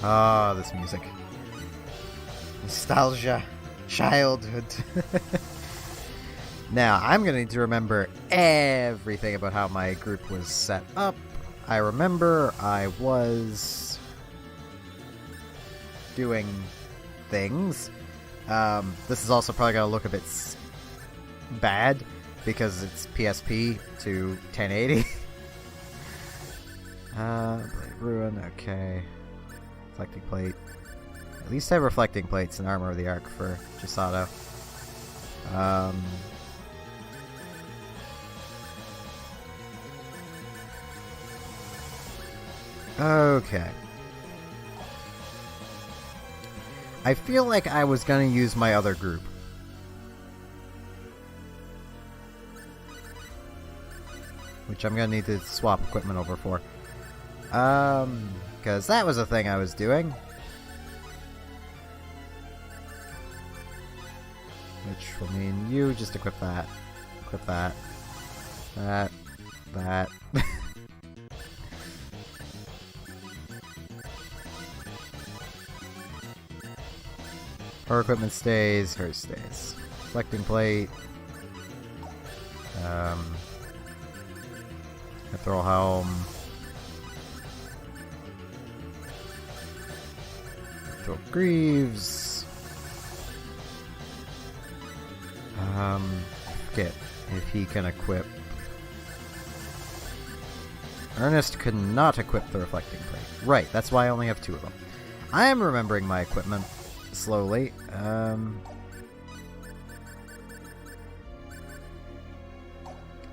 Ah, this music. Nostalgia. Childhood. Now, I'm going to need to remember everything about how my group was set up. I remember I was doing things. This is also probably going to look a bit bad because it's PSP to 1080. Blade Ruin, okay. Reflecting plate. At least I have reflecting plates and armor of the arc for Chisato. Okay. I feel like I was gonna use my other group. Which I'm gonna need to swap equipment over for. Because that was a thing I was doing. Which will mean you just equip that. Equip that. That. Her equipment stays, hers stays. Reflecting plate. Ethereal helm. Ethereal greaves. Forget if he can equip. Ernest could not equip the reflecting plate. Right, that's why I only have 2 of them. I am remembering my equipment slowly.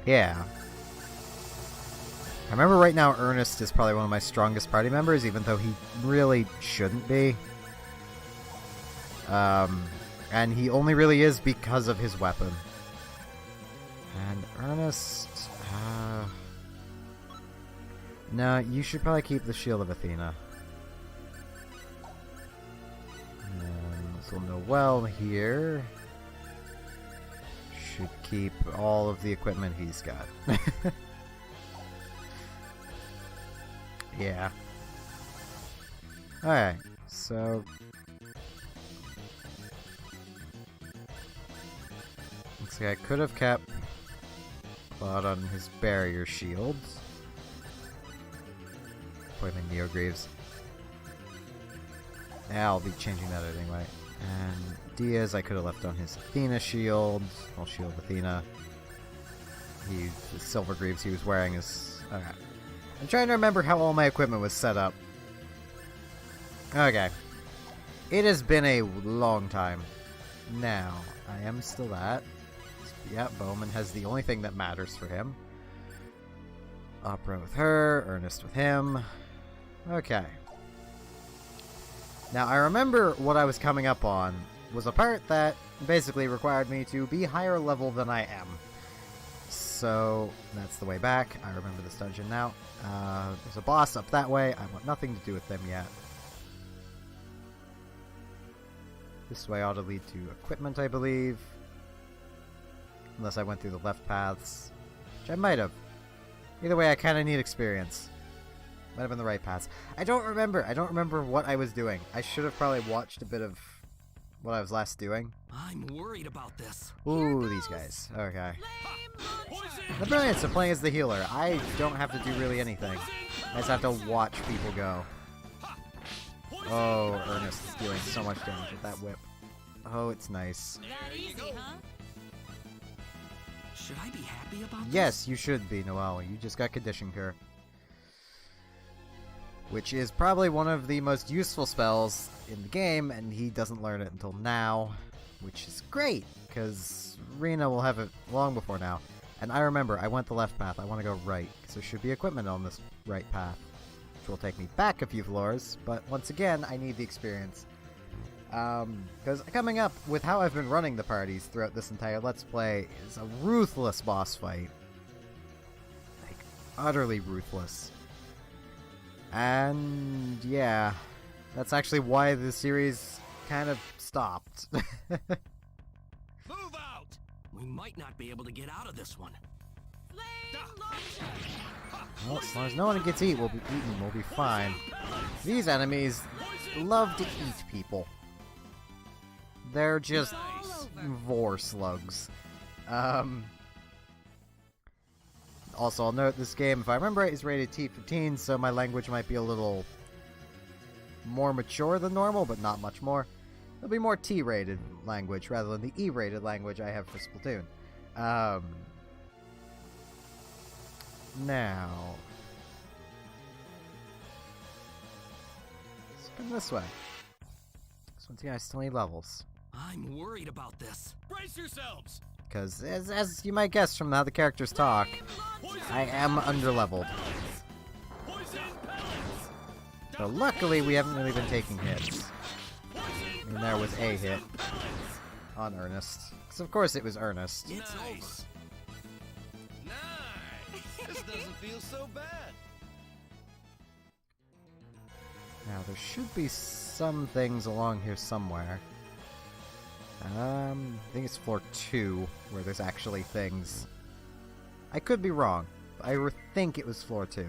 Yeah. I remember right now Ernest is probably one of my strongest party members, even though he really shouldn't be. And he only really is because of his weapon. And Ernest... no, you should probably keep the Shield of Athena. So Noel here should keep all of the equipment he's got. Yeah. Alright, so... looks like I could have kept Claude on his barrier shields. Pointing Neo Greaves. Yeah, I'll be changing that anyway. And Diaz I could have left on his Athena shield. I'll shield Athena. The Silver Greaves he was wearing is... okay. I'm trying to remember how all my equipment was set up. Okay. It has been a long time. Now, I am still at... yeah, Bowman has the only thing that matters for him. Opera with her, Ernest with him. Okay. Now, I remember what I was coming up on was a part that basically required me to be higher level than I am. So, that's the way back. I remember this dungeon now. There's a boss up that way. I want nothing to do with them yet. This way ought to lead to equipment, I believe. Unless I went through the left paths. Which I might have. Either way, I kind of need experience. Might have been the right paths. I don't remember. I don't remember what I was doing. I should have probably watched a bit of what I was last doing. I'm worried about this. Ooh, these guys. Okay. The brilliance of playing as the healer. I don't have to do really anything. I just have to watch people go. Oh, Ernest is dealing so much damage with that whip. Oh, it's nice. Should I be happy about this? Yes, you should be, Noel. You just got Condition Cure. Which is probably one of the most useful spells in the game, and he doesn't learn it until now. Which is great, because Rena will have it long before now. And I remember, I went the left path, I want to go right, because there should be equipment on this right path. Which will take me back a few floors, but once again, I need the experience. Because coming up with how I've been running the parties throughout this entire Let's Play is a ruthless boss fight. Like, utterly ruthless. And, yeah, that's actually why the series kind of stopped. Move out! We might not be able to get out of this one. Well, as long as no one gets eaten, we'll be fine. These enemies, love to eat people. They're just Nice. vor slugs. Also, I'll note this game, if I remember right, is rated T for teens, so my language might be a little more mature than normal, but not much more. It'll be more T-rated language rather than the E-rated language I have for Splatoon. Now, let's come this way. This one's got still need levels. I'm worried about this. Brace yourselves. Because, as you might guess from how the characters talk, I am underleveled. Poison pellets. So luckily, we haven't really been taking hits. I mean, there was a hit on Ernest. Because of course it was Ernest. It's Nice. Nice. This doesn't feel so bad. Now, there should be some things along here somewhere. I think it's floor 2, where there's actually things. I could be wrong. I think it was floor 2.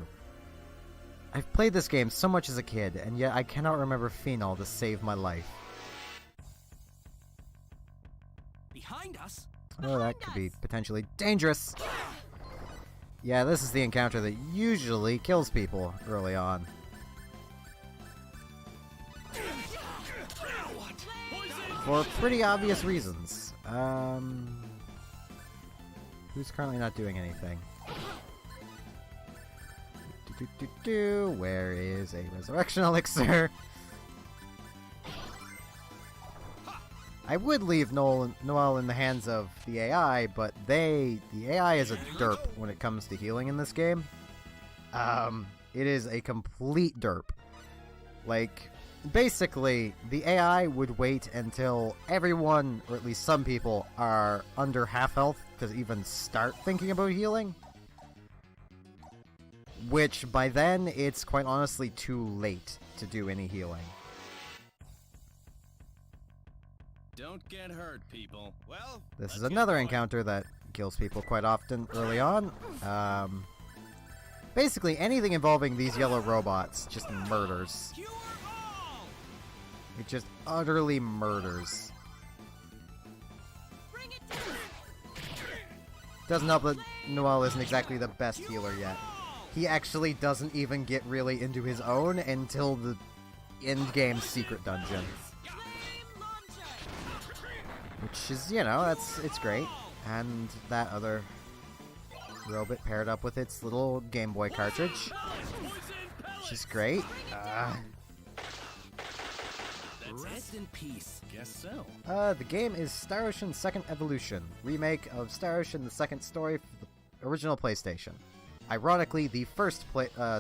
I've played this game so much as a kid, and yet I cannot remember Phenol to save my life. behind us. Oh, that could be potentially dangerous. Yeah, this is the encounter that usually kills people early on. For pretty obvious reasons. Who's currently not doing anything? Where is a resurrection elixir? I would leave Noel in the hands of the AI, but the AI is a derp when it comes to healing in this game. It is a complete derp. Like, basically, the AI would wait until everyone, or at least some people, are under half health to even start thinking about healing. Which, by then, it's quite honestly too late to do any healing. Don't get hurt, people. Well, This is let's get another going. encounter that kills people quite often early on. Basically, anything involving these yellow robots just murders. Cure all! It just utterly murders. Bring it down! Doesn't help that Noel isn't exactly the best healer yet. He actually doesn't even get really into his own until the end-game secret dungeon. Which is, you know, it's great. And that other robot paired up with its little Game Boy cartridge, which is great. Rest in peace. Guess so. The game is Star Ocean Second Evolution, remake of Star Ocean the Second Story for the original PlayStation. Ironically, the first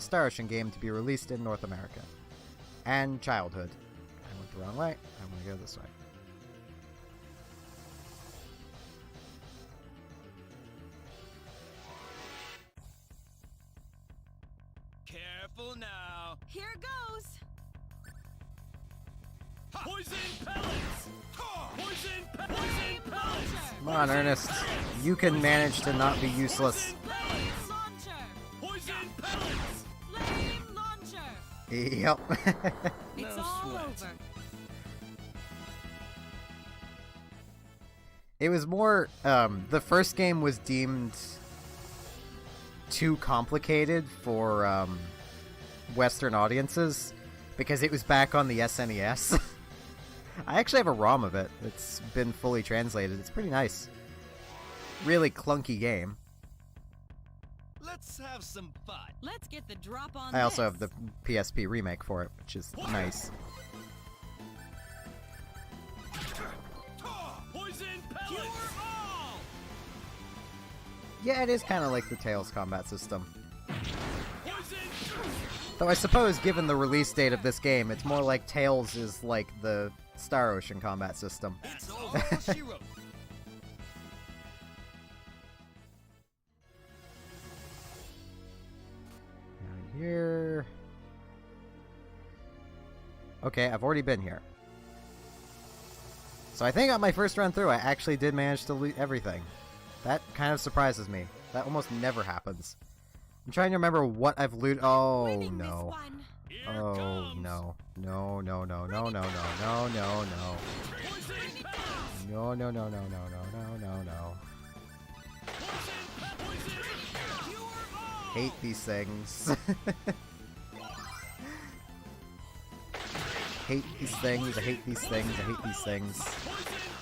Star Ocean game to be released in North America. And childhood. I went the wrong way. I'm gonna go this way. Careful now. Here goes. Poison pellets. Poison pellets. Come on, Ernest. You can manage to not be useless. Flame launcher. Poison pellets. Flame launcher. Yep. It's No all sweat. over. It was more, the first game was deemed too complicated for, Western audiences, because it was back on the SNES. I actually have a ROM of it. It's been fully translated. It's pretty nice. Really clunky game. Let's have some fun. Let's get the drop on I also this. have the PSP remake for it, which is nice. Poison Cure pellets. all! Yeah, it is kind of like the Tails combat system. Poison. Though I suppose, given the release date of this game, it's more like Tails is like the Star Ocean combat system. That's all she wrote. Down here. Okay, I've already been here. So I think on my first run through, I actually did manage to loot everything. That kind of surprises me. That almost never happens. I'm trying to remember what I've looted. Oh, Winning no. This one. Here Oh comes. no. No, no, no, no, no, no, no, no, no. Poison pellets. No, no, no, no, no, no, no, no, no. Hate these things. Hate these things, I hate these things, I hate these things.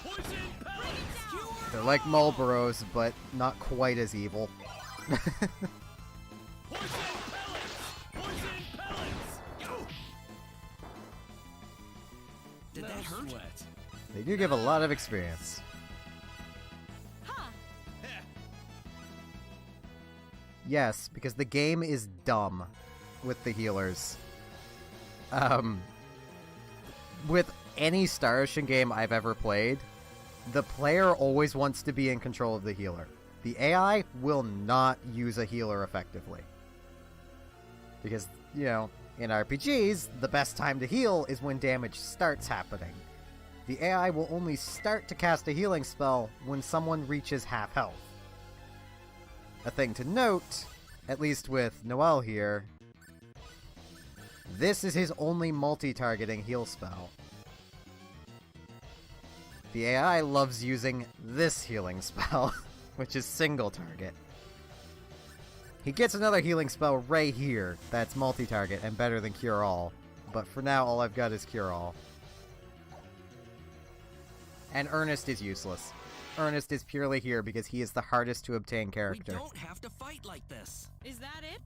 Poison pellets. They're like Marlboros, but not quite as evil. Poison pellets. Poison pellets. Go. Did that hurt? Sweat. They do give a lot of experience. Ha! Yes, because the game is dumb with the healers. With any Star Ocean game I've ever played, the player always wants to be in control of the healer. The AI will not use a healer effectively. Because, you know, in RPGs, the best time to heal is when damage starts happening. The AI will only start to cast a healing spell when someone reaches half health. A thing to note, at least with Noel here, this is his only multi-targeting heal spell. The AI loves using this healing spell, which is single target. He gets another healing spell right here that's multi-target and better than Cure All, but for now all I've got is Cure All. And Ernest is useless. Ernest is purely here because he is the hardest to obtain We character. don't have to fight like this. Is that it?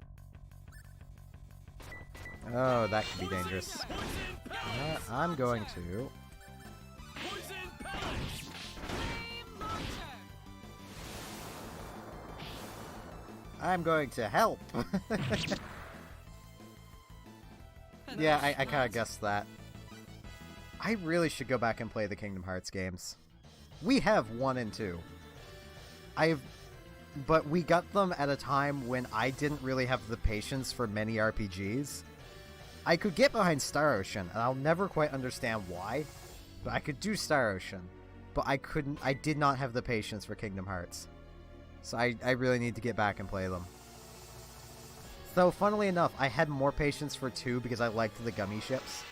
Oh, that could be dangerous. I'm going to... Poison pellets. Flame launcher! I'm going to help! Yeah, I kind of guessed that. I really should go back and play the Kingdom Hearts games. We have 1 and 2. But we got them at a time when I didn't really have the patience for many RPGs. I could get behind Star Ocean, and I'll never quite understand why, but I could do Star Ocean. But I did not have the patience for Kingdom Hearts. So I really need to get back and play them. Though, funnily enough, I had more patience for 2 because I liked the gummy ships.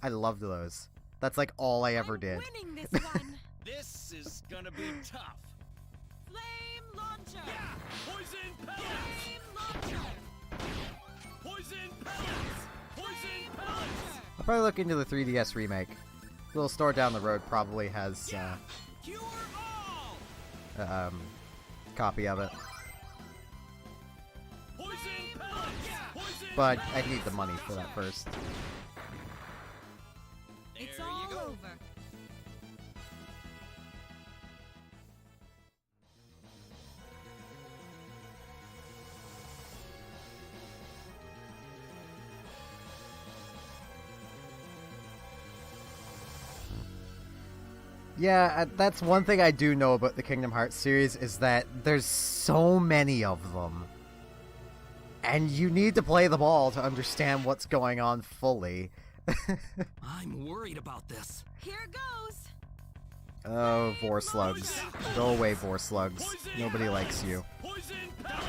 I loved those. That's like all I ever did. Winning this one! This is gonna be tough. Flame launcher! Poison pellets. Flame launcher! Poison pellets. Poison pellets. I'll probably look into the 3DS remake. The little store down the road probably has Cure all. copy of it. Poison pellets. Poison But I need the money for that first. It's There all you go. over. Yeah, that's one thing I do know about the Kingdom Hearts series is that there's so many of them. And you need to play them all to understand what's going on fully. I'm worried about this. Here goes! Oh, Vorslugs. Go away, Vorslugs. Nobody likes you. Poison pellets.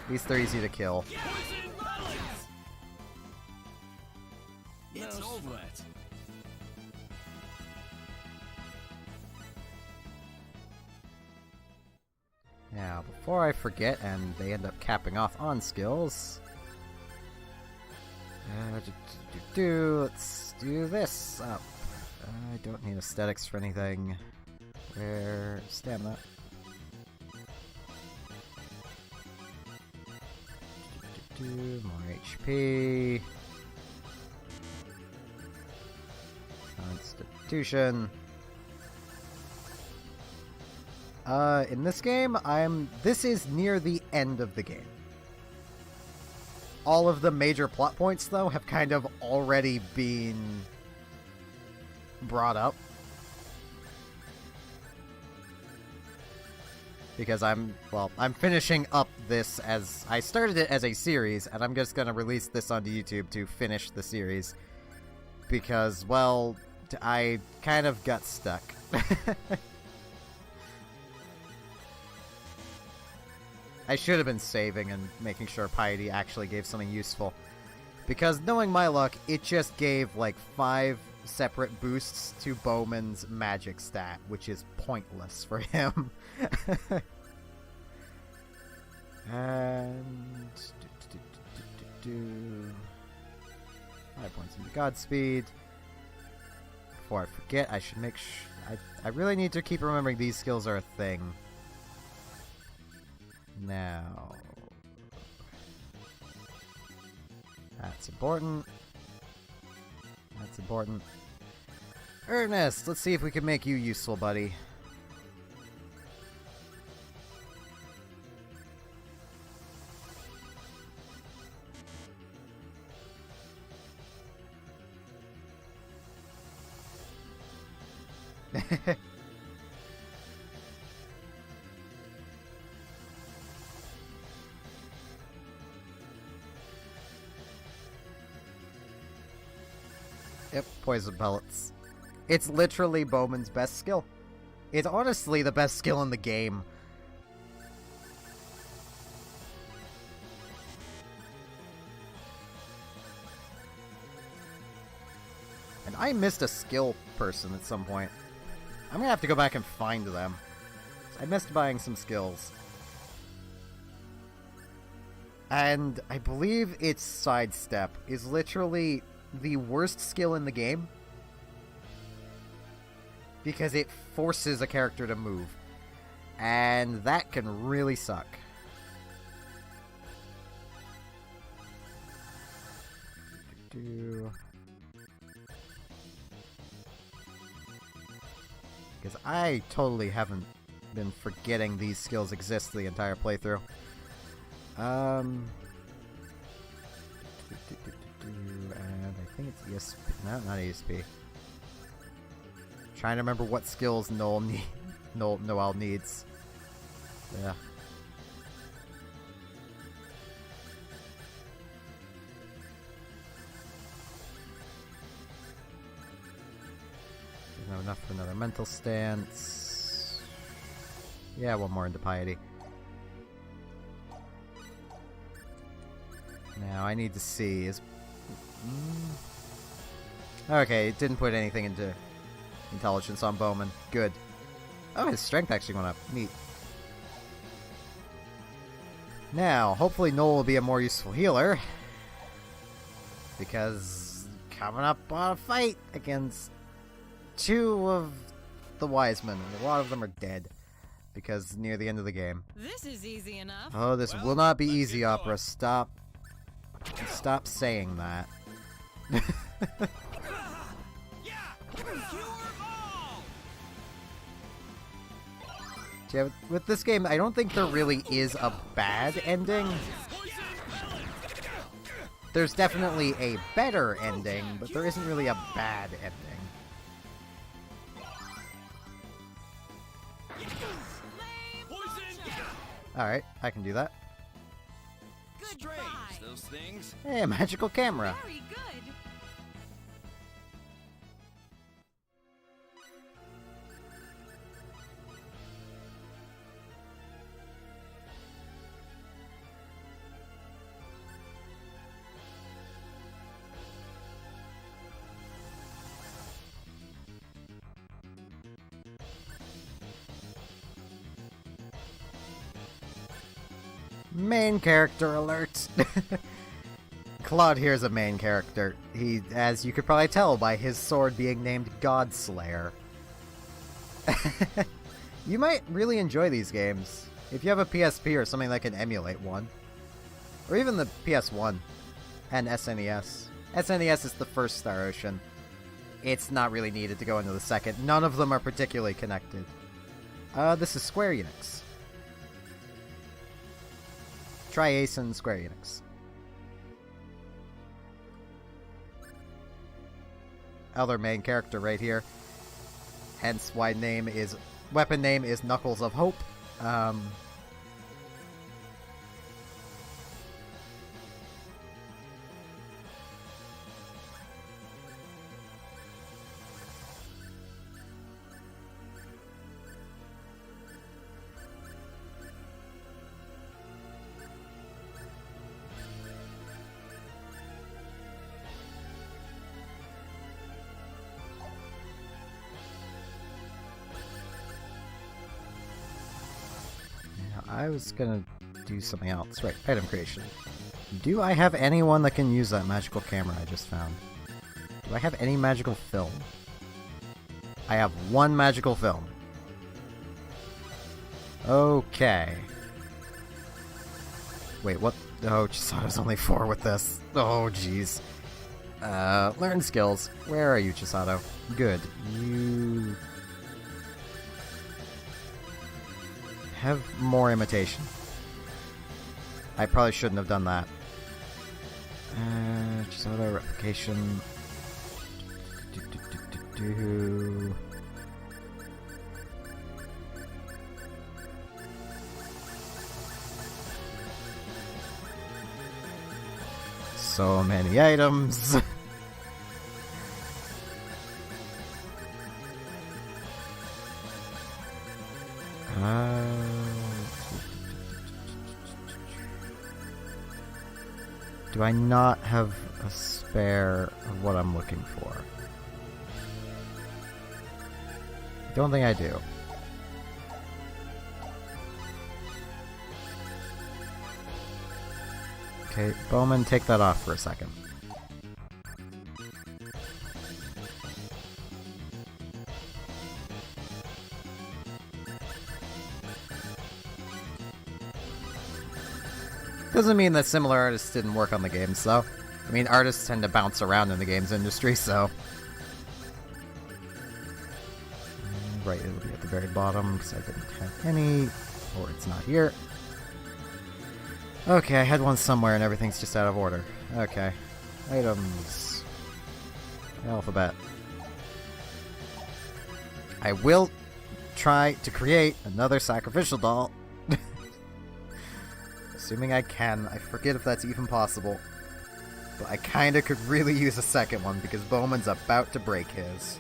At least they're easy to kill. Poison pellets. It's No over. sweat. Now, before I forget and they end up capping off on skills... let's do this up. I don't need aesthetics for anything. Where... stamina. More HP. Constitution. In this game, this is near the end of the game. All of the major plot points, though, have kind of already been brought up. Because I'm finishing up this as... I started it as a series, and I'm just gonna release this onto YouTube to finish the series. Because, well, I kind of got stuck. I should have been saving and making sure Piety actually gave something useful. Because knowing my luck, it just gave like 5 separate boosts to Bowman's magic stat, which is pointless for him. And 5 points into Godspeed. Before I forget, I should make I really need to keep remembering these skills are a thing. Now, that's important. That's important. Ernest, let's see if we can make you useful, buddy. Yep, poison pellets. It's literally Bowman's best skill. It's honestly the best skill in the game. And I missed a skill person at some point. I'm gonna have to go back and find them. I missed buying some skills. And I believe its sidestep is literally the worst skill in the game. Because it forces a character to move. And that can really suck. Because I totally haven't been forgetting these skills exist the entire playthrough. And I think it's ESP. No, not ESP. Trying to remember what skills Noel needs. Yeah. There's not enough for another mental stance. Yeah, one more into piety. Now I need to see is. Okay, it didn't put anything into intelligence on Bowman. Good. Oh, his strength actually went up. Neat. Now, hopefully Noel will be a more useful healer. Because coming up on a fight against 2 of the wise men, and a lot of them are dead. Because near the end of the game. This is easy enough. Oh, this will not be easy, Opera. Stop saying that. Yeah, with this game, I don't think there really is a bad ending. There's definitely a better ending, but there isn't really a bad ending. Alright, I can do that. Strange, those things. Hey, a magical camera. Very good. Main character alert! Claude here is a main character. He, as you could probably tell by his sword being named Godslayer. You might really enjoy these games. If you have a PSP or something that can emulate one. Or even the PS1 and SNES. SNES is the first Star Ocean. It's not really needed to go into the second. None of them are particularly connected. This is Square Enix. Tri-Ace Square Enix. Other main character right here. Hence why weapon name is Knuckles of Hope. I was gonna do something else. Right, item creation. Do I have anyone that can use that magical camera I just found? Do I have any magical film? I have one magical film. Okay. Wait, what? Oh, Chisato's only 4 with this. Oh, jeez. Learn skills. Where are you, Chisato? Good. You... have more imitation. I probably shouldn't have done that. Chisato, replication... So many items. Do I not have a spare of what I'm looking for? I don't think I do. Okay, Bowman, take that off for a second. Doesn't mean that similar artists didn't work on the games, though. I mean, artists tend to bounce around in the games industry, so... Right, it'll be at the very bottom, because I didn't have any, or it's not here. Okay, I had one somewhere and everything's just out of order. Okay. Items. Alphabet. I will try to create another sacrificial doll. Assuming I can. I forget if that's even possible. But I kinda could really use a second one because Bowman's about to break his.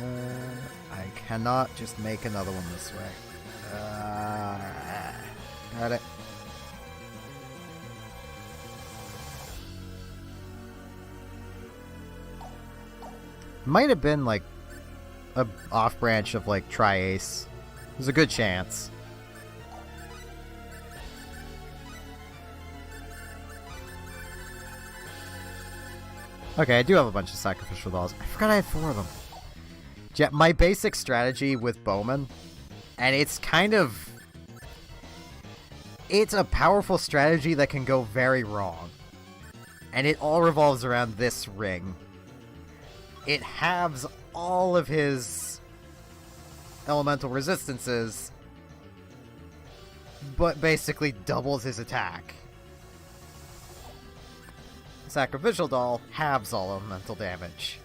I cannot just make another one this way. Got it. Might have been like a off branch of like Tri-Ace. There's a good chance. Okay, I do have a bunch of sacrificial dolls. I forgot I had 4 of them. Yeah, my basic strategy with Bowman, and it's kind of... It's a powerful strategy that can go very wrong. And it all revolves around this ring. It halves all of his elemental resistances, but basically doubles his attack. Sacrificial doll halves all elemental damage.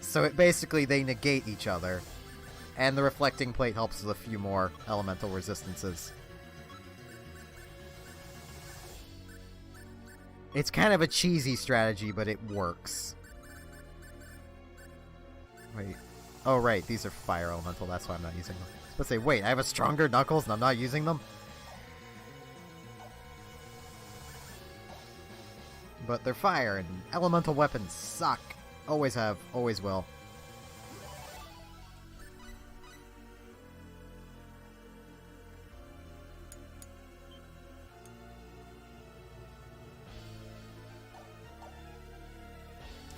So it basically, they negate each other. And the reflecting plate helps with a few more elemental resistances. It's kind of a cheesy strategy, but it works. Wait. Oh, right. These are fire elemental. That's why I'm not using them. Let's say, wait, I have a stronger Knuckles and I'm not using them? But they're fire, and elemental weapons suck. Always have, always will.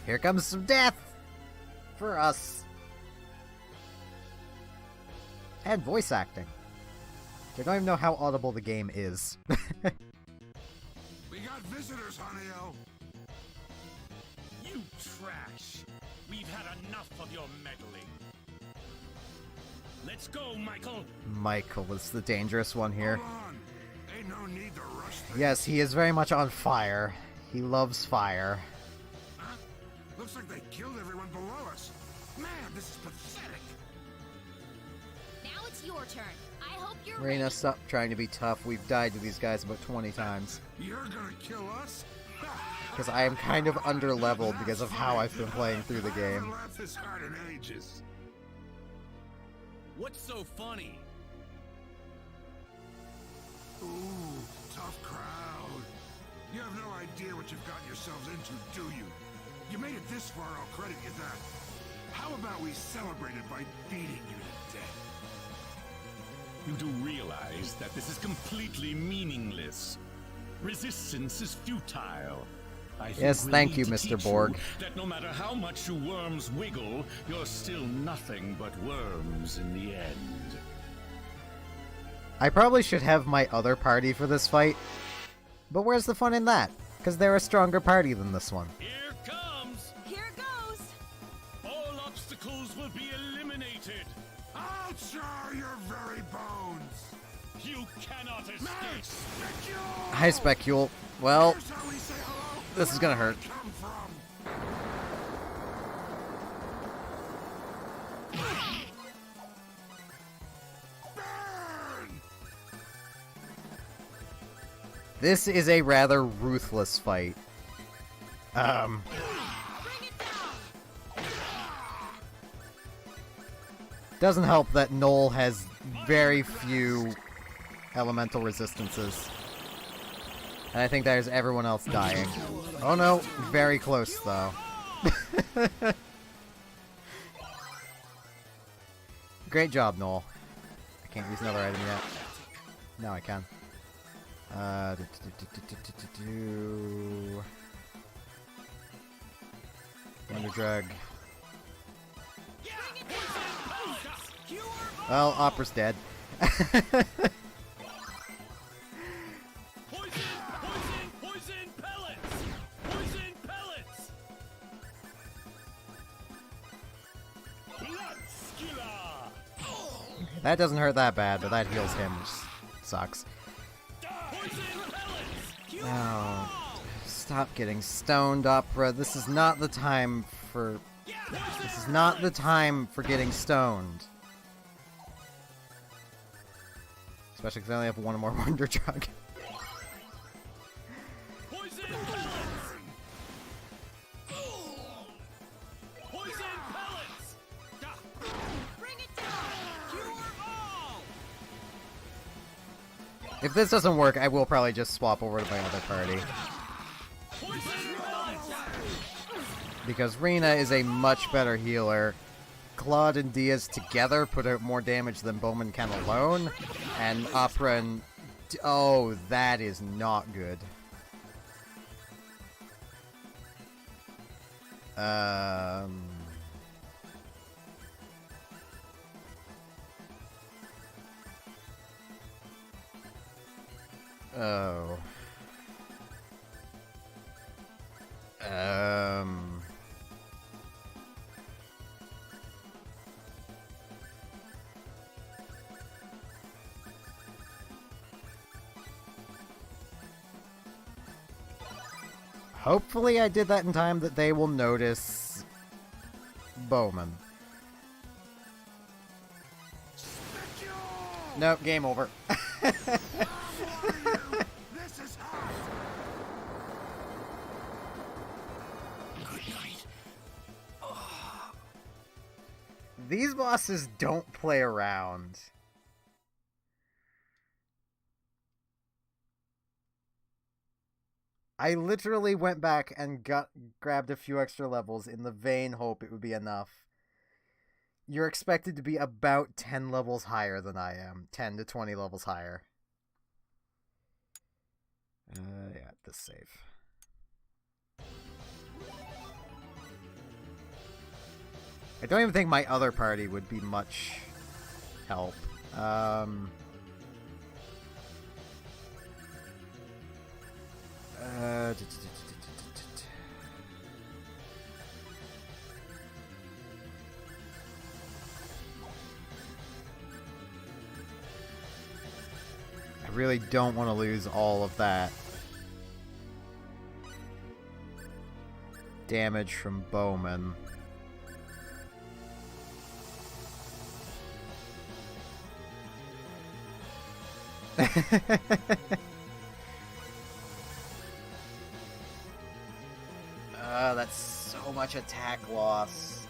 Here comes some death! For us. And voice acting. I don't even know how audible the game is. We got visitors, Haniel. You trash! We've had enough of your meddling. Let's go, Michael! Michael is the dangerous one here. Hold on. Ain't no need to rush things. Yes, he is very much on fire. He loves fire. Huh? Looks like they killed everyone below us. Man, this is pathetic. Now it's your turn. I hope you're Reina, ready. stop trying to be tough. We've died to these guys about 20 times. You're gonna kill us? Because I am kind of under-leveled because of how I've been playing through the I haven't game. laughed this hard in ages. What's so funny? Ooh, tough crowd. You have no idea what you've gotten yourselves into, do you? You made it this far, I'll credit you that. How about we celebrate it by beating you to death? You do realize that this is completely meaningless. Resistance is futile. I think Yes, we'll thank need you, to Mr. teach Borg. you that no matter how much you worms wiggle, you're still nothing but worms in the end. I probably should have my other party for this fight, but where's the fun in that? Because they're a stronger party than this one. Here comes! Here goes! All obstacles will be eliminated! I'll char your very bones! You cannot escape! Max, Specule! Hi, Specule. Well, Here's how we say hello this is gonna where hurt. I come from. Burn! this is a rather ruthless fight. Bring it down! Doesn't help that Noel has very few elemental resistances. And I think there's everyone else dying. Oh no, very close though. Great job, Noel. I can't use another item yet. No, I can. Wonder Drug. Well, Opera's dead. Poison! Poison pellets! Poison pellets! Blood skiller! That doesn't hurt that bad, but that heals him, which sucks. Poison pellets! Oh, stop getting stoned, Opera. This is not the time for... This is not the time for getting stoned. Especially because I only have one more Wonder Drug. Poison pellets! Poison pellets! Bring it down! Cure all! If this doesn't work, I will probably just swap over to my other party. Poison pellets! Because Rena is a much better healer. Claude and Diaz together put out more damage than Bowman can alone. And Opera and... Oh, that is not good. Oh. Hopefully I did that in time that they will notice Bowman. Nope, game over. This is hot! Good night. These bosses don't play around. I literally went back and grabbed a few extra levels in the vain hope it would be enough. You're expected to be about 10 levels higher than I am. 10 to 20 levels higher. Yeah, this save. I don't even think my other party would be much help. I really don't want to lose all of that damage from Bowman. That's so much attack loss.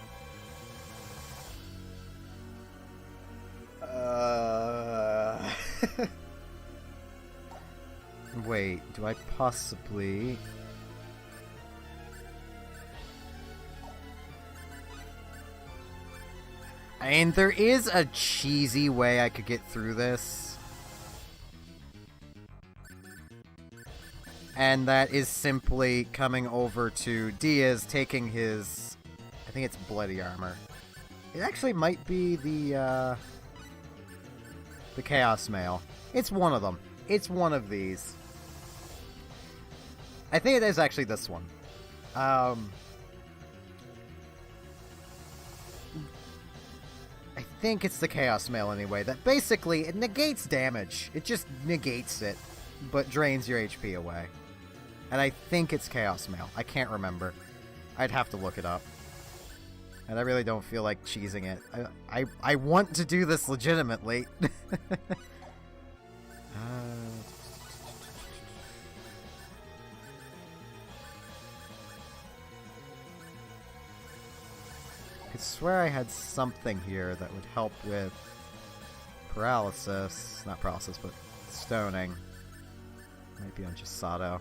Wait, do I possibly... I mean, there is a cheesy way I could get through this. And that is simply coming over to Diaz, taking his... I think it's bloody armor. It actually might be the Chaos Mail. It's one of them. It's one of these. I think it is actually this one. I think it's the Chaos Mail anyway, that basically, it negates damage. It just negates it, but drains your HP away. And I think it's Chaos Mail. I can't remember. I'd have to look it up. And I really don't feel like cheesing it. I want to do this legitimately. I swear I had something here that would help with paralysis. Not paralysis, but stoning. Might be on Chisato.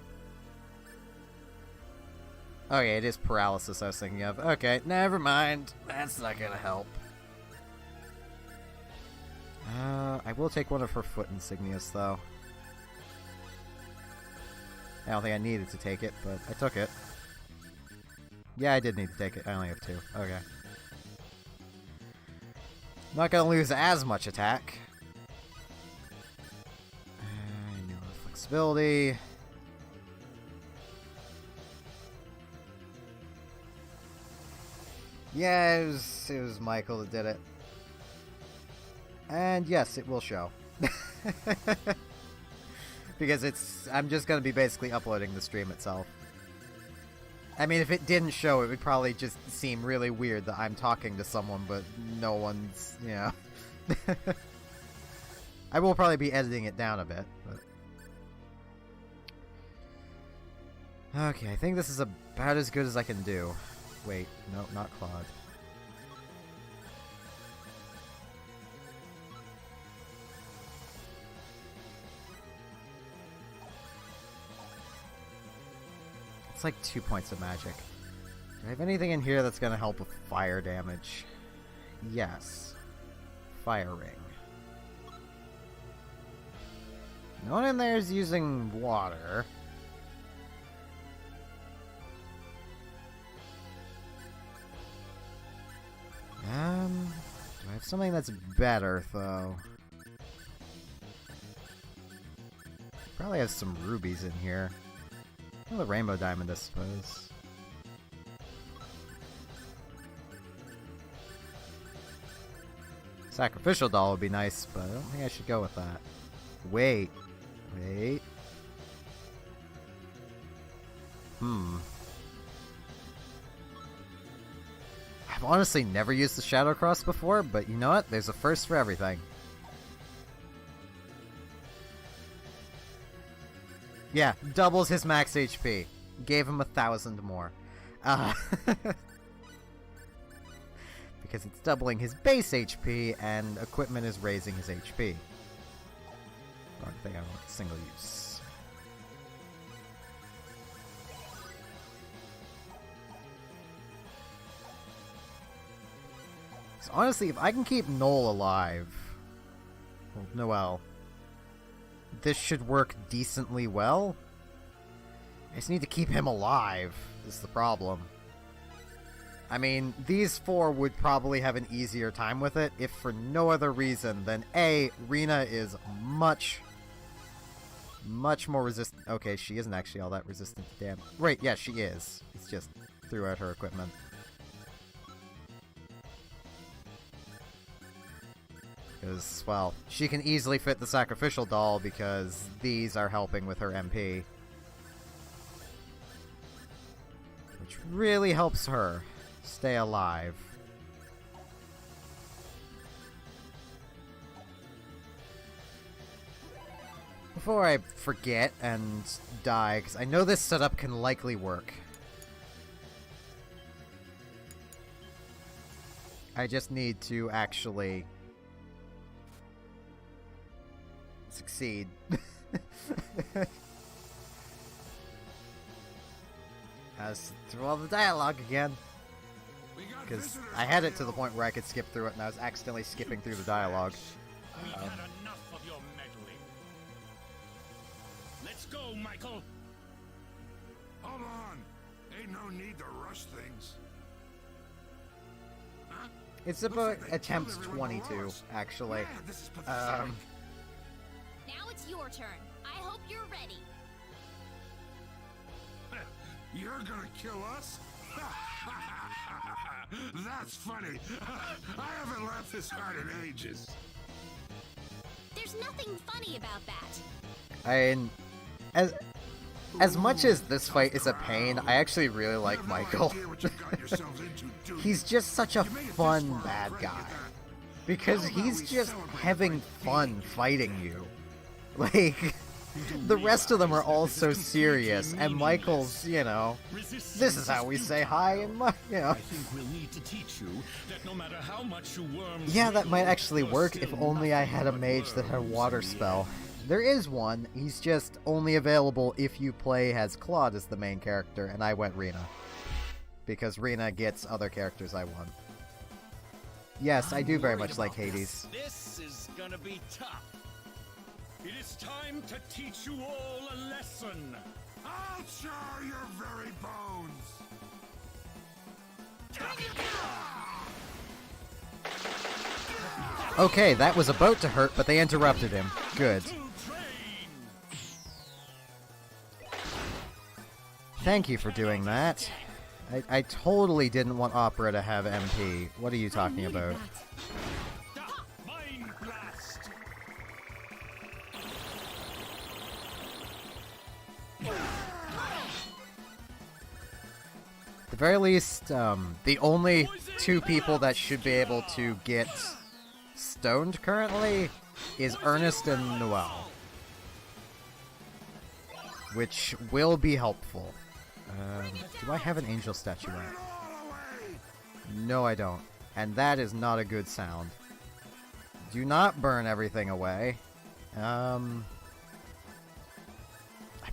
Okay, it is paralysis I was thinking of. Okay, never mind. That's not gonna help. I will take one of her foot insignias, though. I don't think I needed to take it, but I took it. Yeah, I did need to take it. I only have 2. Okay. Not gonna lose as much attack. I know flexibility. Yeah, it was Michael that did it. And yes, it will show. Because I'm just gonna be basically uploading the stream itself. I mean, if it didn't show, it would probably just seem really weird that I'm talking to someone, but no one's, you know. I will probably be editing it down a bit, but... Okay, I think this is about as good as I can do. Wait, no, not Claude. It's like 2 points of magic. Do I have anything in here that's gonna help with fire damage? Yes. Fire ring. No one in there is using water. Do I have something that's better, though? Probably have some rubies in here. Well, the rainbow diamond, I suppose. Sacrificial doll would be nice, but I don't think I should go with that. Wait. Wait. I've honestly never used the Shadow Cross before, but you know what? There's a first for everything. Yeah, doubles his max HP. Gave him 1,000 more. Because it's doubling his base HP, and equipment is raising his HP. Wrong thing, I want single use. So honestly, if I can keep Noel alive... Well, Noel... This should work decently well. I just need to keep him alive, is the problem. I mean, these 4 would probably have an easier time with it, if for no other reason than A, Rena is much more resistant. Okay, she isn't actually all that resistant to damage. Right, yeah, she is. It's just throughout her equipment. Because, well, she can easily fit the sacrificial doll because these are helping with her MP. Which really helps her stay alive. Before I forget and die, because I know this setup can likely work. I just need to actually... succeed. As through all the dialogue again. because I had it to the point where I could skip through it, and I was accidentally skipping through the dialogue. We've had enough of your meddling. Let's go, Michael. Hold on. Ain't no need to rush things. Huh? It's Looks about like they attempts killed everyone 22, below us. actually. Yeah, this is pathetic. Now it's your turn. I hope you're ready. You're gonna kill us? That's funny. I haven't laughed this hard in ages. There's nothing funny about that. And as much as this fight is a pain, I actually really like You have no Michael. idea what you've got yourselves into, do you? He's just such a You made it this fun far, bad I'll credit guy. you that. Because How about he's we just celebrate having by fun beating fighting you. Like, the rest of them are all so serious, and Michael's, you know, this is how we say hi, and you know. I think we'll need to teach you that no matter how much you worms Yeah, that might wiggle, actually you're work if still only I nothing had a but mage that had a worms water in the spell. end. There is one, he's just only available if you play as Claude as the main character, and I went Rena. Because Rena gets other characters I want. Yes, I do very much like Hades. This is gonna be tough. It is time to teach you all a lesson. I'll char your very bones. Okay, that was about to hurt, but they interrupted him. Good. To train. Thank you for doing that. I totally didn't want Opera to have MP. What are you talking about? Mind blast. At the very least, the only two people that should be able to get stoned currently is Ernest and Noel. Which will be helpful. Do I have an angel statue Burn left? it all away. No, I don't. And that is not a good sound. Do not burn everything away. I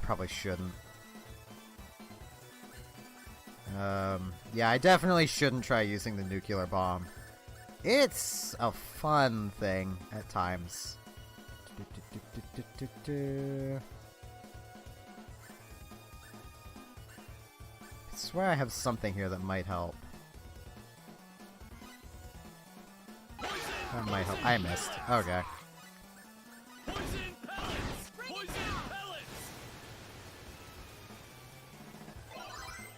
probably shouldn't. Yeah, I definitely shouldn't try using the nuclear bomb. It's a fun thing at times. I swear I have something here that might help. That might help. I missed. Okay. Poison pellets! Poison pellets! Poison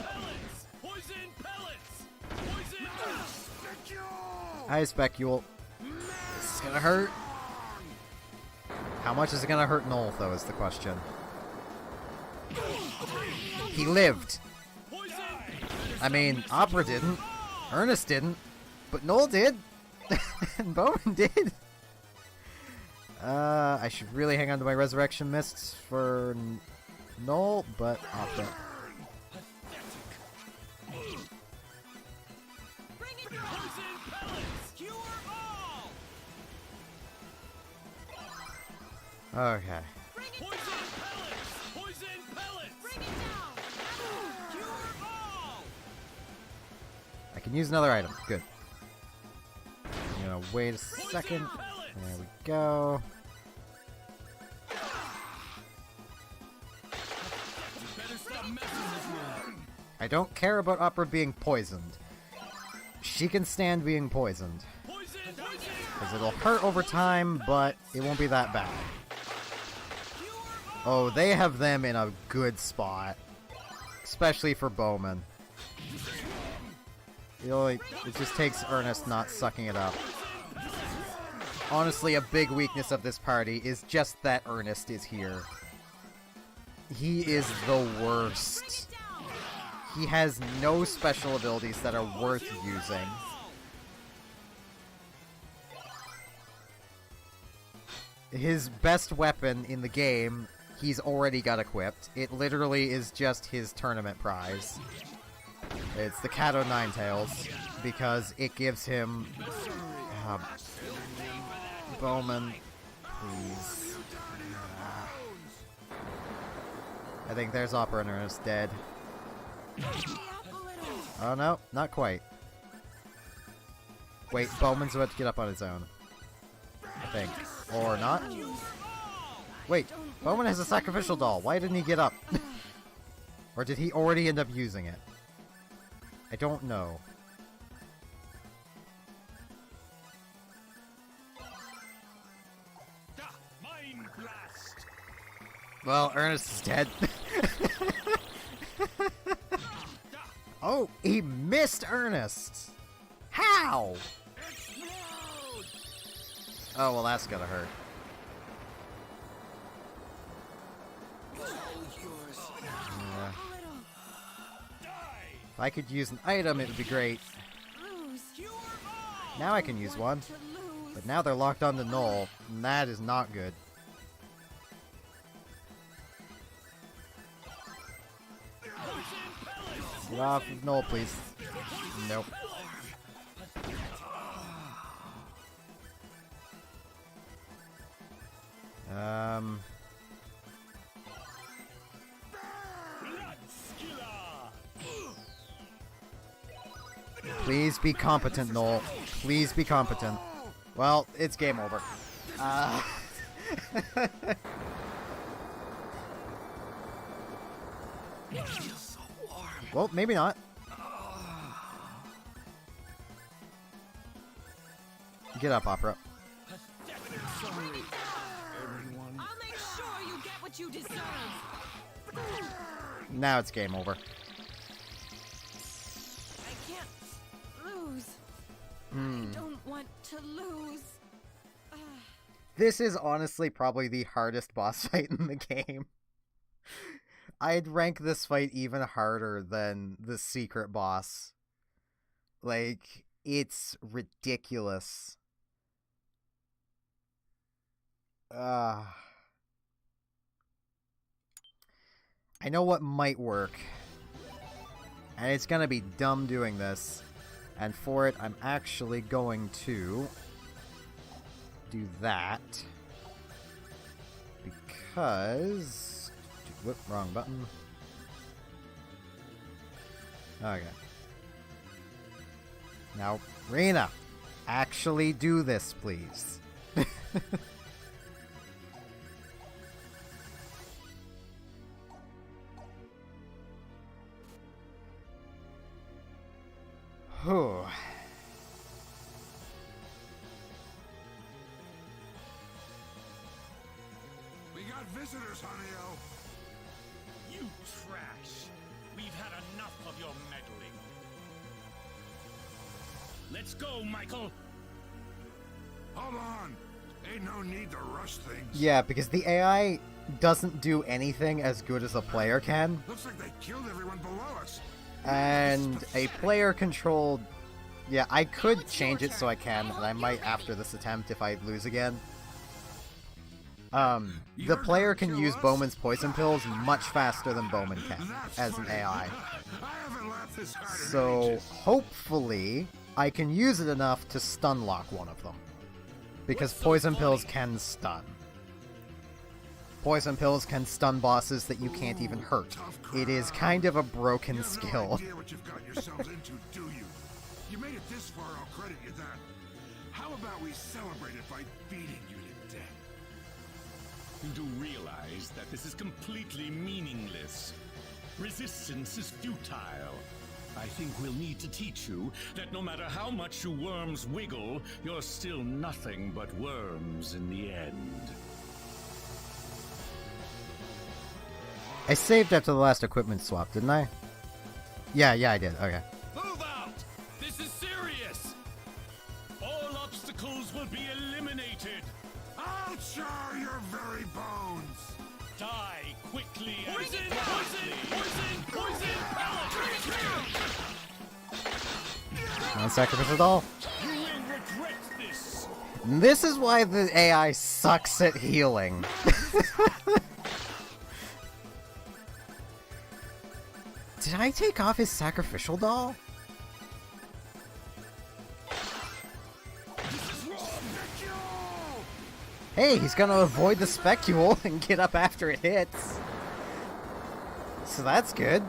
pellets! Poison pellets! Poison pellets! Hi, Specule. This is gonna hurt. How much is it gonna hurt Noel, though, is the question. He lived. Poison! I mean, Opera didn't. Ernest didn't. But Noel did. And Bowman did. I should really hang on to my resurrection mists for Noel, but Opera. Poison pellets! Cure all! Okay. Poison pellets! Poison pellets! Bring it down! Cure all! I can use another item. Good. I'm gonna wait a second. There we go. Better stop messing with me. I don't care about Opera being poisoned. She can stand being poisoned. Poison! Poison! Because it'll hurt over time, but it won't be that bad. Oh, they have them in a good spot. Especially for Bowman. It just takes Ernest not sucking it up. Honestly, a big weakness of this party is just that Ernest is here. He is the worst. He has no special abilities that are worth using. His best weapon in the game, he's already got equipped. It literally is just his tournament prize. It's the Kato Ninetales, because it gives him... Bowman, please. I think there's Opera and Ernest dead. Oh no, not quite. Wait, Bowman's about to get up on his own. I think. Or not? Wait, Bowman has a sacrificial doll. Why didn't he get up? Or did he already end up using it? I don't know. Mind blast! Well, Ernest is dead. Oh, he missed Ernest! How? Oh, well, that's gonna hurt. Yeah. If I could use an item, it would be great. Now I can use one. But now they're locked on to Null, and that is not good. Get off of Null, please. Nope. Please be competent, Null. Please be competent. Well, it's game over. Well, maybe not. Get up, Opera. I'll make sure you get what you deserve. Now it's game over. I can't lose. I don't want to lose. This is honestly probably the hardest boss fight in the game. I'd rank this fight even harder than the secret boss. Like, it's ridiculous. I know what might work. And it's gonna be dumb doing this. And for it, I'm actually going to do that. Because... Whoop, wrong button. Okay. Now, Rena, actually do this, please. Whew. We got visitors, Honey-O. You trash! We've had enough of your meddling. Let's go, Michael! Hold on. Ain't no need to rush things. Yeah, because the AI doesn't do anything as good as a player can. Looks like they killed everyone below us. And a player-controlled... Yeah, I could change it so I can, and I might after this attempt if I lose again. The player can use Bowman's poison pills much faster than Bowman can, as an AI. I haven't laughed this hard in So, ages. hopefully, I can use it enough to stun lock one of them. Because poison pills can stun. Poison pills can stun bosses that you can't even hurt. It is kind of a broken You have skill. no idea what you've got yourselves into, do you? You made it this far, I'll credit you that. How about we celebrate it by beating you to death? You do realize that this is completely meaningless. Resistance is futile. I think we'll need to teach you that no matter how much you worms wiggle, you're still nothing but worms in the end. I saved after the last equipment swap, didn't I? Yeah, I did. Okay. Move out! This is serious! All obstacles will be eliminated. I'll char your very bones! Die quickly and Poison! swiftly. Poison! Non-sacrificial doll. You will regret this. This is why the AI sucks at healing. Did I take off his sacrificial doll? Hey, he's gonna avoid the specule and get up after it hits. So that's good.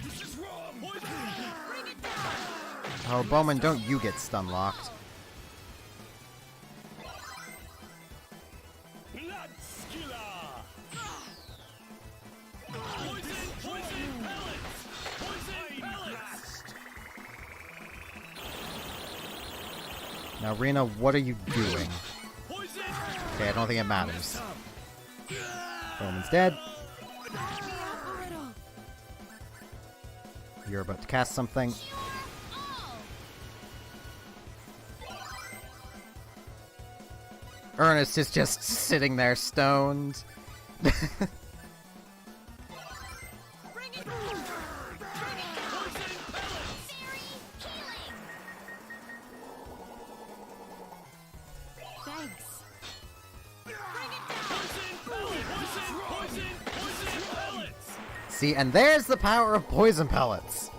This is wrong. Oh, Bowman, don't you get stun locked. Blood skiller! Poison pellets! Poison pellets! Now, Rena, what are you doing? Poison! Okay, I don't think it matters. Bowman's dead. You're about to cast something. Ernest is just sitting there stoned. Bring it down! Fairy healing! Thanks. Poison pellets! See, and there's the power of poison pellets.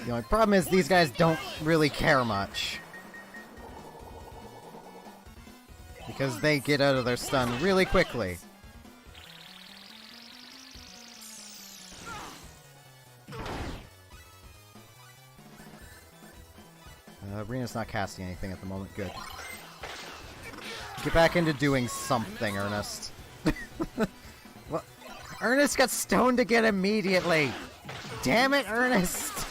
The only problem is these guys don't really care much. Because they get out of their stun really quickly. Rena's not casting anything at the moment. Good. Get back into doing something, Ernest. Well, Ernest got stoned again immediately. Damn it, Ernest!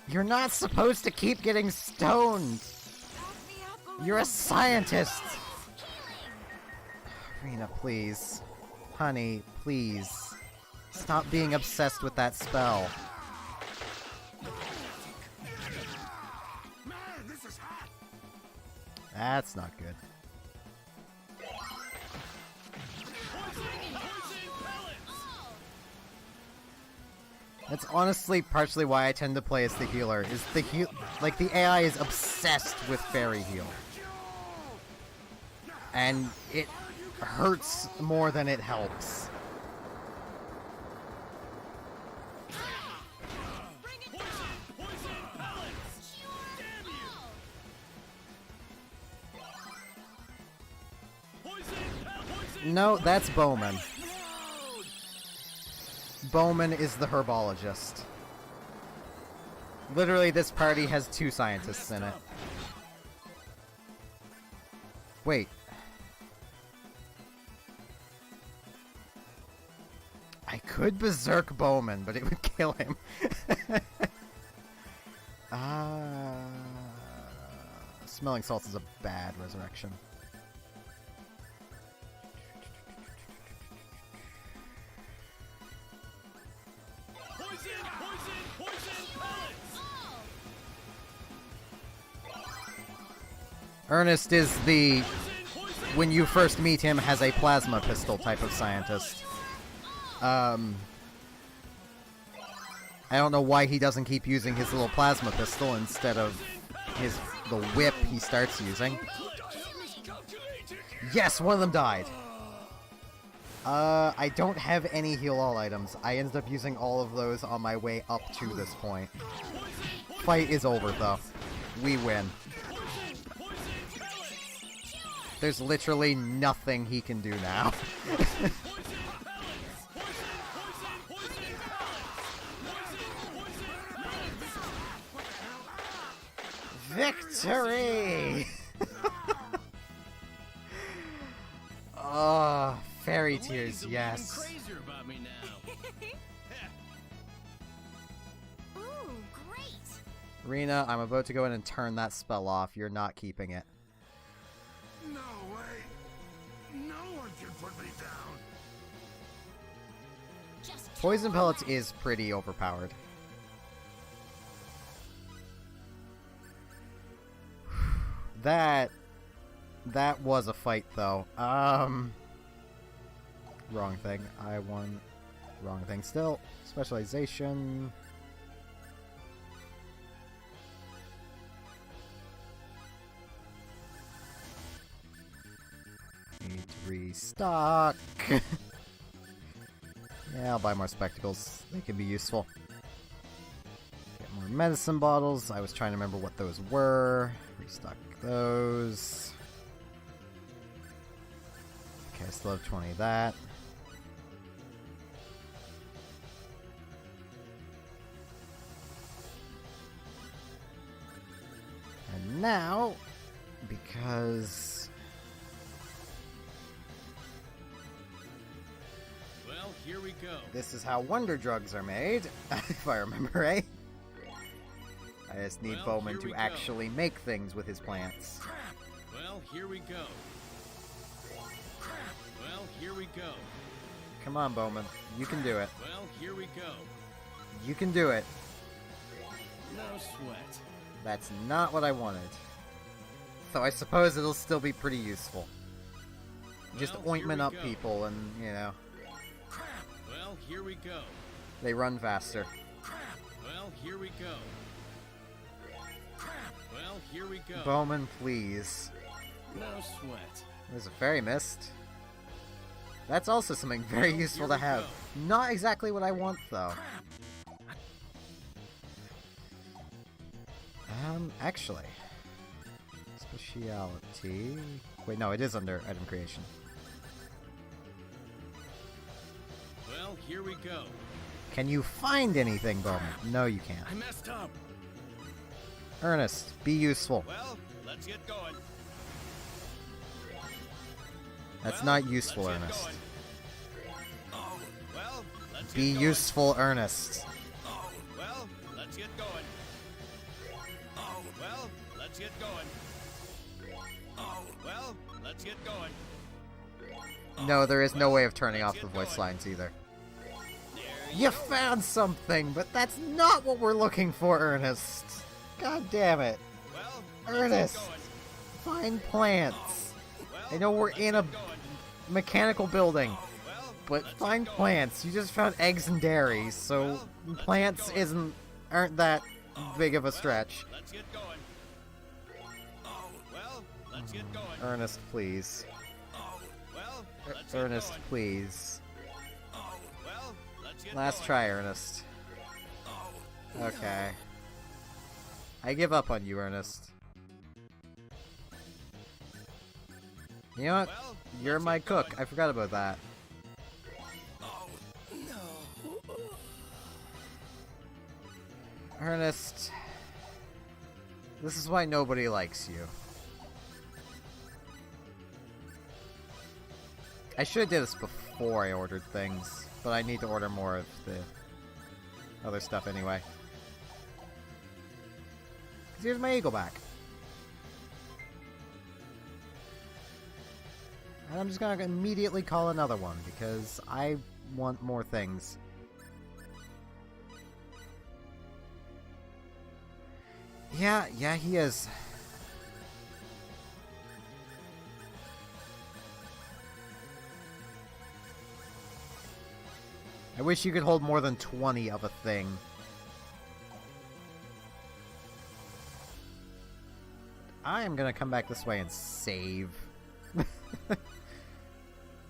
You're not supposed to keep getting stoned. You're a scientist. Rena, please. Honey, please. Stop being obsessed with that spell. Man, this is hot. That's not good. That's honestly partially why I tend to play as the healer. Is the like the AI is obsessed with Fairy Heal, and it hurts more than it helps. No, that's Bowman. Bowman is the herbologist. Literally, this party has 2 scientists in it. Wait. I could berserk Bowman, but it would kill him. Smelling salts is a bad resurrection. Ernest is the, when you first meet him, has a plasma pistol type of scientist. I don't know why he doesn't keep using his little plasma pistol instead of the whip he starts using. Yes, one of them died. I don't have any heal all items. I ended up using all of those on my way up to this point. Fight is over though. We win. There's literally nothing he can do now. Victory! Oh, fairy tears, yes. Crazier about me now. Ooh, great! Rena, I'm about to go in and turn that spell off. You're not keeping it. No way. No one can put me down. Just Poison pellets is pretty overpowered. That was a fight though. Wrong thing. I won. Wrong thing still. Specialization. Need to restock. Yeah, I'll buy more spectacles. They can be useful. Get more medicine bottles. I was trying to remember what those were. Restock those. Okay, I still have 20 of that. now, because... Well, here we go. this is how wonder drugs are made, if I remember right. I just need Well, Bowman here to we go. actually make things with his plants. Well, here we go. Well, here we go. Come on, Bowman. You can do it. Well, here we go. You can do it. No sweat. That's not what I wanted. So I suppose it'll still be pretty useful. Just Well, here ointment we up go. people and, you know, Well, here we go. they run faster. Well, here we go. Well, here we go. Bowman, please. No sweat. There's a fairy mist. That's also something very Well, useful here to we have. go. Not exactly what I want, though. Actually. Speciality... Wait, no, it is under item creation. Well, here we go. Can you find anything, Bowman? No, you can't. I messed up. Ernest, be useful. Well, let's get going. That's Well, not useful, let's get Ernest. going. Oh, well, let's Be get going. useful, Ernest. Oh, well, let's get going. Oh, well, let's get going. Oh, well, let's get going. No, there is no way of turning let's off the get voice going. lines either. There You found something, but that's not what we're looking for, Ernest. God damn it. Well, Ernest. let's get going. Find plants. Well, I know we're let's in get a going. mechanical building, Well, but let's get find going. plants. You just found eggs and dairy, so Well, let's get plants going. aren't that big of a stretch. Let's get going. Oh, well, let's get going. Ernest, please. Oh, well, let's get Ernest, going. please. Oh, well, let's get Last going. try, Ernest. Okay. I give up on you, Ernest. You know what? Well, You're let's my get cook. going. I forgot about that. Oh, no. Ernest. This is why nobody likes you. I should have did this before I ordered things, but I need to order more of the other stuff anyway. 'Cause here's my eagle back. And I'm just gonna immediately call another one, because I want more things. Yeah, he is. I wish you could hold more than 20 of a thing. I am gonna come back this way and save.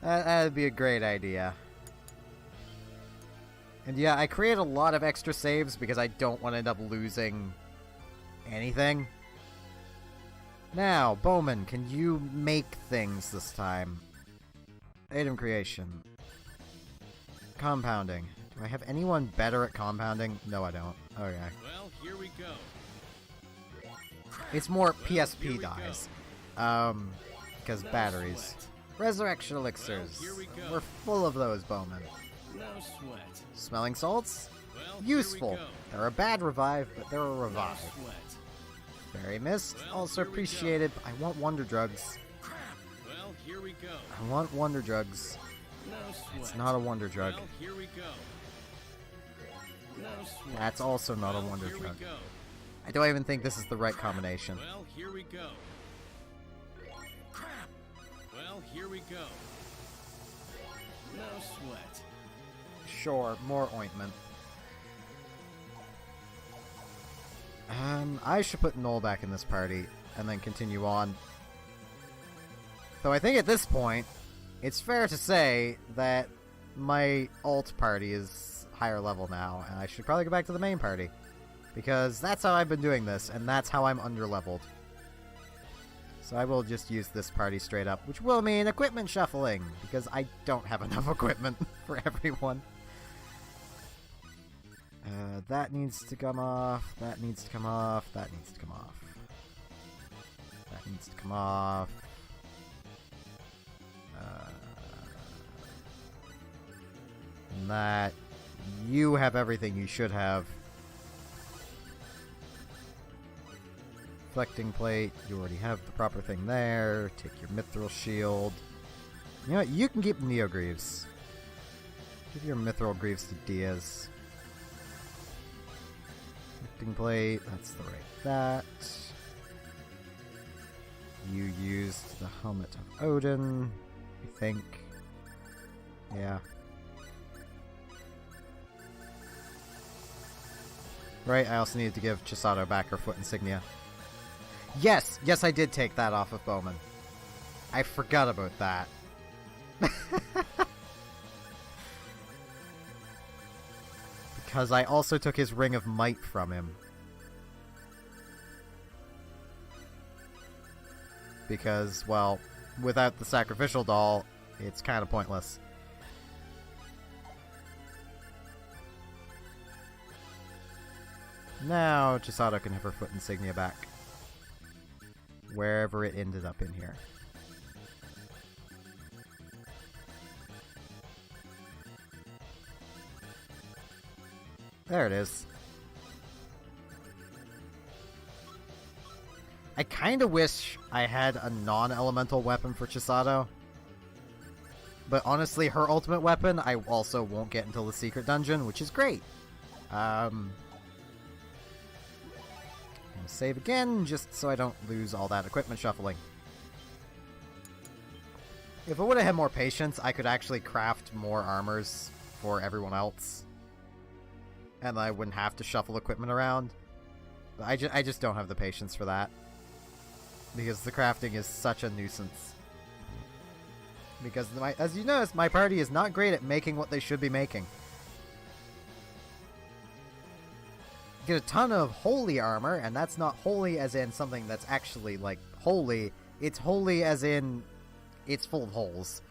That'd be a great idea. And yeah, I create a lot of extra saves because I don't want to end up losing anything. Now, Bowman, can you make things this time? Item creation. Compounding. Do I have anyone better at compounding? No, I don't. Okay. Well, here we go. It's more here PSP we dies. Because No batteries. sweat. Resurrection elixirs. here we go. We're full of those, Bowman. No sweat. Smelling salts? Well, Useful. Here we go. They're a bad revive, but they're a No revive. sweat. Fairy Mist, Well, also here we go. appreciated. I want Wonder Drugs. Well, here we go. I want Wonder Drugs. No sweat. It's not a Wonder Drug. Well, here we go. No sweat. That's also not a Well, Wonder here Drug. we go. I don't even think this is the right combination. Well, here we go. Well, here we go. No sweat. Sure, more ointment. I should put Noel back in this party and then continue on. Though I think at this point, it's fair to say that my alt party is higher level now, and I should probably go back to the main party. Because that's how I've been doing this, and that's how I'm underleveled. So I will just use this party straight up, which will mean equipment shuffling, because I don't have enough equipment for everyone. That needs to come off, that needs to come off, that needs to come off. Needs to come off. And that. You have everything you should have. Reflecting plate. You already have the proper thing there. Take your mithril shield. You know what? You can keep the Neo Greaves. Give your mithril greaves to Diaz. Reflecting plate. That's the right that. You used the helmet of Odin, I think. Yeah. Right, I also needed to give Chisato back her foot insignia. Yes! Yes, I did take that off of Bowman. I forgot about that. Because I also took his Ring of Might from him. Because, well, without the sacrificial doll, it's kind of pointless. Now, Chisato can have her foot insignia back. Wherever it ended up in here. There it is. I kind of wish I had a non-elemental weapon for Chisato. But honestly, her ultimate weapon I also won't get until the secret dungeon, which is great. Save again, just so I don't lose all that equipment shuffling. If I would have had more patience, I could actually craft more armors for everyone else. And I wouldn't have to shuffle equipment around. But I just don't have the patience for that. Because the crafting is such a nuisance. Because, as you notice, my party is not great at making what they should be making. Get a ton of holy armor, and that's not holy as in something that's actually, like, holy. It's holy as in it's full of holes.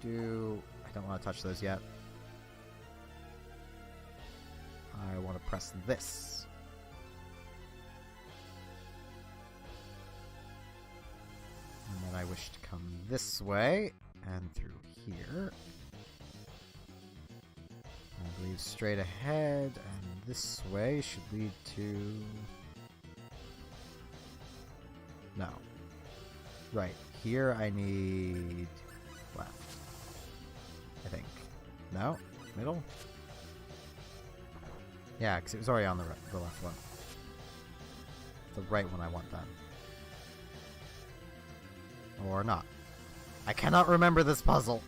I don't want to touch those yet. I want to press this. And then I wish to come this way, and through here. I believe straight ahead, and this way should lead to... No. Right, here I need... left. I think. No? Middle? Yeah, because it was already on the left one. The right one I want then. Or not. I cannot remember this puzzle!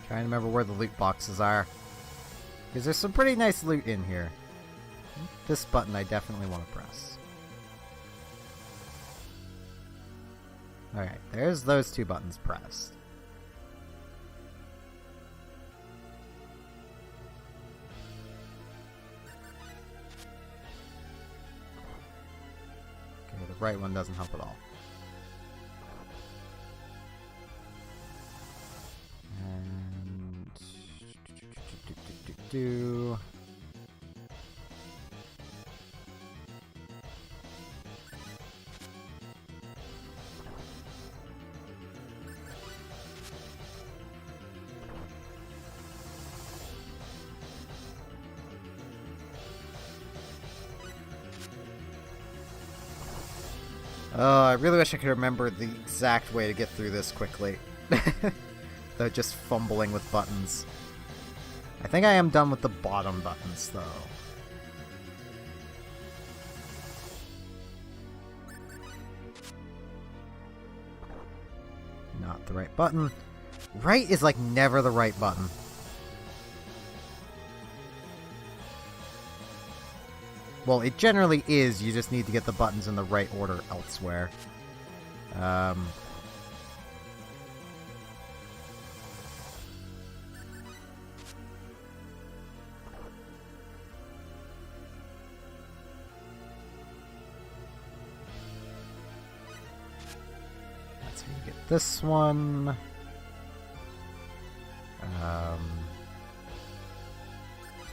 Trying to remember where the loot boxes are. Because there's some pretty nice loot in here. This button I definitely want to press. Alright, there's those two buttons pressed. Okay, the right one doesn't help at all. And... Oh, I really wish I could remember the exact way to get through this quickly. Though just fumbling with buttons. I think I am done with the bottom buttons, though. Not the right button. Right is like never the right button. Well, it generally is, you just need to get the buttons in the right order elsewhere. So you get this one.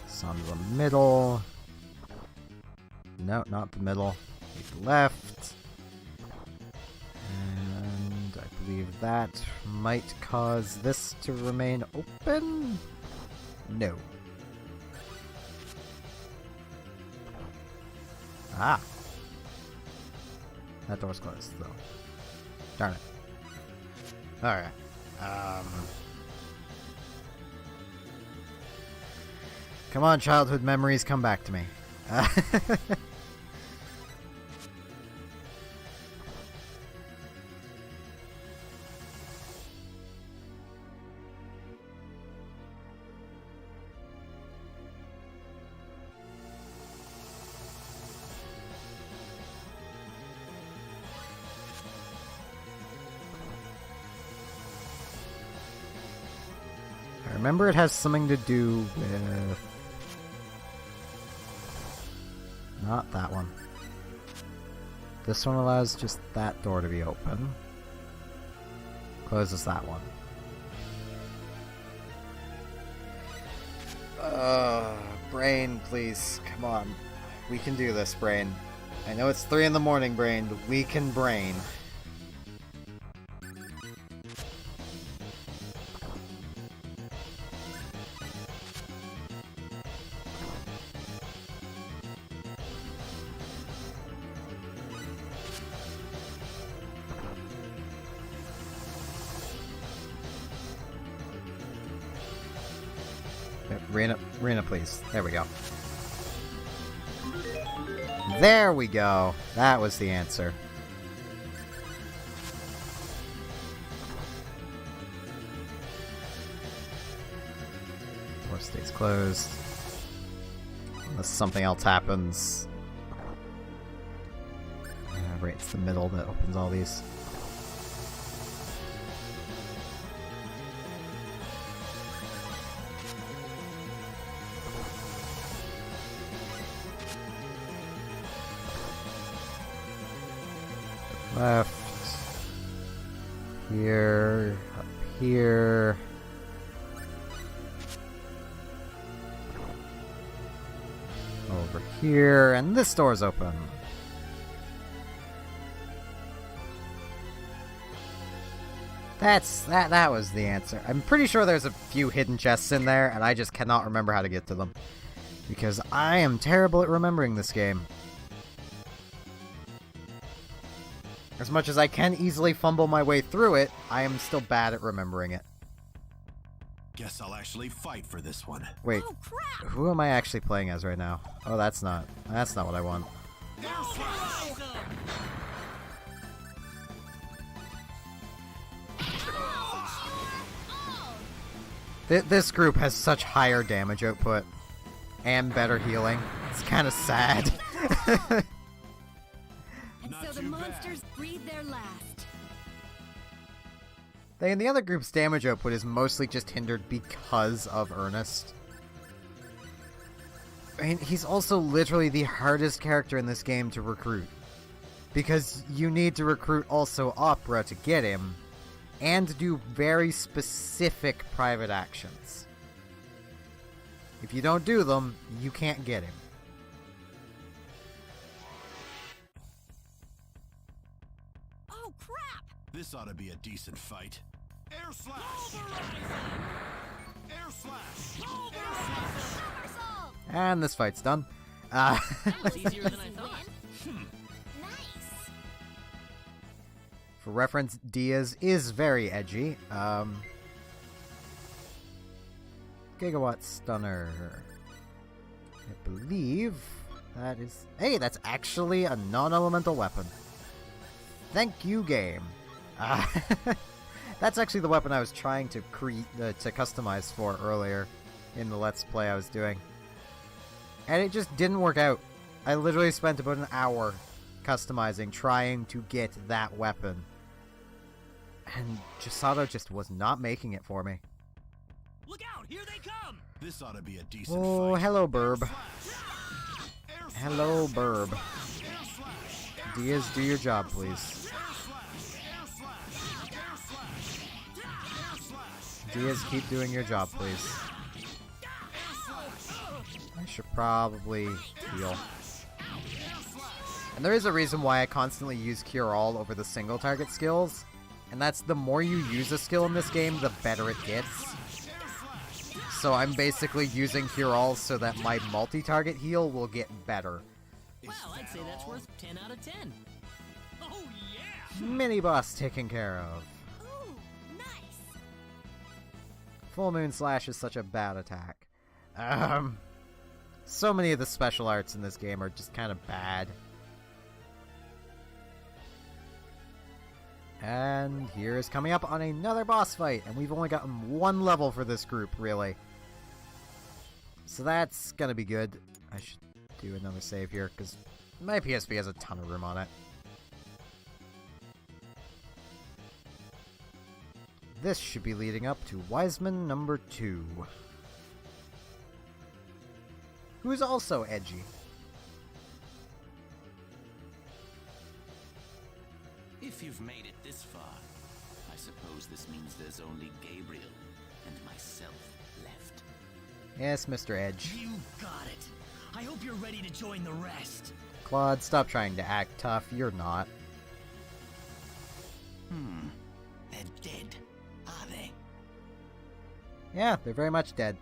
It's on the middle. No, not the middle. The left. And I believe that might cause this to remain open? No. Ah. That door's closed, though. Darn it. Alright. Come on, childhood memories, come back to me. I remember it has something to do with... Not that one. This one allows just that door to be open. Closes that one. Brain, please. Come on. We can do this, Brain. I know it's 3 in the morning, Brain, but we can brain. Rena, please. There we go. There we go. That was the answer. Door stays closed. Unless something else happens. Right, it's the middle that opens all these. Left. Here. Up here. Over here. And this door's open. That was the answer. I'm pretty sure there's a few hidden chests in there, and I just cannot remember how to get to them. Because I am terrible at remembering this game. As much as I can easily fumble my way through it, I am still bad at remembering it. Guess I'll actually fight for this one. Wait, Oh, crap! who am I actually playing as right now? Oh, that's not what I want. This group has such higher damage output and better healing. It's kind of sad. And so the monsters breathe their last. In the other group's damage output is mostly just hindered because of Ernest. I mean, he's also literally the hardest character in this game to recruit. Because you need to recruit also Opera to get him, and do very specific private actions. If you don't do them, you can't get him. Oh, crap! This ought to be a decent fight. Air slash! Air slash! Somersault! And this fight's done. Easier than I thought. Nice. For reference, Diaz is very edgy. Gigawatt Stunner. I believe that is... Hey, that's actually a non-elemental weapon. Thank you, game. That's actually the weapon I was trying to to customize for earlier in the Let's Play I was doing. And it just didn't work out. I literally spent about an hour customizing, trying to get that weapon. And Chisato just was not making it for me. Look out! Here they come! This ought to be a decent Oh, fight. hello, Burb. Hello, Burb. Diaz, do your job, please. Diaz, keep doing your job, please. I should probably heal. And there is a reason why I constantly use Cure All over the single target skills, and that's the more you use a skill in this game, the better it gets. So I'm basically using Cure All so that my multi-target heal will get better. Well, I'd say that's worth 10 out of 10. Oh, yeah! Mini-boss taken care of. Ooh, nice. Full Moon Slash is such a bad attack. So many of the special arts in this game are just kind of bad. And here is coming up on another boss fight, and we've only gotten one level for this group, really. So that's gonna be good. I should do another save here, because my PSP has a ton of room on it. This should be leading up to Wiseman number 2. Who is also edgy. If you've made it this far, I suppose this means there's only Gabriel and myself left. Yes, Mr. Edge. You got it. I hope you're ready to join the rest. Claude, stop trying to act tough. You're not. They're dead, are they? Yeah, they're very much dead.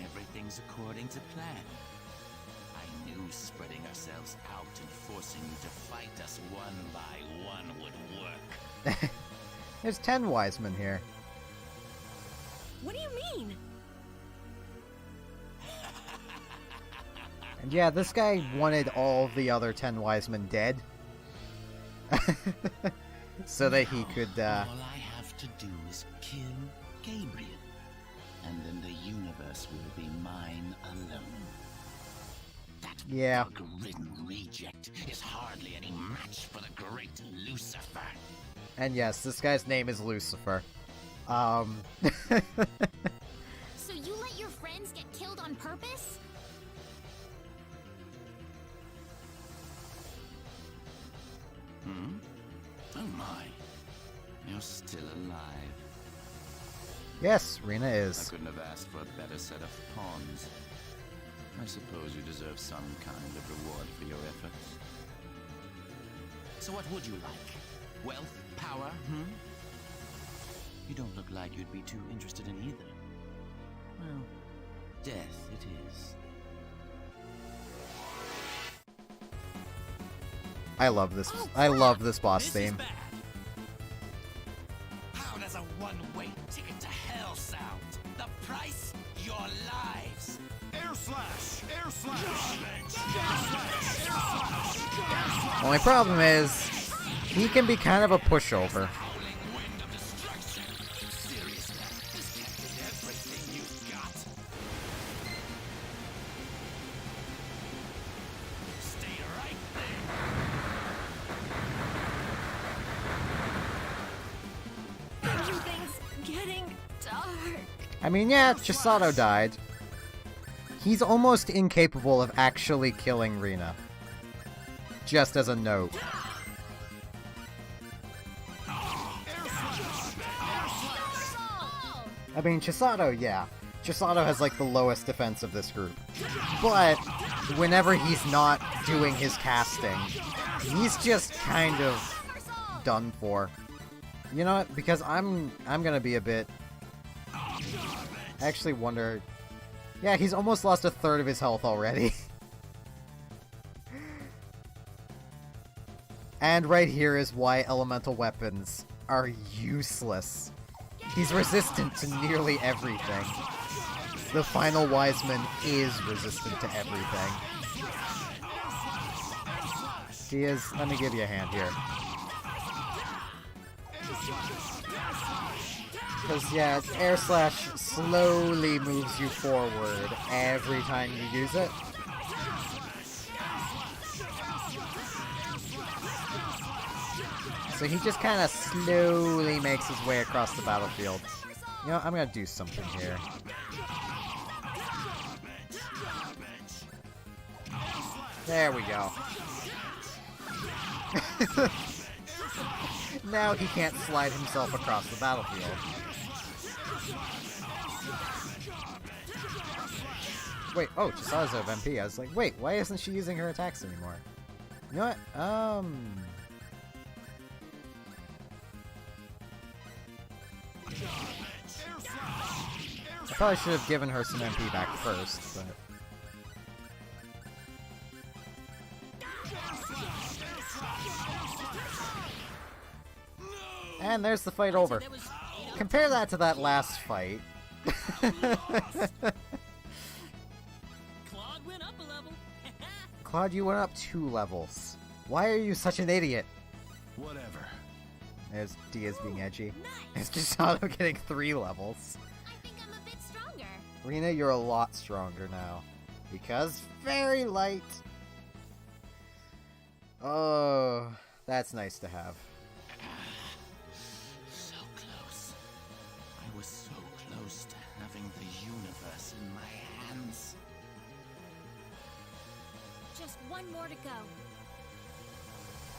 Everything's according to plan. I knew spreading ourselves out and forcing you to fight us one by one would work. There's 10 Wisemen here. What do you mean? And yeah, this guy wanted all the other 10 Wisemen dead. So that he could, All I have to do is kill Gabriel, and then the universe will be mine alone. That Yeah. bug-ridden reject is hardly any match for the great Lucifer. And yes, this guy's name is Lucifer. So you let your friends get killed on purpose? Oh my, you're still alive. Yes, Rena I is. couldn't have asked for a better set of pawns. I suppose you deserve some kind of reward for your efforts. So what would you like? Wealth? Power? You don't look like you'd be too interested in either. Well, death it is. I love this. I love this boss This is theme. bad. How does a one-way ticket to hell sound? The price? Your lives. Air slash! Air slash! Only problem is, he can be kind of a pushover. Howling wind of destruction. Seriously, this can't be everything you've got. Stay right there. Everything's getting dark. I mean, yeah, Chisato died. He's almost incapable of actually killing Rena. Just as a note. I mean, Chisato, yeah. Chisato has, like, the lowest defense of this group. But, whenever he's not doing his casting, he's just kind of done for. You know what? Because I'm gonna be a bit... I actually wonder... Yeah, he's almost lost a third of his health already. And right here is why elemental weapons are useless. He's resistant to nearly everything. The final Wiseman is resistant to everything. Diaz, let me give you a hand here. Because, yeah, Air Slash slowly moves you forward every time you use it. So he just kind of slowly makes his way across the battlefield. You know, I'm gonna do something here. There we go. Now he can't slide himself across the battlefield. Wait, oh, Chisada's out of MP. I was like, wait, why isn't she using her attacks anymore? You know what? I probably should have given her some MP back first, but... And there's the fight over. Compare that to that last fight. Claude went up a level. Claude, you went up 2 levels. Why are you such an idiot? Whatever. There's Diaz being edgy. There's Chisado getting 3 levels. I think I'm a bit stronger. Rena, you're a lot stronger now. Because very light. Oh, that's nice to have. So close. I was so close to having the universe in my hands. Just one more to go.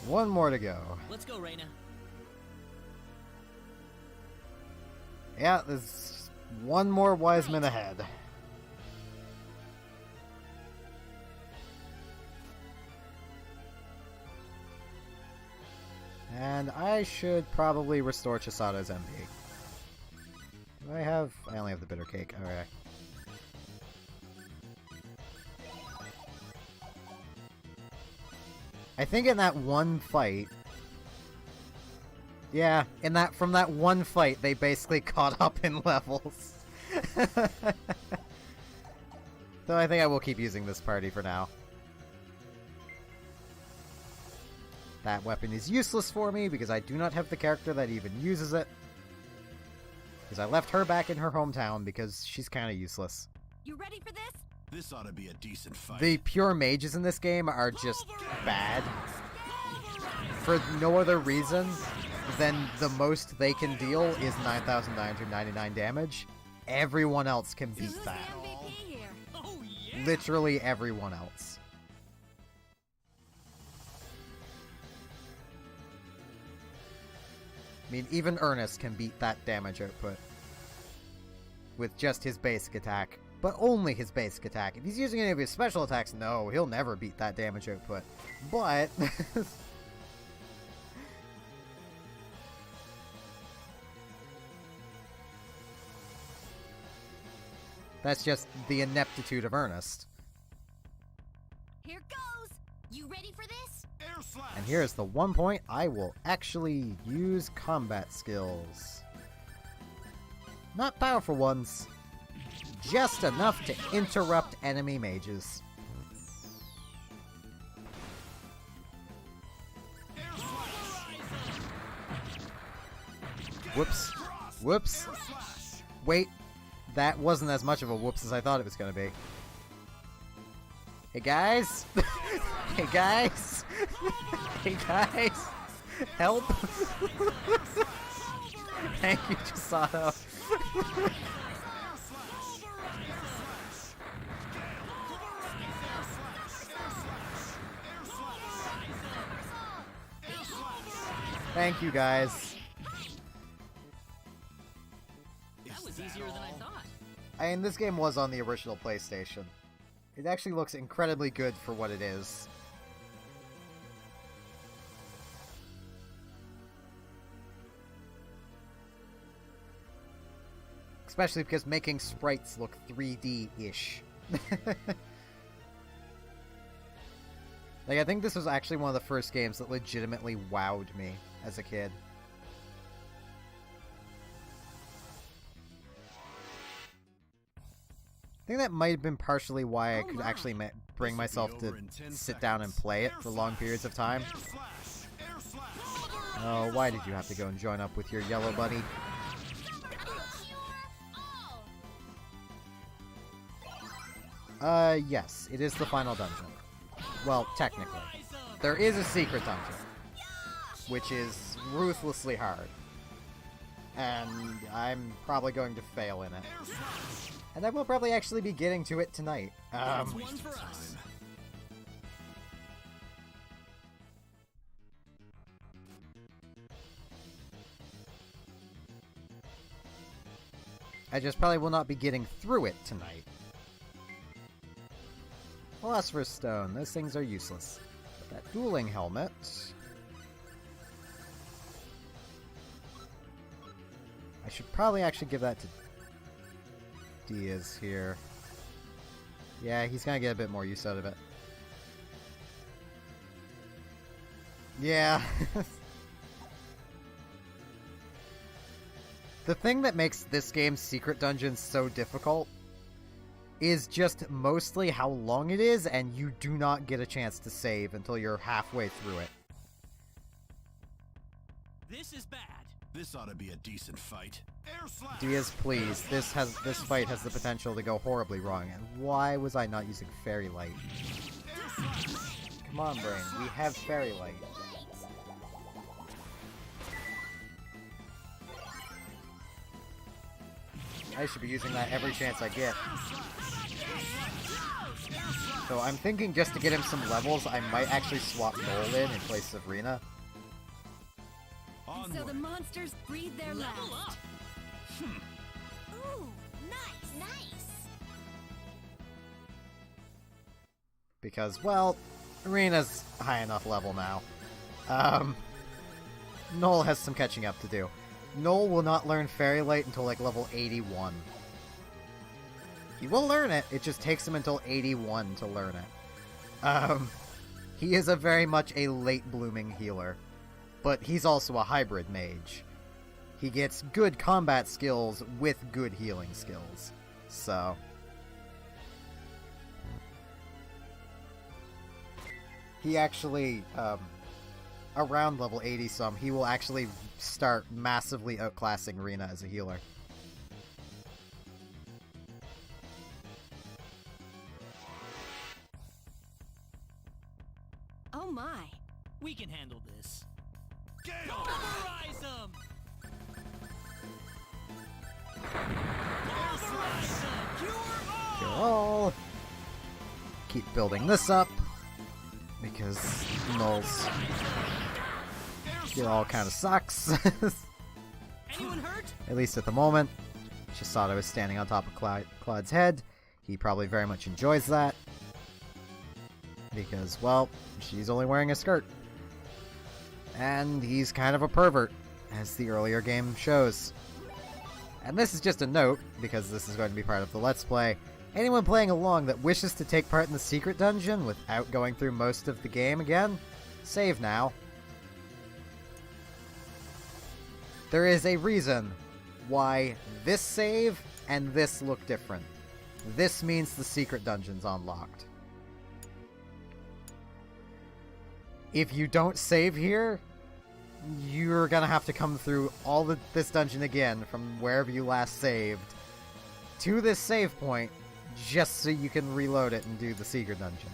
One more to go. Let's go, Reina. Yeah, there's one more Wiseman ahead. And I should probably restore Chisada's MP. Do I have... I only have the bitter cake. Alright. I think in that one fight... Yeah, from that one fight, they basically caught up in levels. Though I think I will keep using this party for now. That weapon is useless for me because I do not have the character that even uses it. Because I left her back in her hometown because she's kind of useless. You ready for this? This ought to be a decent fight. The pure mages in this game are just bad. For no other reason than the most they can deal is 9,999 damage. Everyone else can beat Who's that. the MVP here? Oh, yeah. Literally everyone else. I mean, even Ernest can beat that damage output. With just his basic attack. But only his basic attack. If he's using any of his special attacks, no, he'll never beat that damage output. But... that's just the ineptitude of Ernest. Here goes. You ready for this? Air slash! And here's the one point I will actually use combat skills. Not powerful ones. Just enough to interrupt enemy mages. Whoops. Whoops. Wait. That wasn't as much of a whoops as I thought it was going to be. Hey guys! Hey guys! Hey guys! Help! Thank you, Chisado. Thank you, guys. That was easier than I thought. I mean, this game was on the original PlayStation. It actually looks incredibly good for what it is. Especially because making sprites look 3D-ish. Like, I think this was actually one of the first games that legitimately wowed me as a kid. I think that might have been partially why I could actually bring myself to sit down and play it for long periods of time. Oh, why did you have to go and join up with your yellow buddy? Yes, it is the final dungeon. Well, technically. There is a secret dungeon, which is ruthlessly hard. And I'm probably going to fail in it. And I will probably actually be getting to it tonight. That's one for us. I just probably will not be getting through it tonight. Philosopher's Stone. Those things are useless. But that dueling helmet... I should probably actually give that to Diaz here. Yeah, he's gonna get a bit more use out of it. Yeah. The thing that makes this game's secret dungeon so difficult is just mostly how long it is, and you do not get a chance to save until you're halfway through it. This is bad. This ought to be a decent fight. Air slash! Diaz, please. This fight has the potential to go horribly wrong, and why was I not using Fairy Light? Come on, Brain. We have Fairy Light. I should be using that every chance I get. So I'm thinking just to get him some levels, I might actually swap Noel in place of Rena. So the monsters breathe their Level last. up. Ooh, nice. Because, well, Rena's high enough level now. Noel has some catching up to do. Noel will not learn Fairy Light until like level 81. He will learn it, it just takes him until 81 to learn it. He is a very much a late blooming healer, but he's also a hybrid mage. He gets good combat skills with good healing skills, so... He actually, around level 80-some, he will actually start massively outclassing Rena as a healer. Oh my. We can handle this. Gale! Pulverize them! Pulverize them! Cure all! All. Keep building this up, because Noel's all kind of sucks. Anyone hurt? At least at the moment. Chisato is standing on top of Claude's head. He probably very much enjoys that. Because, well, she's only wearing a skirt. And he's kind of a pervert, as the earlier game shows. And this is just a note, because this is going to be part of the Let's Play. Anyone playing along that wishes to take part in the secret dungeon without going through most of the game again, save now. There is a reason why this save and this look different. This means the secret dungeon's unlocked. If you don't save here, you're gonna have to come through all this dungeon again from wherever you last saved to this save point just so you can reload it and do the secret dungeon.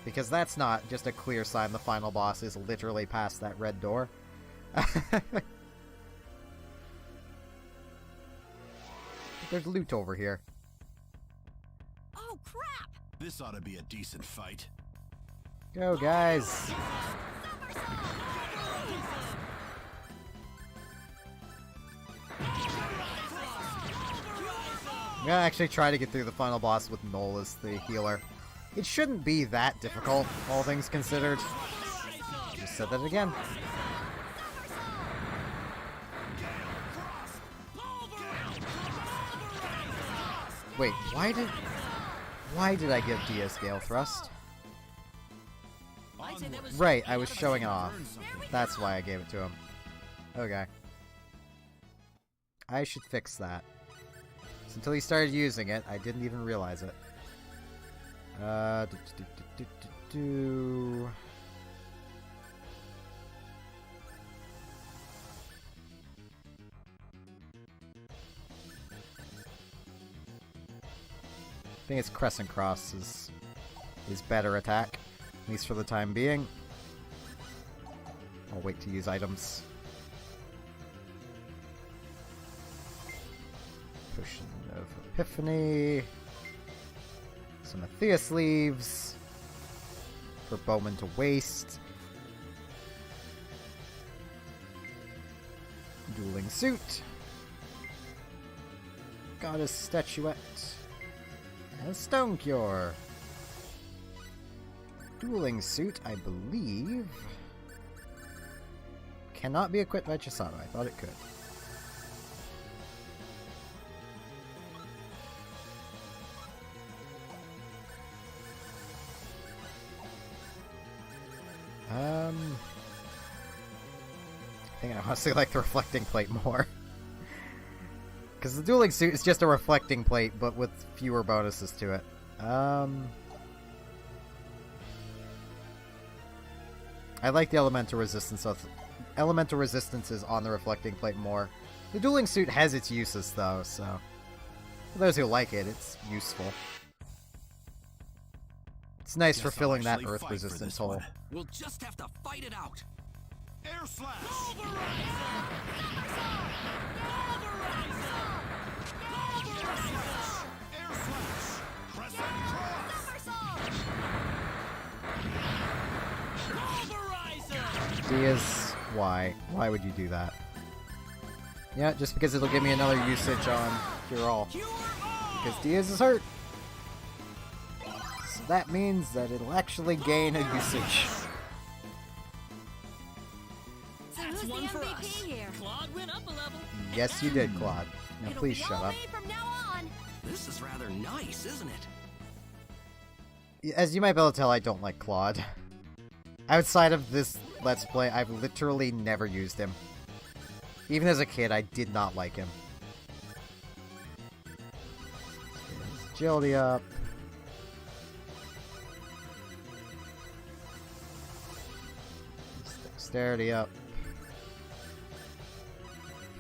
Because that's not just a clear sign the final boss is literally past that red door. There's loot over here. Oh crap! This ought to be a decent fight. Go, guys! I'm gonna actually try to get through the final boss with Noel as the healer. It shouldn't be that difficult, all things considered. Just said that again. Wait, why did I give Diaz Gale Thrust? I'd say that was Right, I was showing it off. That's why I gave it to him. Okay. I should fix that. So until he started using it, I didn't even realize it. I think it's Crescent Cross is better attack, at least for the time being. I'll wait to use items. Potion of Epiphany. Some Atheus Leaves. For Bowman to waste. Dueling Suit. Goddess Statuette. And Stone Cure. Dueling Suit, I believe, cannot be equipped by Chisato. I thought it could. I think I honestly like the reflecting plate more. Because the dueling suit is just a reflecting plate, but with fewer bonuses to it. I like the elemental resistance of elemental resistances on the reflecting plate more. The dueling suit has its uses though, so for those who like it, it's useful. It's nice for Guess I'll filling that actually earth fight for resistance this hole. one. We'll just have to fight it out. Air slash! Air slash! Crescent cross! Diaz, why? Why would you do that? Yeah, just because it'll give me another usage on Cure All. Because Diaz is hurt. So that means that it'll actually gain a usage. So who's the one for MVP us. here? Claude went up a level. Yes, you did, Claude. Now It'll please be shut all up. me from now on. This is rather nice, isn't it? As you might be able to tell, I don't like Claude. Outside of this Let's Play, I've literally never used him. Even as a kid, I did not like him. His agility up. His dexterity up.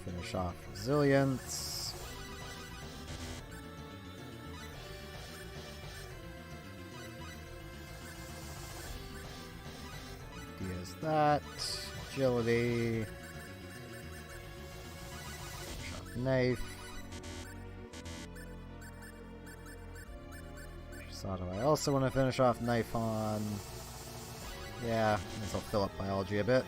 Finish off resilience. Diaz that. Agility. Sharp knife. Sato, I also want to finish off knife on. Yeah, I guess I'll fill up biology a bit.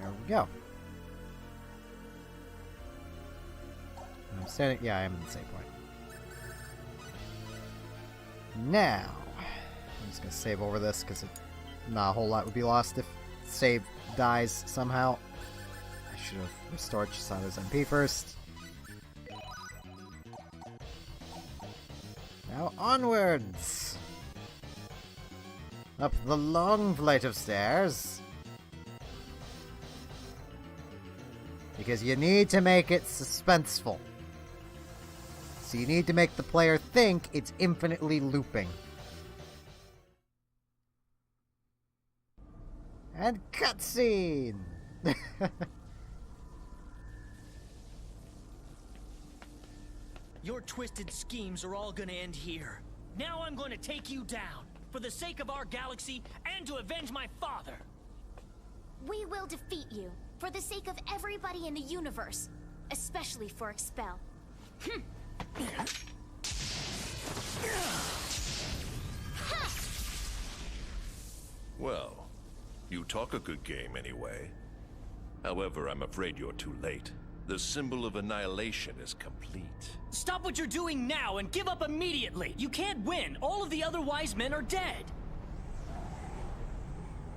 There we go. I'm standing. Yeah, I am in the same point. Now, I'm just gonna save over this because not a whole lot would be lost if save dies somehow. I should have restored Chisato's MP first. Now onwards! Up the long flight of stairs. Because you need to make it suspenseful. So you need to make the player think it's infinitely looping. And cutscene! Your twisted schemes are all gonna end here. Now I'm gonna take you down, for the sake of our galaxy and to avenge my father. We will defeat you, for the sake of everybody in the universe. Especially for Expel. Well, you talk a good game anyway. However, I'm afraid you're too late. The symbol of annihilation is complete. Stop what you're doing now and give up immediately! You can't win! All of the other wise men are dead!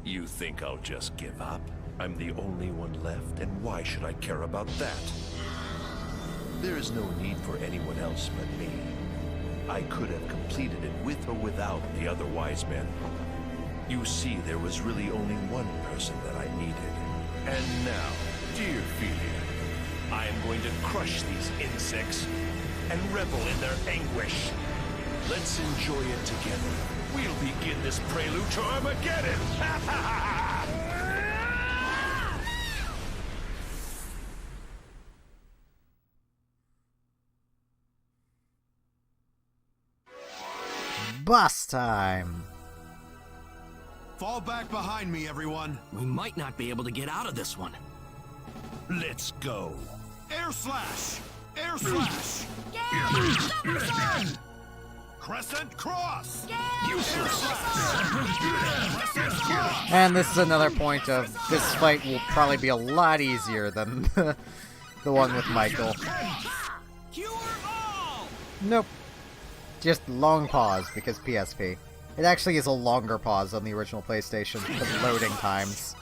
You think I'll just give up? I'm the only one left, and why should I care about that? There is no need for anyone else but me. I could have completed it with or without the other wise men. You see, there was really only one person that I needed. And now, dear Ophelia, I am going to crush these insects and revel in their anguish. Let's enjoy it together. We'll begin this prelude to Armageddon! Boss time! Fall back behind me, everyone. We might not be able to get out of this one. Let's go. Air slash! Air slash! Crescent cross! And this is another point of this fight will probably be a lot easier than the one with Michael. Nope. Just long pause because PSP. It actually is a longer pause on the original PlayStation because of loading times.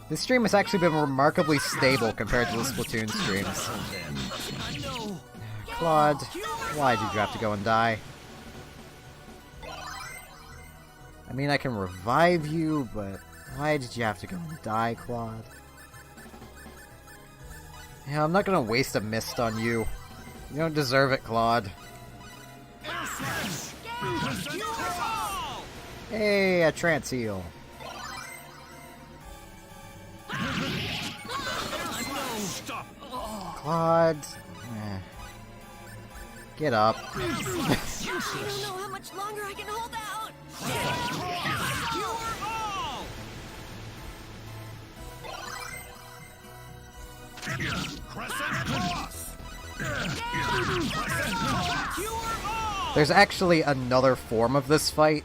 This stream has actually been remarkably stable compared to the Splatoon streams. Claude, why did you have to go and die? I mean, I can revive you, but why did you have to go and die, Claude? Yeah, I'm not gonna waste a mist on you. You don't deserve it, Claude. Hey, a trance heal. Claude. Get up. I don't know how much longer I can hold out. There's actually another form of this fight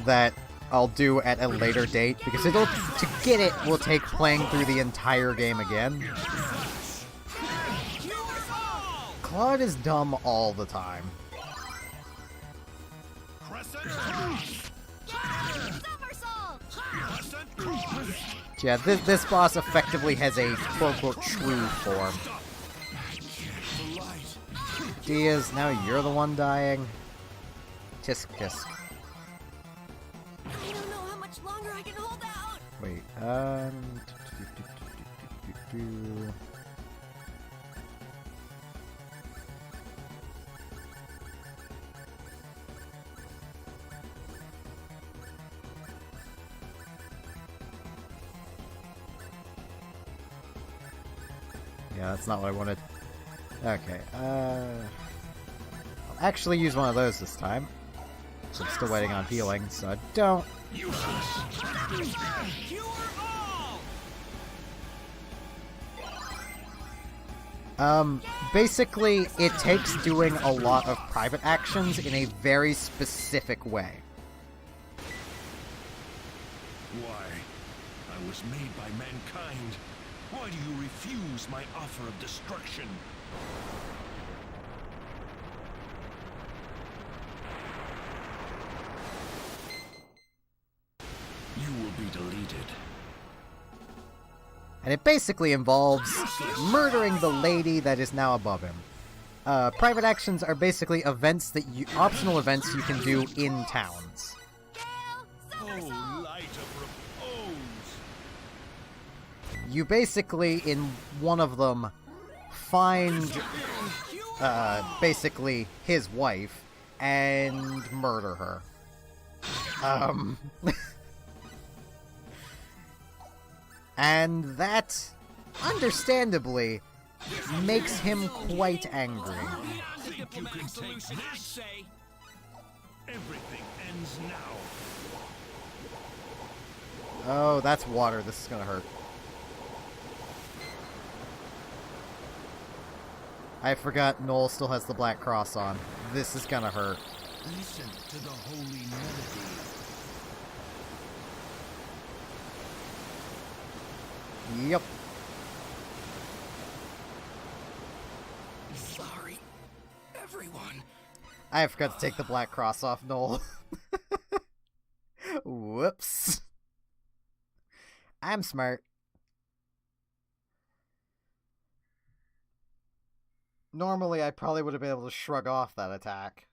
that I'll do at a later date, because to get it will take playing through the entire game again. Claude is dumb all the time. Yeah, this boss effectively has a quote-unquote true form. Diaz, now you're the one dying. Tisk tisk. I don't know how much longer I can hold out. Wait, yeah, that's not what I wanted. Okay, I'll actually use one of those this time. So I'm still waiting on healing, so I don't. Basically, it takes doing a lot of private actions in a very specific way. Why? I was made by mankind. Why do you refuse my offer of destruction? You will be deleted. And it basically involves murdering the lady that is now above him. Private actions are basically events that optional events you can do in towns. You basically, in one of them, find basically his wife and murder her. And that, understandably, makes him quite angry. Everything ends now. Oh, that's water. This is gonna hurt. I forgot Noel still has the black cross on. This is gonna hurt. Listen to the holy melody. Yep. Sorry, everyone. I forgot to take the black cross off, Noel. Whoops. I'm smart. Normally, I probably would have been able to shrug off that attack.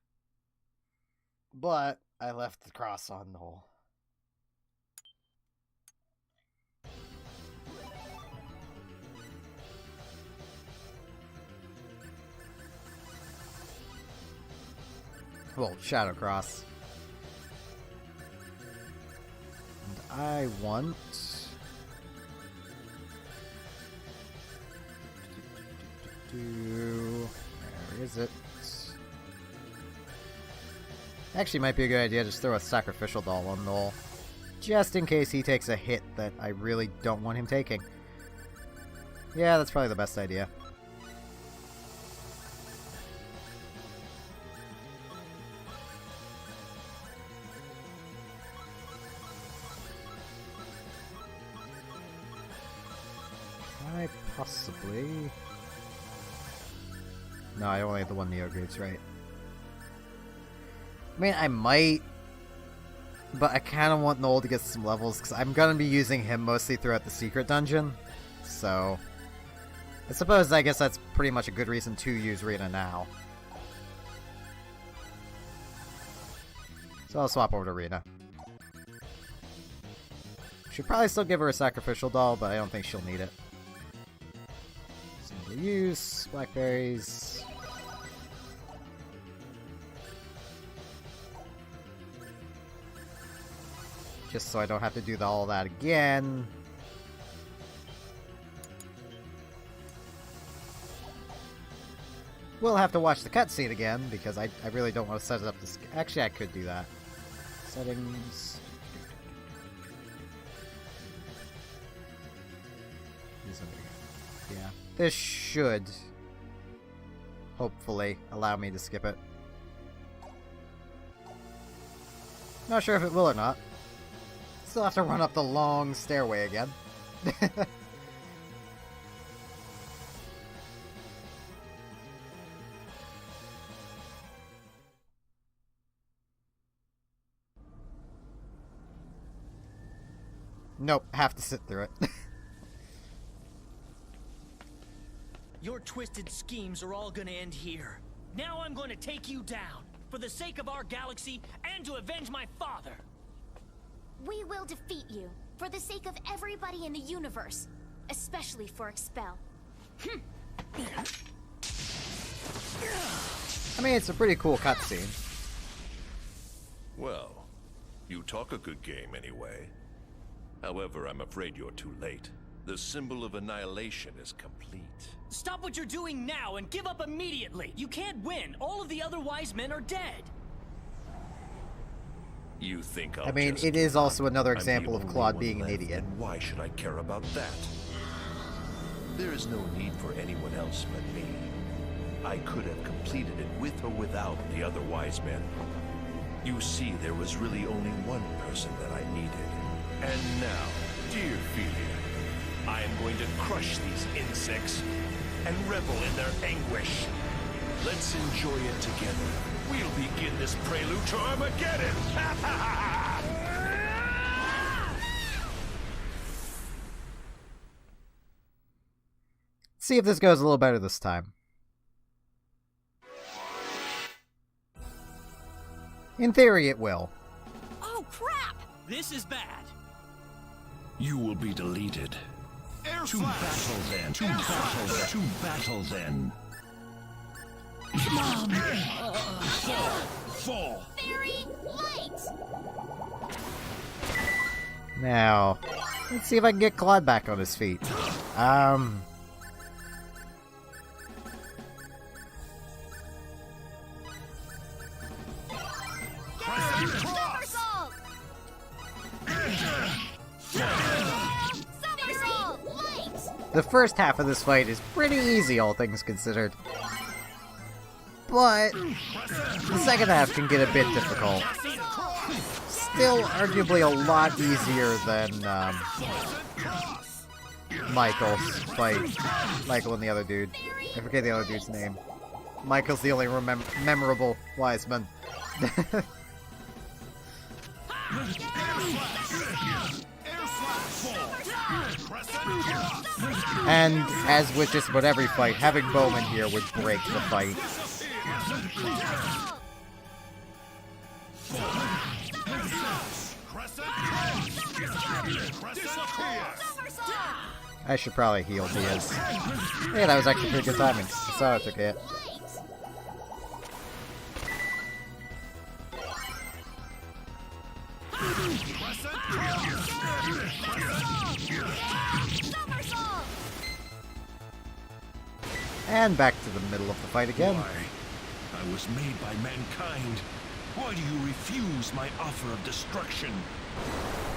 But I left the cross on Noel. Well, Shadow Cross. And I want... Where is it? Actually, might be a good idea to just throw a sacrificial doll on Noel. just in case he takes a hit that I really don't want him taking. Yeah, that's probably the best idea. I possibly... No, I only have the one Neogreaves, right? I mean, I might, but I kind of want Noel to get some levels, because I'm going to be using him mostly throughout the secret dungeon, so... I guess that's pretty much a good reason to use Rena now. So I'll swap over to Rena. Should probably still give her a sacrificial doll, but I don't think she'll need it. Single use, blackberries... Just so I don't have to do all that again. We'll have to watch the cutscene again, because I really don't want to set it up this... Actually, I could do that. Settings... Yeah. This should... hopefully allow me to skip it. Not sure if it will or not. Still have to run up the long stairway again. Nope, have to sit through it. Your twisted schemes are all gonna end here. Now I'm going to take you down, for the sake of our galaxy and to avenge my father. We will defeat you, for the sake of everybody in the universe, especially for Expel. I mean, it's a pretty cool cutscene. Well, you talk a good game anyway. However, I'm afraid you're too late. The symbol of annihilation is complete. Stop what you're doing now and give up immediately! You can't win! All of the other wise men are dead! You think I'll I mean, just it is give also up? another I'm the example of only Claude one being an left, idiot. And why should I care about that? There is no need for anyone else but me. I could have completed it with or without the other wise men. You see, there was really only one person that I needed. And now, dear Ophelia, I am going to crush these insects and revel in their anguish. Let's enjoy it together. We'll begin this prelude to Armageddon! See if this goes a little better this time. In theory, it will. Oh, crap! This is bad. You will be deleted. To battle then. To battle then. To battle then. Fall. Fairy light! Now, let's see if I can get Claude back on his feet. Somersault! Somersault! Light! The first half of this fight is pretty easy, all things considered. But the second half can get a bit difficult. Still arguably a lot easier than Michael's fight. Michael and the other dude. I forget the other dude's name. Michael's the only memorable wise man. And as with just about every fight, having Bowman here would break the fight. I should probably heal Diaz. Yeah, that was actually pretty good timing. I saw it took a hit. And back to the middle of the fight again. Why? I was made by mankind. Why do you refuse my offer of destruction?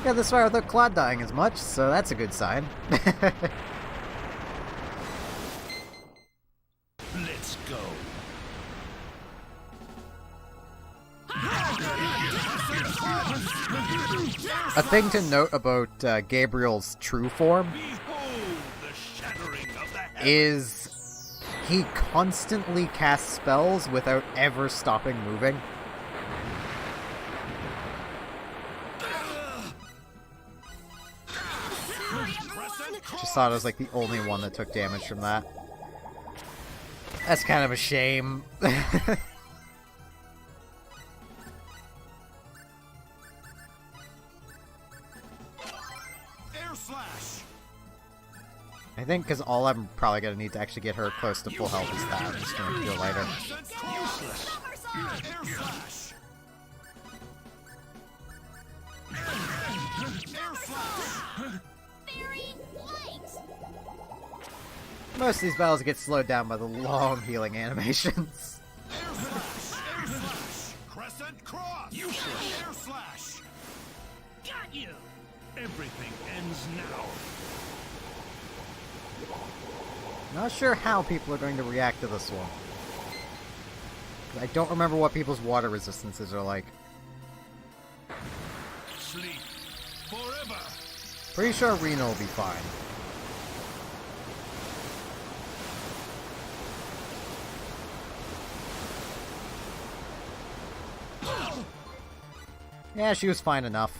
Yeah, this fire without Claude dying as much, so that's a good sign. Let's go. A thing to note about Gabriel's true form is he constantly casts spells without ever stopping moving. Chisato's like the only one that took damage from that. That's kind of a shame. I think because all I'm probably going to need to actually get her close to full health is that. I'm just going to heal later. Most of these battles get slowed down by the long healing animations. Crescent cross! Useless! Air slash! Got you! Everything ends now. Not sure how people are going to react to this one. I don't remember what people's water resistances are like. Sleep forever! Pretty sure Reno will be fine. Yeah, she was fine enough.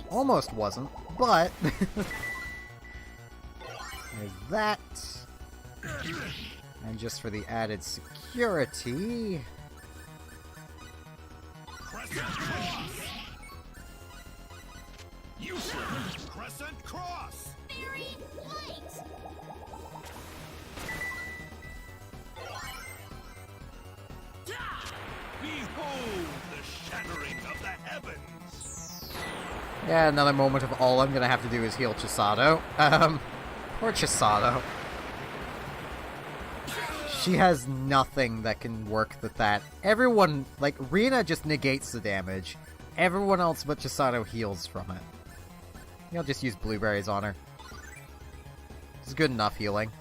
Almost wasn't, but... There's that. And just for the added security... Crescent cross! Useless! Crescent cross! Fairy light! Behold the shattering of the heavens! Yeah, another moment of all I'm gonna have to do is heal Chisato. Poor Chisato. She has nothing that can work with that. Everyone, like, Rina just negates the damage. Everyone else but Chisato heals from it. I'll just use blueberries on her. It's good enough healing.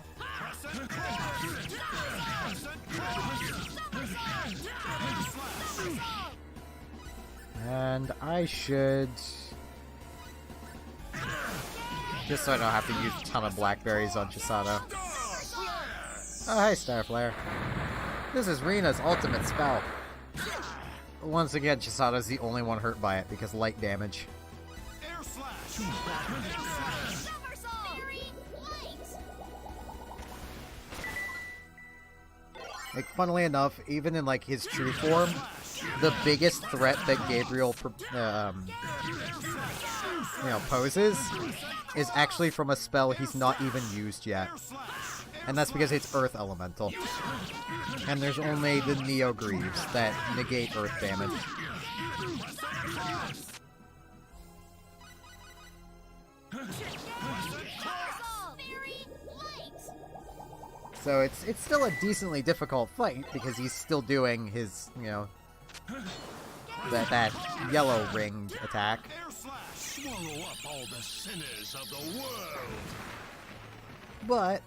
And I should... just so I don't have to use a ton of blackberries on Chisato. Oh, hey, Starflare. This is Rina's ultimate spell. Once again, Chisato's the only one hurt by it because light damage. Air slash! Like, funnily enough, even in like his true form, the biggest threat that Gabriel, poses is actually from a spell he's not even used yet. And that's because it's Earth Elemental. And there's only the Neo Greaves that negate Earth damage. So it's still a decently difficult fight because he's still doing his, that yellow ringed attack. Swallow up all the sinners of the world! But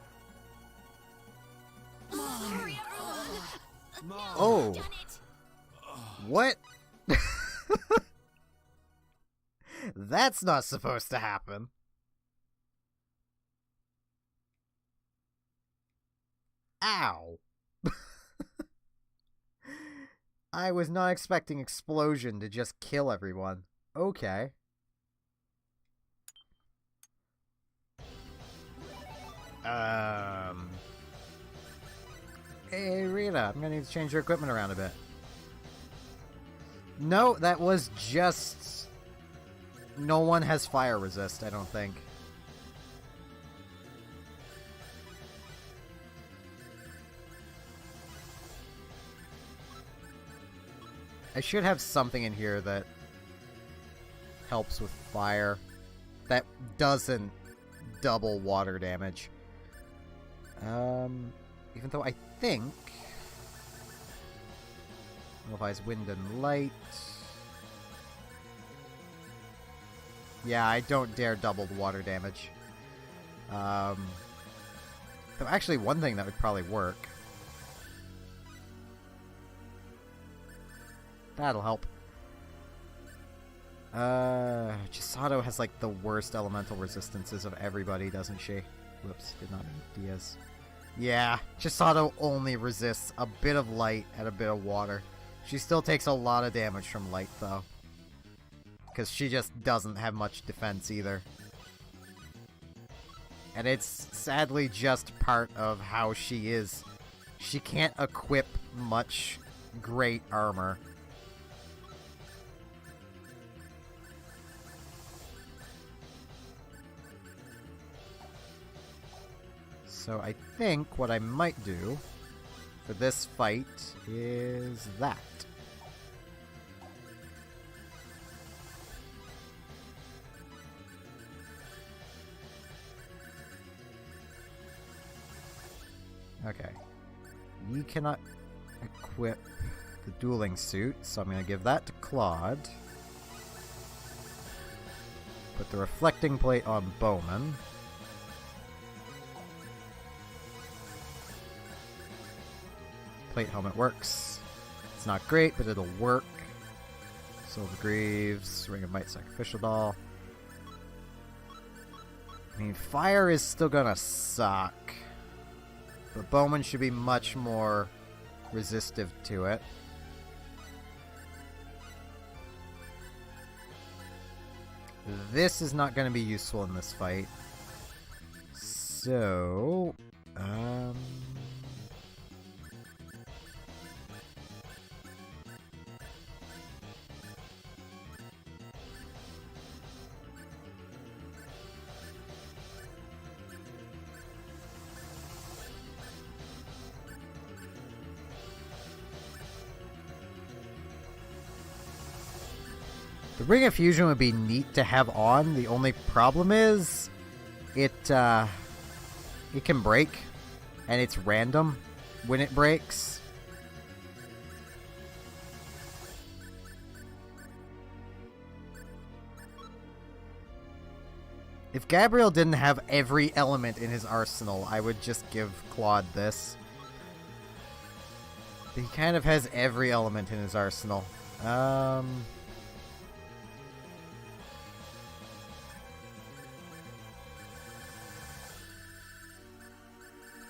oh, what? That's not supposed to happen. Ow. I was not expecting Explosion to just kill everyone. Okay. Hey, Rita, I'm gonna need to change your equipment around a bit. No, that was just... no one has fire resist, I don't think. I should have something in here that helps with fire. That doesn't double water damage. Even though I think Nullifies wind and light. Yeah, I don't dare double the water damage. Though actually, one thing that would probably work. That'll help. Chisato has like the worst elemental resistances of everybody, doesn't she? Whoops, did not mean Diaz. Yeah, Chisato only resists a bit of light and a bit of water. She still takes a lot of damage from light, though. Because she just doesn't have much defense either. And it's sadly just part of how she is. She can't equip much great armor. So I think what I might do for this fight is that. Okay. We cannot equip the dueling suit, so I'm going to give that to Claude. Put the reflecting plate on Bowman. Plate helmet works. It's not great, but it'll work. Silver Greaves, Ring of Might Sacrificial Doll. I mean, fire is still gonna suck. But Bowman should be much more resistive to it. This is not going to be useful in this fight. So, the Ring of Fusion would be neat to have on. The only problem is it can break, and it's random when it breaks. If Gabriel didn't have every element in his arsenal, I would just give Claude this. He kind of has every element in his arsenal. I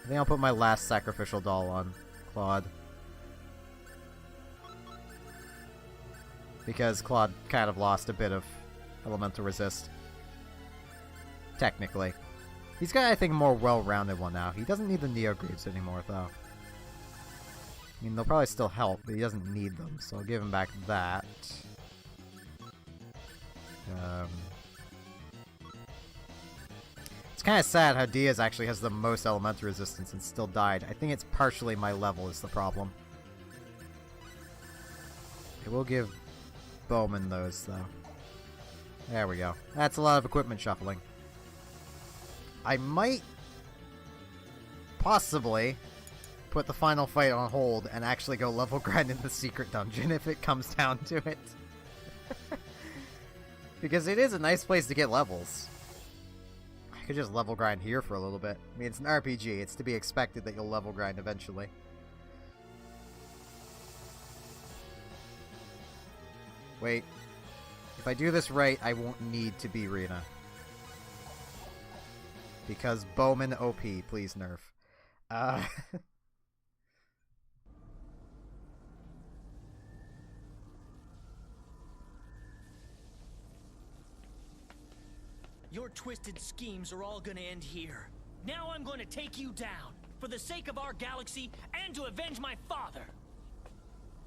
think I'll put my last sacrificial doll on Claude. Because Claude kind of lost a bit of elemental resist. Technically. He's got, I think, a more well-rounded one now. He doesn't need the Neo Greaves anymore, though. I mean, they'll probably still help, but he doesn't need them, so I'll give him back that. It's kind of sad how Diaz actually has the most elemental resistance and still died. I think it's partially my level is the problem. I will give Bowman those, though. There we go. That's a lot of equipment shuffling. I might possibly put the final fight on hold and actually go level grind in the secret dungeon if it comes down to it. Because it is a nice place to get levels. I could just level grind here for a little bit. I mean, it's an RPG. It's to be expected that you'll level grind eventually. Wait. If I do this right, I won't need to be Rena. Because Bowman OP, please nerf. Your twisted schemes are all gonna end here. Now I'm going to take you down, for the sake of our galaxy, and to avenge my father!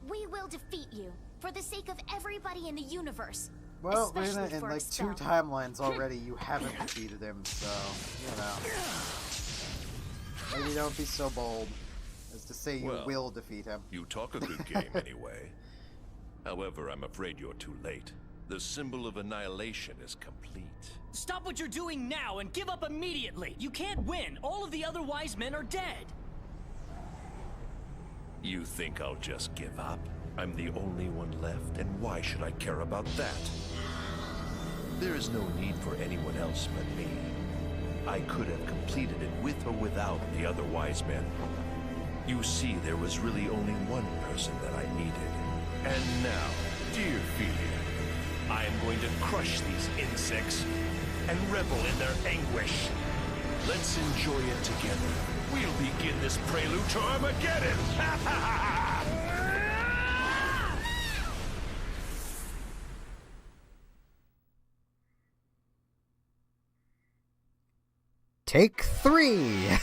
We will defeat you, for the sake of everybody in the universe. Well, especially Rena, in for like Expel. 2 timelines already, you haven't defeated him, so, you know. Maybe don't be so bold as to say you will defeat him. You talk a good game anyway. However, I'm afraid you're too late. The symbol of annihilation is complete. Stop what you're doing now and give up immediately! You can't win! All of the other wise men are dead! You think I'll just give up? I'm the only one left, and why should I care about that? There is no need for anyone else but me. I could have completed it with or without the other wise men. You see, there was really only one person that I needed. And now, dear Ophelia, I am going to crush these insects and revel in their anguish. Let's enjoy it together. We'll begin this prelude to Armageddon! Ha ha ha! Take 3!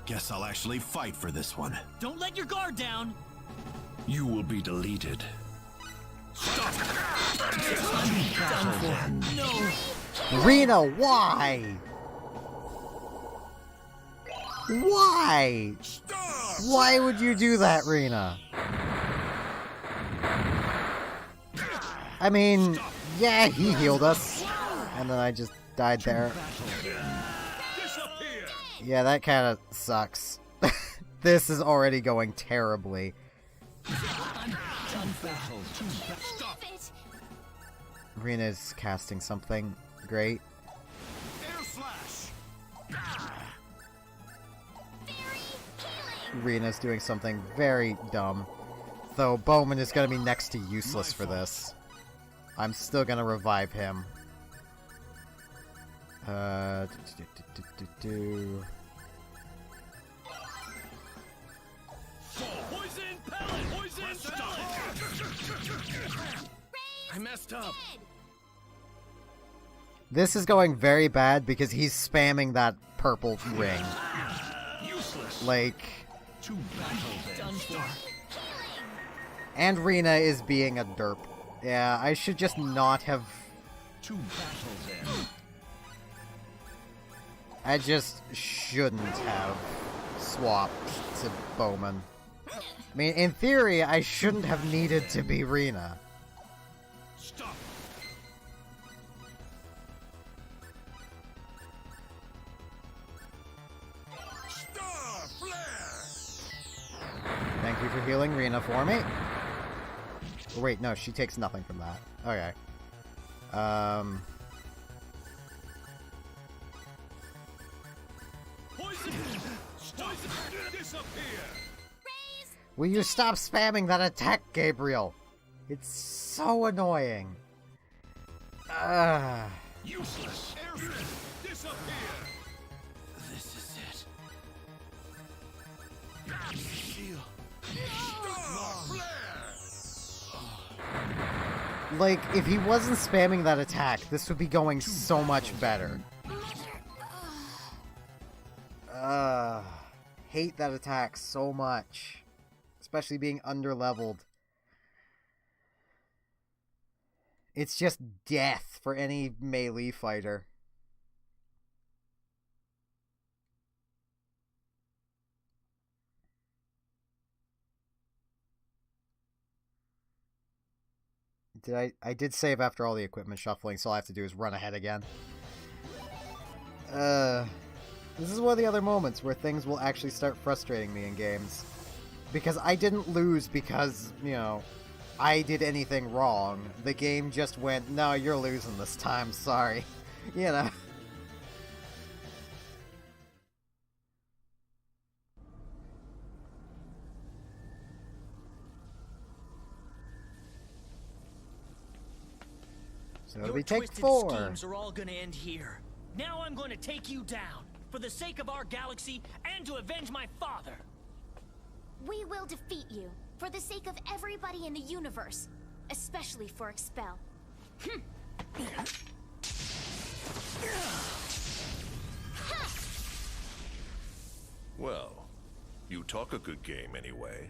Guess I'll actually fight for this one. Don't let your guard down. You will be deleted. Done for. No. Rena, why? Why? Why would you do that, Rena? I mean, yeah, he healed us. And then I just died there. Yeah, that kind of sucks. This is already going terribly. Rena's casting something great. Rena's doing something very dumb. Though Bowman is going to be next to useless for this. I'm still going to revive him. Poison pellet! Poison pellet! I messed up. This is going very bad because he's spamming that purple ring. Useless. Like... Done for. And Rena is being a derp. Yeah, I should just not have... To battle then. I just shouldn't have swapped to Bowman. I mean, in theory, I shouldn't have needed to be Rena. Stop. Star Flare! Thank you for healing Rena for me. Oh, wait, no, she takes nothing from that. Okay. Poison! Poison! Disappear! Will you stop spamming that attack, Gabriel? It's so annoying. Useless. Disappear! This is it. Star Flare! Like, if he wasn't spamming that attack, this would be going so much better. Hate that attack so much. Especially being underleveled. It's just death for any melee fighter. I did save after all the equipment shuffling, so all I have to do is run ahead again. This is one of the other moments where things will actually start frustrating me in games. Because I didn't lose because, you know, I did anything wrong. The game just went, no, you're losing this time, sorry. You know. So Your we take twisted 4. schemes are all gonna end here. Now I'm going to take you down, for the sake of our galaxy and to avenge my father. We will defeat you, for the sake of everybody in the universe, especially for Expel. Well, you talk a good game anyway.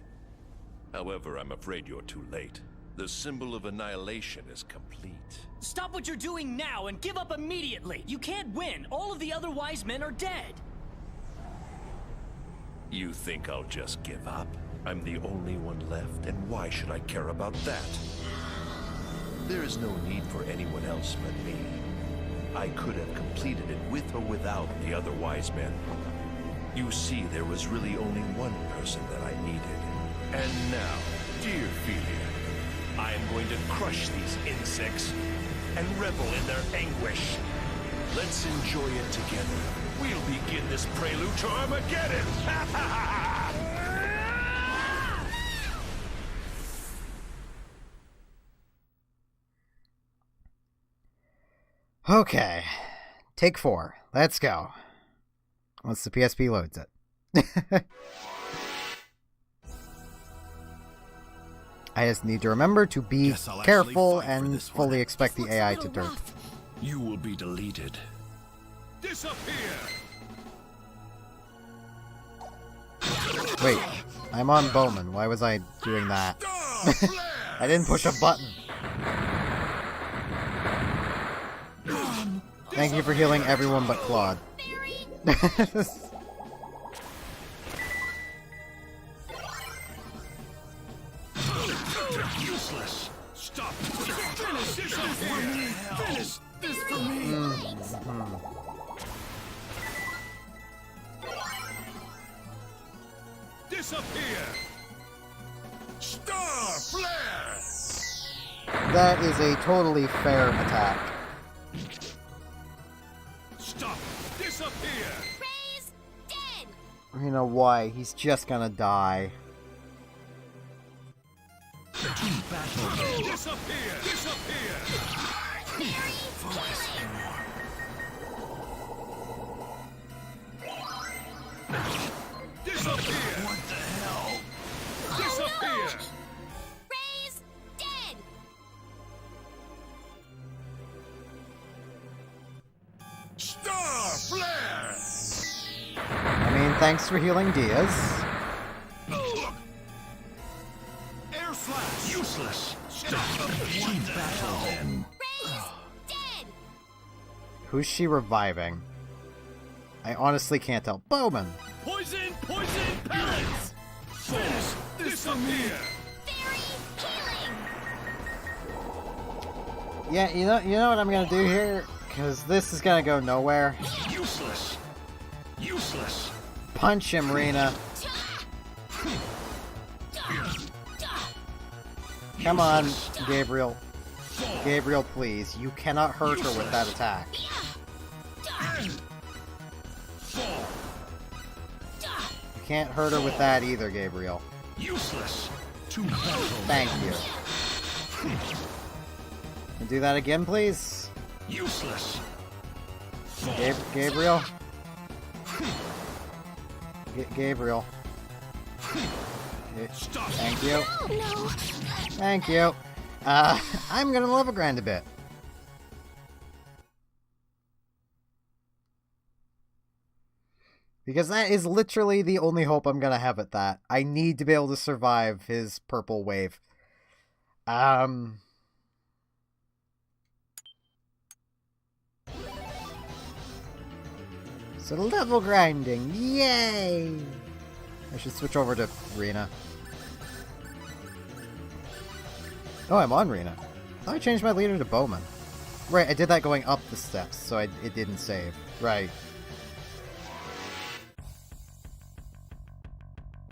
However, I'm afraid you're too late. The symbol of annihilation is complete. Stop what you're doing now and give up immediately! You can't win! All of the other wise men are dead! You think I'll just give up? I'm the only one left, and why should I care about that? There is no need for anyone else but me. I could have completed it with or without the other wise men. You see, there was really only one person that I needed. And now, dear Felia, I am going to crush these insects and revel in their anguish. Let's enjoy it together. We'll begin this prelude to Armageddon! Okay. Take 4. Let's go. Once the PSP loads it. I just need to remember to be careful and fully expect the AI to derp. You will be deleted. Disappear! Wait, I'm on Bowman. Why was I doing that? I didn't push a button. Thank you for healing everyone but Claude. Useless! Stop! Finish this for me! Finish this for me! Disappear! Star Flare! That is a totally fair attack. Stop! Disappear! Ray's dead! You know why? He's just gonna die. Disappear! Disappear! Focus anymore. Disappear! What the hell? Disappear! Ray's dead! Star Flare! I mean, thanks for healing Diaz. Air Slash! Useless. Stop. Team battle then. Ray's dead! Who's she reviving? I honestly can't tell. Bowman! Poison pellets! Finish! Disappear! Fairy healing! Yeah, you know what I'm gonna do here? Because this is gonna go nowhere. Useless. Useless. Punch him, Rena. Come on, Gabriel. Gabriel, please. You cannot hurt her with that attack. You can't hurt her with that either, Gabriel. Useless. To battle. Thank you. Can you do that again, please? Useless. Gabriel? Gabriel. Thank you. No! Thank you. I'm gonna level grind a bit. Because that is literally the only hope I'm gonna have at that. I need to be able to survive his purple wave. So level grinding, yay! I should switch over to Rena. Oh, I'm on Rena. I thought I changed my leader to Bowman. Right, I did that going up the steps, so it didn't save. Right.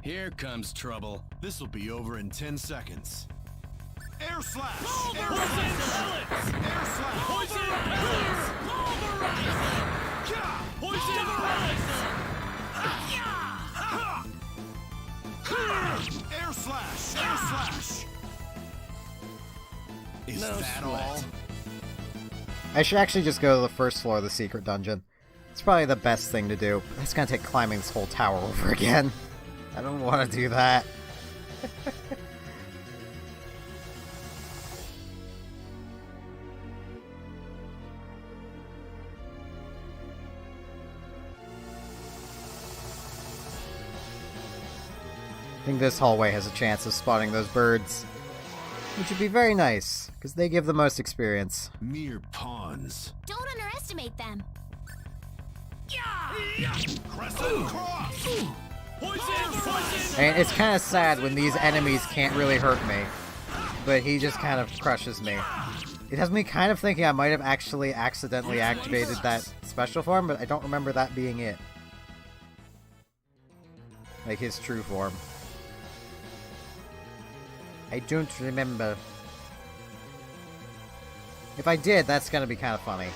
Here comes trouble. This will be over in 10 seconds. Air Slash! Poison pellets! Air Slash! Poison pellets! Pulverizing! Poison horizon! Air Slash! Air Slash! Is that all? I should actually just go to the first floor of the secret dungeon. It's probably the best thing to do. It's gonna take climbing this whole tower over again. I don't want to do that. I think this hallway has a chance of spotting those birds. Which would be very nice, because they give the most experience. Mere pawns. Don't underestimate them. Crescent Cross! And it's kind of sad when these enemies can't really hurt me. But he just kind of crushes me. It has me kind of thinking I might have actually accidentally activated that special form, but I don't remember that being it. Like his true form. I don't remember. If I did, that's gonna be kind of funny.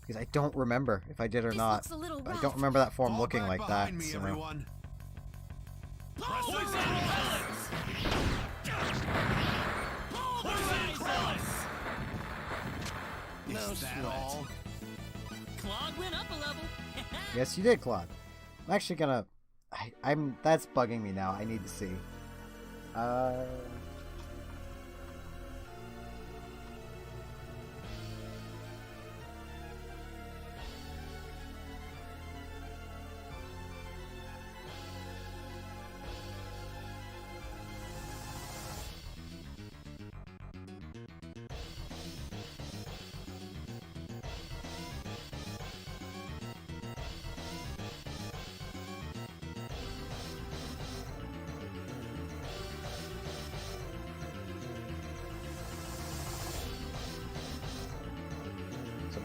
Because I don't remember if I did or not. I don't remember that form looking like that. Me, So. everyone. No small. Claude went up a level. Yes, you did, Claude. I'm actually gonna. I'm. That's bugging me now. I need to see.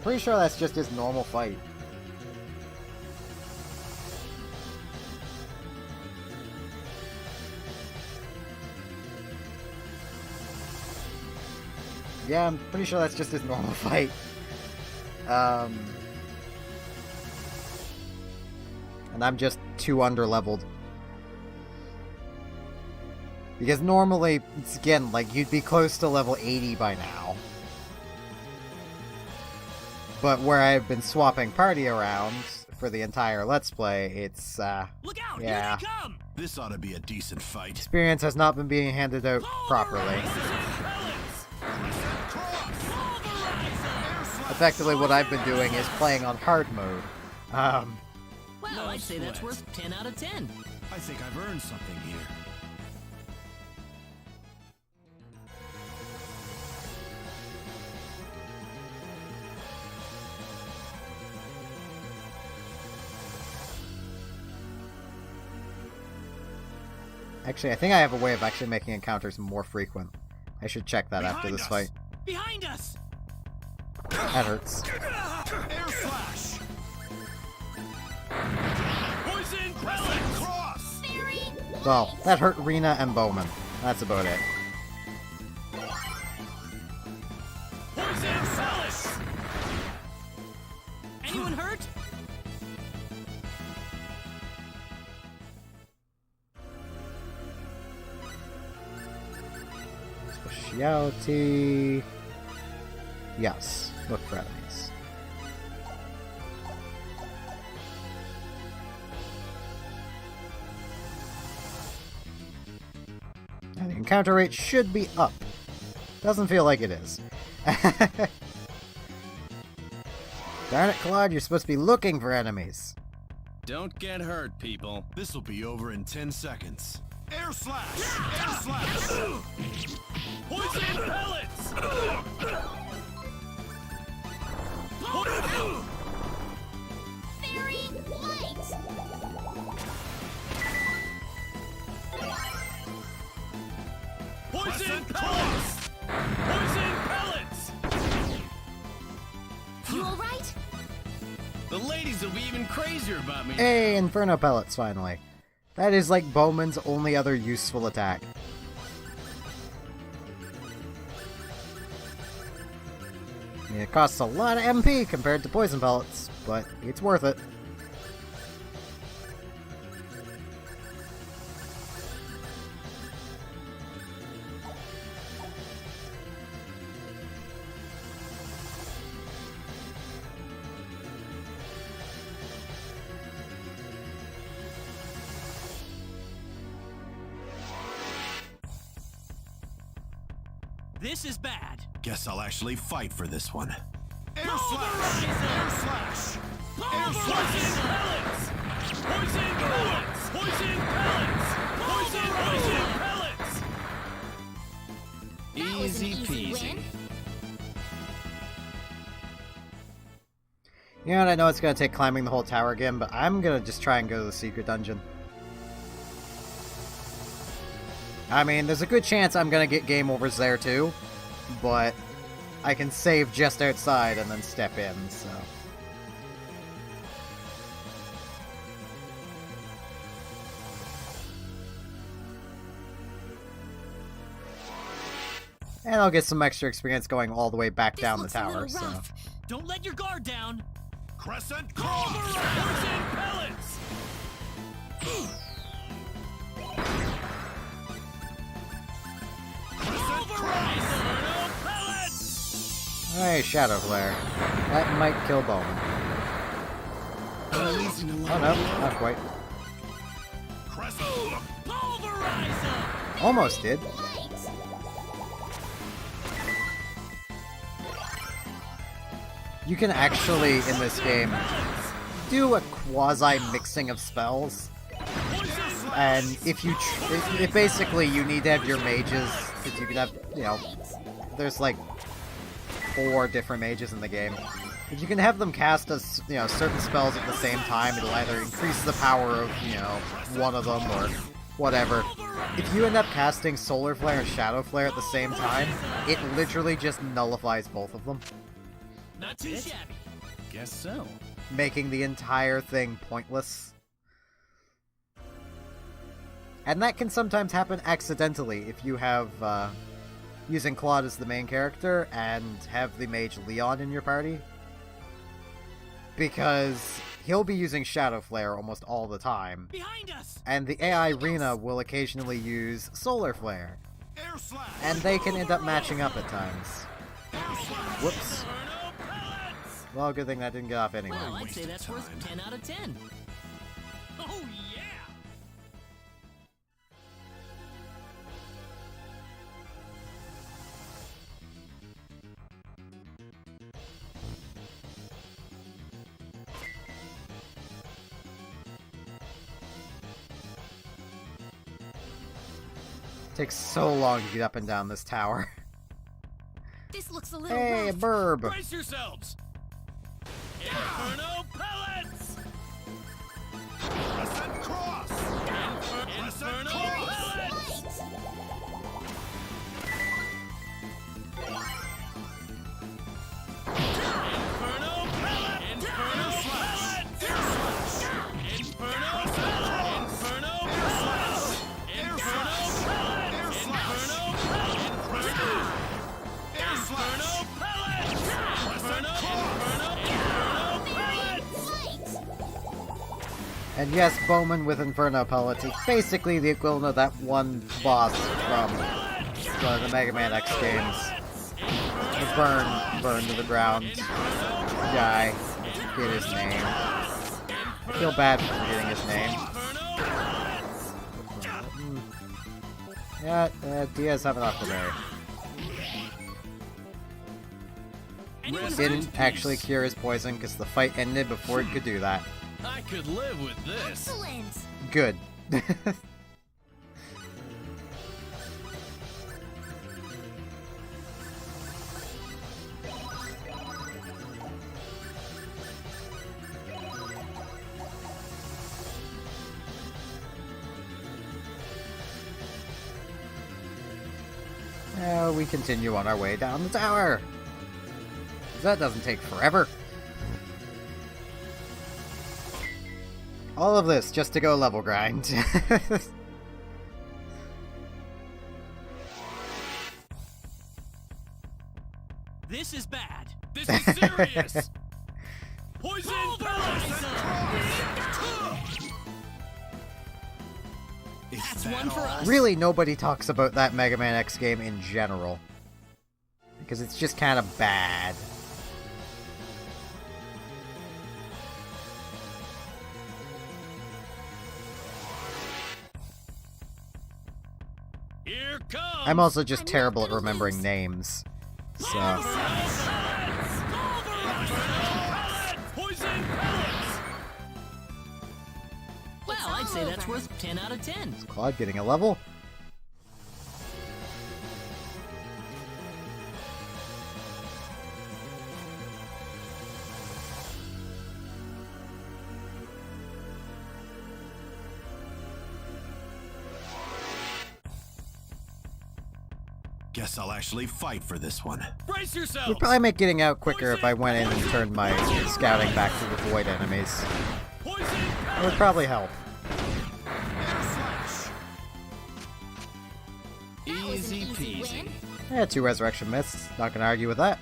Pretty sure that's just his normal fight. Yeah, I'm pretty sure that's just his normal fight. And I'm just too underleveled. Because normally, it's again, like, you'd be close to level 80 by now. But where I've been swapping party around for the entire Let's Play, it's, Look out! yeah. Here they come! This ought to be a decent fight. Experience has not been being handed out properly. Effectively, what I've been doing is playing on hard mode. Well, I'd say that's worth 10 out of 10. I think I've earned something here. Actually, I think I have a way of actually making encounters more frequent. I should check that after this fight. Behind us! That hurts. Air slash! Poison pellet! Cross! Well, that hurt Rena and Bowman. That's about it. Poison pellet! Anyone hurt? Specialty. Yes, look for enemies. And the encounter rate should be up. Doesn't feel like it is. Darn it, Claude, you're supposed to be looking for enemies. Don't get hurt, people. This'll be over in 10 seconds. Air slash! Air slash! Poison pellets! Fairy light! Poison pellets! Poison pellets! You alright? The ladies will be even crazier about me. Hey, Inferno Pellets, finally. That is like Bowman's only other useful attack. I mean, it costs a lot of MP compared to Poison Pellets, but it's worth it. This is bad. Guess I'll actually fight for this one. Air Pulverize slash! them! Air slash! Air slash! Poison pellets! Poison pellets! Poison pellets! Poison pellets! That was an Easy easy peasy. win. You know what, I know it's gonna take climbing the whole tower again, but I'm gonna just try and go to the secret dungeon. I mean, there's a good chance I'm gonna get game overs there too, but I can save just outside and then step in, so... And I'll get some extra experience going all the way back This down the looks a tower, little so... rough. Don't let your guard down. Crescent cross! Poison pellets! Crescent cross! Inferno pellets! Hey, Shadow Flare. That might kill Bowman. Oh no, not quite. Crescent Pulverizer! Almost did. You can actually, in this game, do a quasi-mixing of spells. And if you... If basically you need to have your mages, because you can have, you know... There's like 4 different mages in the game. If you can have them cast as, you know, certain spells at the same time, it'll either increase the power of, you know, one of them or whatever. If you end up casting Solar Flare and Shadow Flare at the same time, it literally just nullifies both of them, Not too shabby. Guess so. making the entire thing pointless. And that can sometimes happen accidentally if you have, using Claude as the main character and have the mage Leon in your party. Because he'll be using Shadow Flare almost all the time. Behind us! And the AI Rena will occasionally use Solar Flare. And they can end up matching up at times. Whoops. Well, good thing that didn't get off anyway. Well, I'd say that's worth 10 out of 10. Oh, yeah! Takes so long to get up and down this tower. This looks a little Hey, a rough. burb! Brace yourselves! Inferno pellets! Crescent cross! Crescent cross! Inferno pellet! Inferno slash! Inferno pellet! Inferno pellet! Inferno pellet! Inferno pellet! Inferno pellet! Inferno And yes, Bowman with Inferno Pellets is basically the equivalent of that one boss from one of the Mega Man X games. The burn to the ground guy. Get his name. I feel bad for forgetting his name. Yeah, Diaz have an Aquaberry. Didn't actually cure his poison because the fight ended before it could do that. I could live with this. Excellent. Good. Now we continue on our way down the tower. That doesn't take forever. All of this just to go level grind. This is bad. This is serious. Poison pellets! That's one for us. Really, nobody talks about that Mega Man X game in general. Because it's just kind of bad. Here comes. I'm also just terrible at remembering names. So, Poison pellets! Well, I'd say that's worth 10 out of 10. Claude getting a level. Guess I'll actually fight for this one. Brace yourselves! Would probably make getting out quicker if I went in and turned my scouting back to the void enemies. Poison It would probably help. That was an Easy easy peasy. win. Yeah, 2 resurrection myths. Not gonna argue with that.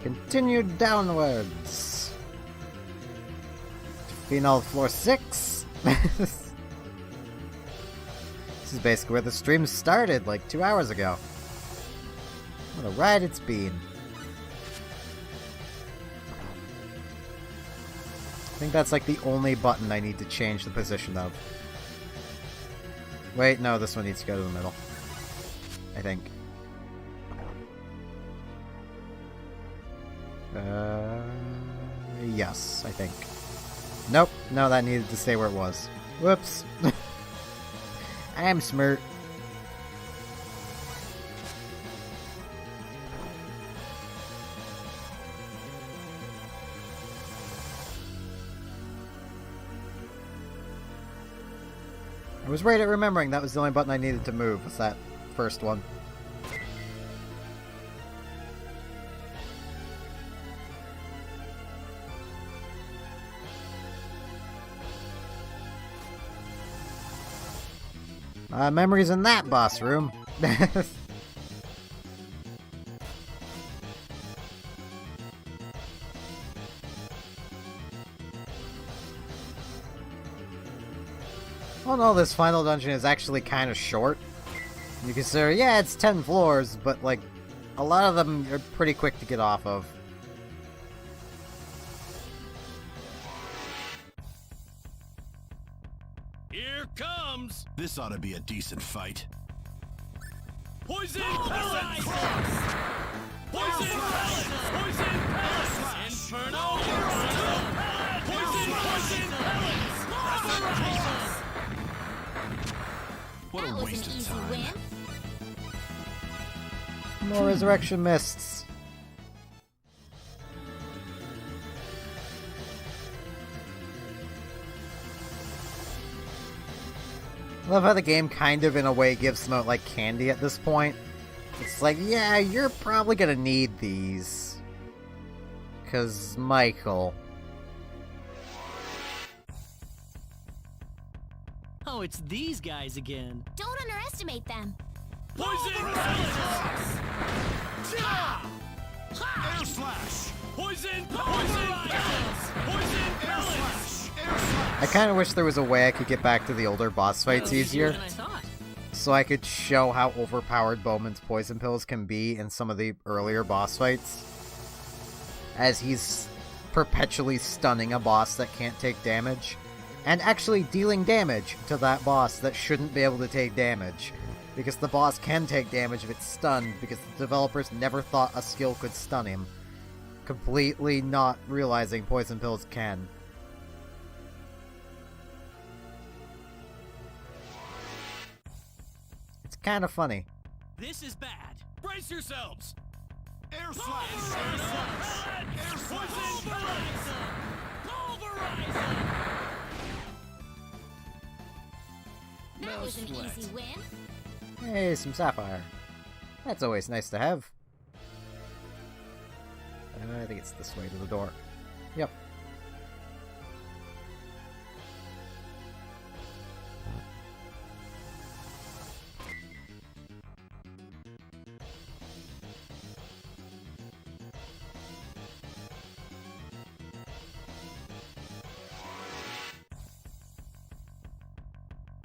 Continue downwards. Final floor 6. This is basically where the stream started, like 2 hours ago. What a ride it's been. I think that's like the only button I need to change the position of. Wait, no, this one needs to go to the middle. I think. Yes, I think. Nope, no, that needed to stay where it was. Whoops. I am smart. I was right at remembering that was the only button I needed to move, was that first one. Memories in that boss room. Well, no, this final dungeon is actually kind of short. You consider, yeah, it's 10 floors, but, like, a lot of them are pretty quick to get off of. Here comes! This ought to be a decent fight. Poison pellets! Cross! Poison pellets! Poison pellets! Inferno! Poison pellets! What a waste of time. More resurrection mists. I love how the game kind of, in a way, gives them out like candy at this point. It's like, yeah, you're probably gonna need these. 'Cause Michael. Oh, it's these guys again. Don't underestimate them. Poison pellets! Air slash! Poison pellets! Poison pellets! Air slash! I kind of wish there was a way I could get back to the older boss fights easier. So I could show how overpowered Bowman's poison pills can be in some of the earlier boss fights. As he's perpetually stunning a boss that can't take damage. And actually dealing damage to that boss that shouldn't be able to take damage. Because the boss can take damage if it's stunned, because the developers never thought a skill could stun him. Completely not realizing poison pills can. It's kind of funny. This is bad. Brace yourselves! Air slash! Air slash! Air slash! Pulverizer! That was an easy win. Hey, some sapphire. That's always nice to have. I think it's this way to the door. Yep.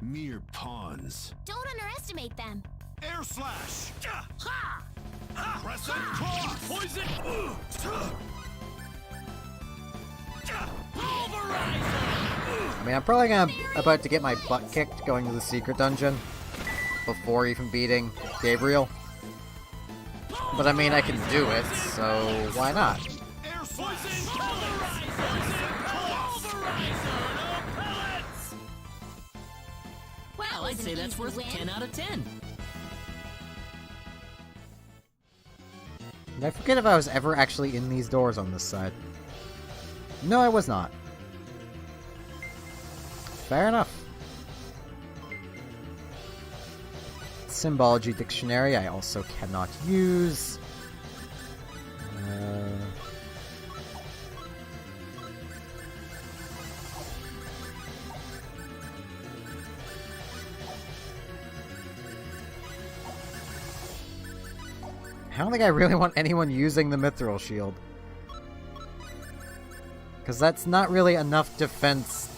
Mere pawns. Don't underestimate them. Air slash! Ha! Crescent cross! Poison! I mean, I'm probably about to get my butt kicked going to the secret dungeon before even beating Gabriel. But I mean, I can do it, so why not? Air slash! Well, I'd say that's worth 10 out of 10. Did I forget if I was ever actually in these doors on this side? No, I was not. Fair enough. Symbology dictionary I also cannot use. I don't think I really want anyone using the Mithril Shield. Because that's not really enough defense.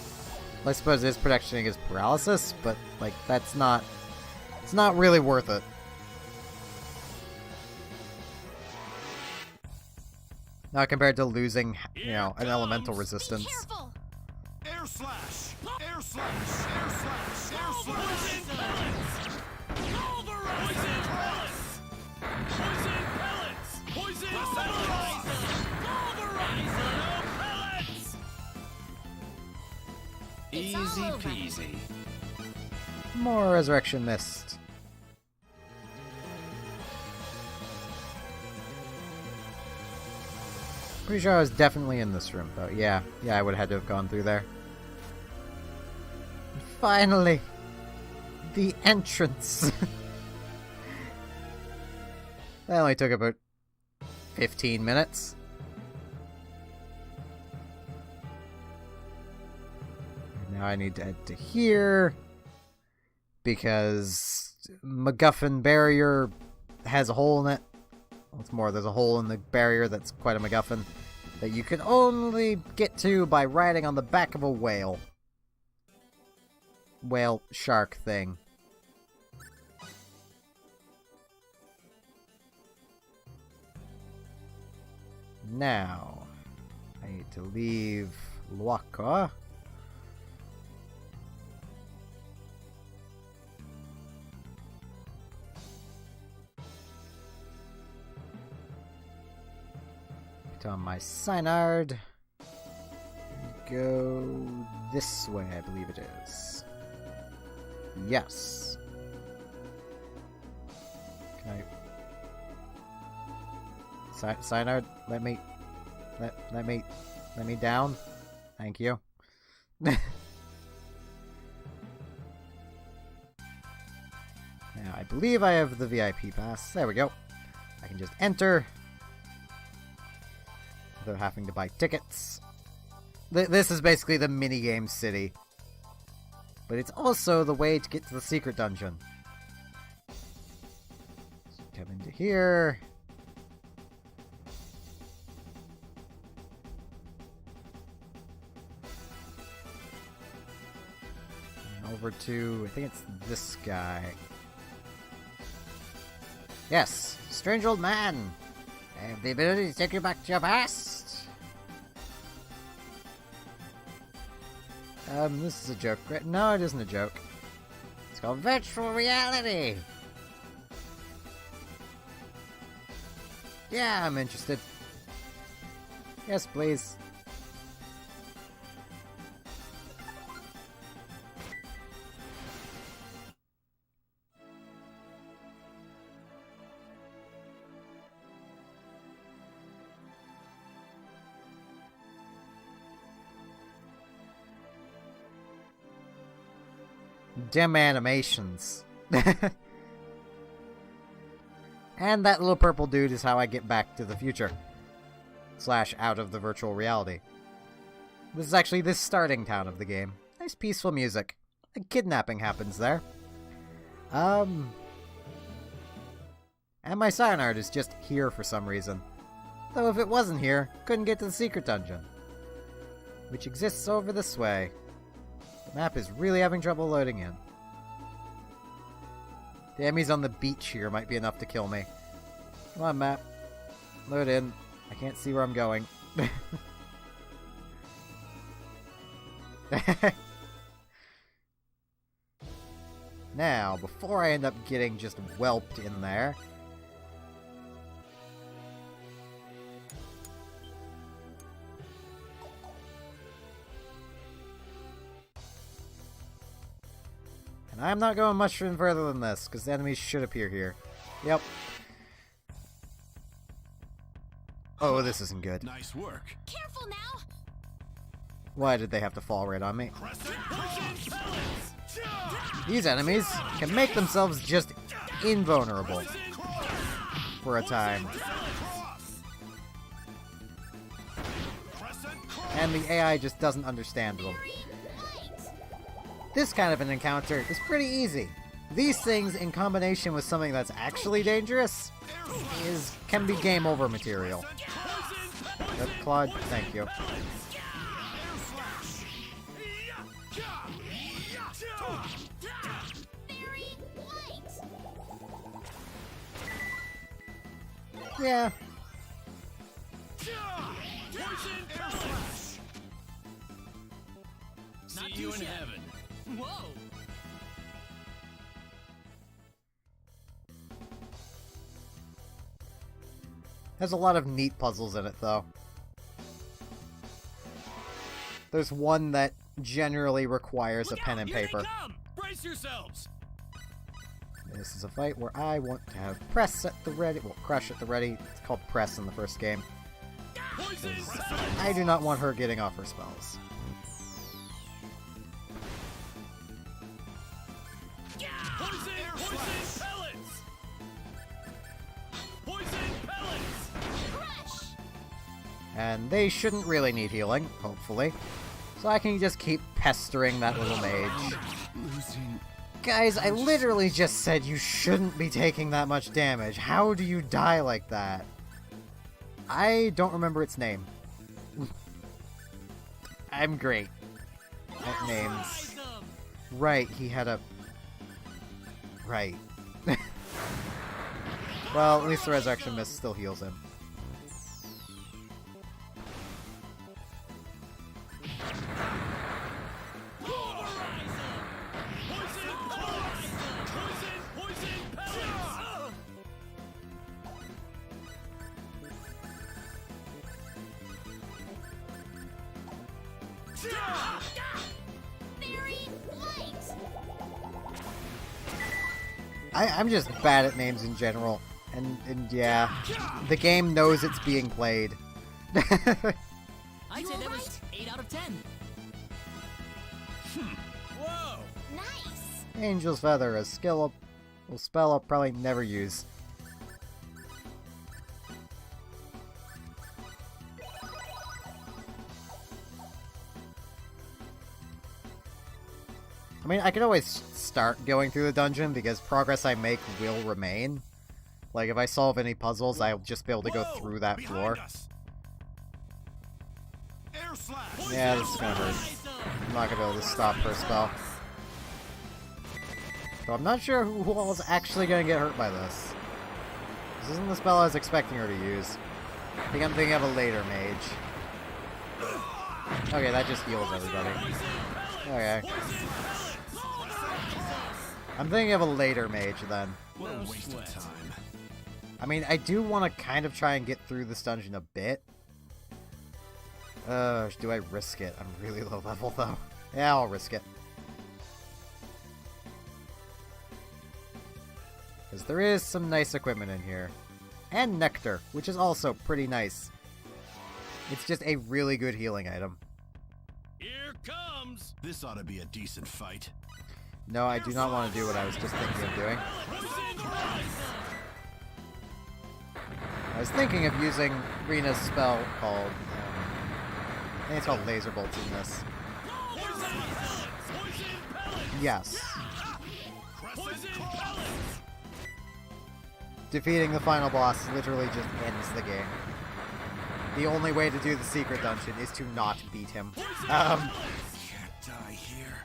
I suppose it is protection against paralysis, but, like, that's not... It's not really worth it. Not compared to losing, you know, an elemental resistance. Air slash! Air slash! Air slash! Air slash! Poison pellets! Poison pellets! Poison pellets! Pulverizer pellets! Easy peasy. More Resurrection Mist. Pretty sure I was definitely in this room, though. Yeah, I would have had to have gone through there. And finally! The entrance! That only took about 15 minutes. And now I need to head to here. Because MacGuffin barrier has a hole in it. What's more, there's a hole in the barrier that's quite a MacGuffin that you can only get to by riding on the back of a whale. Whale shark thing. Now, I need to leave Luaka. On my Synard. Go this way, I believe it is. Yes. Can I... Synard, let me down. Thank you. Now, I believe I have the VIP pass. There we go. I can just enter without having to buy tickets. This is basically the minigame city. But it's also the way to get to the secret dungeon. So come into here. And over to, I think it's this guy. Yes, strange old man. I have the ability to take you back to your past. This is a joke, right? No, it isn't a joke. It's called virtual reality. Yeah, I'm interested. Yes, please. Dim animations. And that little purple dude is how I get back to the future. / out of the virtual reality. This is actually the starting town of the game. Nice peaceful music. A kidnapping happens there. And my Synard is just here for some reason. Though if it wasn't here, couldn't get to the secret dungeon. Which exists over this way. The map is really having trouble loading in. The enemies on the beach here might be enough to kill me. Come on, map. Load in. I can't see where I'm going. Now, before I end up getting just whelped in there... And I'm not going much further than this, because the enemies should appear here. Yep. Oh, this isn't good. Nice work. Careful now! Why did they have to fall right on me? Crescent poison pellets. These enemies can make themselves just invulnerable for a time. And the AI just doesn't understand them. This kind of an encounter is pretty easy. These things, in combination with something that's actually dangerous, can be game over material. Claude, thank you. Yeah. See you in heaven. Whoa! There's a lot of neat puzzles in it, though. There's one that generally requires a pen and paper. Brace yourselves. This is a fight where I want to have Press at the ready. Well, Crush at the ready. It's called Press in the first game. I do not want her getting off her spells. And they shouldn't really need healing, hopefully. So I can just keep pestering that little mage. Guys, I literally just said you shouldn't be taking that much damage. How do you die like that? I don't remember its name. I'm great at names. Right, he had a... Right. Well, at least the Resurrection Mist still heals him. I'm just bad at names in general, and yeah, the game knows it's being played. I'd say that was 8 out of 10. Whoa! Nice! Angel's Feather, a spell I'll probably never use. I mean, I can always start going through the dungeon because progress I make will remain. Like, if I solve any puzzles, I'll just be able to go through that floor. Yeah, this is gonna hurt. I'm not gonna be able to stop her spell. So I'm not sure who all is actually gonna get hurt by this. This isn't the spell I was expecting her to use. I think I'm thinking of a later mage. Okay, that just heals everybody. Okay. I'm thinking of a later mage then. What a waste of time. I mean, I do want to kind of try and get through this dungeon a bit. Do I risk it? I'm really low level though. Yeah, I'll risk it. Because there is some nice equipment in here. And nectar, which is also pretty nice. It's just a really good healing item. Here comes. This ought to be a decent fight. No, I do not want to do what I was just thinking of doing. I was thinking of using Rina's spell called... I think it's called Laser Bolts in this. Yes. Defeating the final boss literally just ends the game. The only way to do the secret dungeon is to not beat him. Can't die here.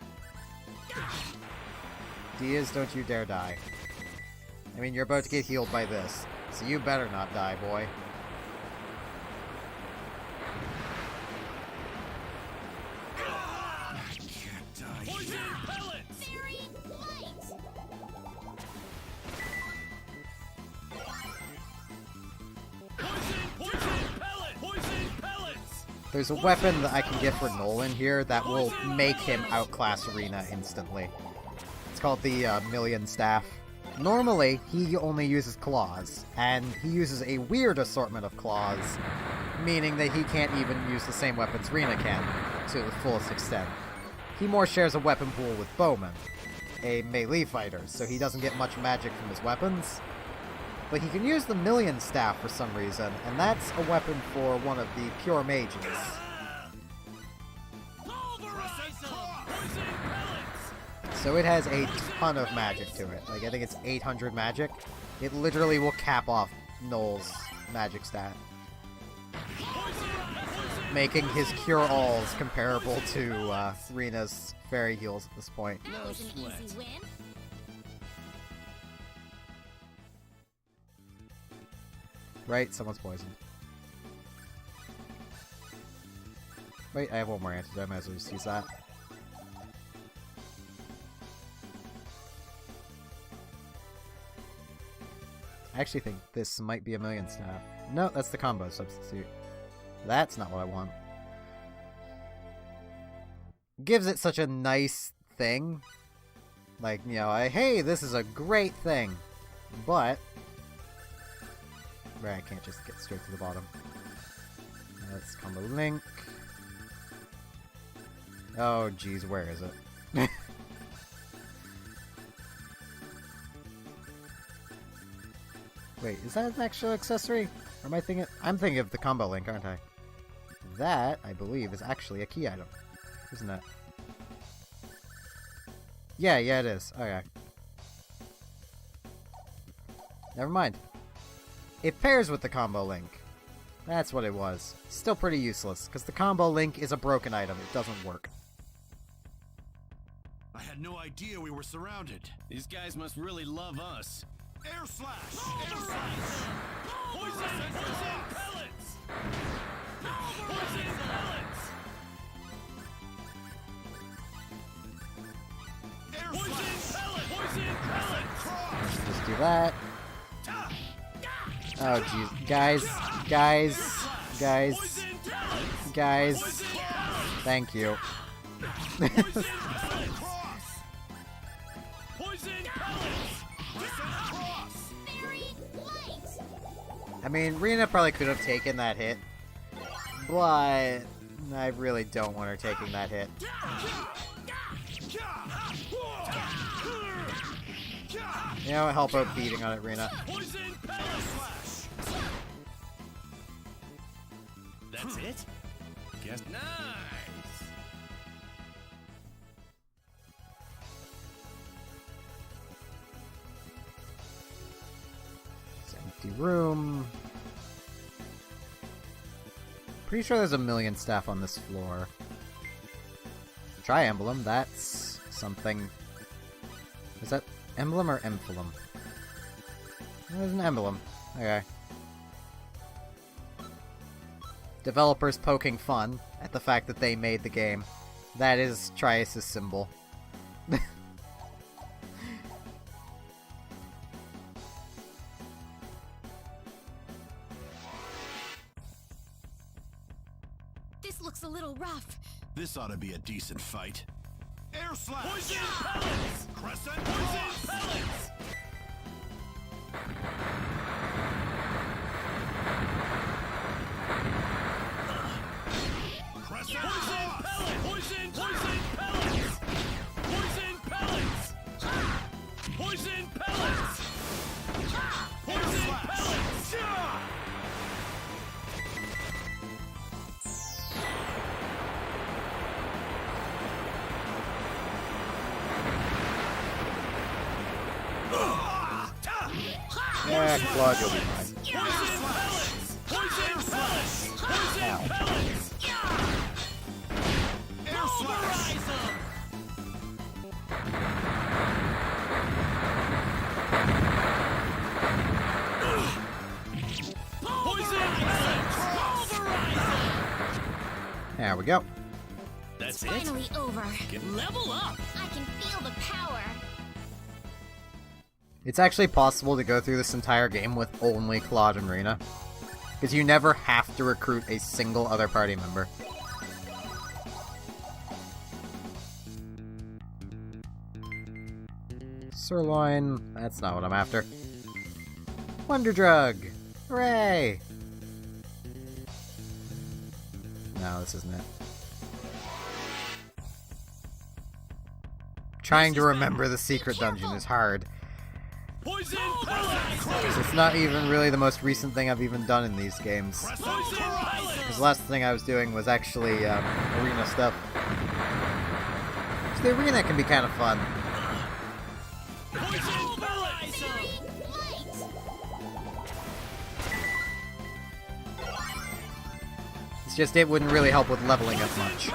Diaz, don't you dare die. I mean, you're about to get healed by this, so you better not die, boy. Can't die here. Very light! There's a weapon that I can get for Nolan here that will make him outclass Rina instantly. It's called the Million Staff. Normally, he only uses claws, and he uses a weird assortment of claws, meaning that he can't even use the same weapons Rina can, to the fullest extent. He more shares a weapon pool with Bowman, a melee fighter, so he doesn't get much magic from his weapons. But he can use the Million Staff for some reason, and that's a weapon for one of the pure mages. So it has a ton of magic to it. Like, I think it's 800 magic. It literally will cap off Noel's magic stat, making his cure-alls comparable to Rina's fairy heals at this point. That was an easy win. Right, someone's poisoned. Wait, I have one more antidote. I might as well just use that. I actually think this might be a Million Staff. No, that's the combo substitute. That's not what I want. Gives it such a nice thing. Like, you know, hey, this is a great thing. But right, I can't just get straight to the bottom. Let's combo link. Oh, geez, where is it? Wait, is that an actual accessory? Or am I thinking? I'm thinking of the combo link, aren't I? That, I believe, is actually a key item. Isn't it? Yeah, it is. Okay. Never mind. It pairs with the combo link. That's what it was. Still pretty useless, because the combo link is a broken item. It doesn't work. I had no idea we were surrounded. These guys must really love us. Air slash! Air slash! Poison pellets! Poison pellets! Air Poison slash! pellet! Poison pellets! Just do that. Oh, jeez. Guys. Thank you. I mean, Rina probably could have taken that hit, but I really don't want her taking that hit. You know, help out beating on it, Rina. That's it? Guess nice. It's an empty room. Pretty sure there's a Million Staff on this floor. Tri-emblem, that's something. Is that emblem or emblem? There's an emblem. Okay. Developers poking fun at the fact that they made the game. That is Trias' symbol. This looks a little rough. This ought to be a decent fight. Air slash! Poison pellets! Crescent Poison pellets! Crescent Poison pellet! Poison pellets! Poison pellets! Poison pellets! Poison pellets! Yeah, Claude, you'll be fine. Poison pellets! Poison pellets! Poison pellets! Pulverize them! Poison pellets! Pulverize them! There we go. That's it? Finally over. Level up! I can feel the power. It's actually possible to go through this entire game with only Claude and Rina, because you never have to recruit a single other party member. Sirloin. That's not what I'm after. Wonder Drug! Hooray! No, this isn't it. Trying to remember the secret dungeon is hard. Poison! It's not even really the most recent thing I've even done in these games. Poison! Because the last thing I was doing was actually arena stuff. So the arena can be kind of fun. It's just it wouldn't really help with leveling up much.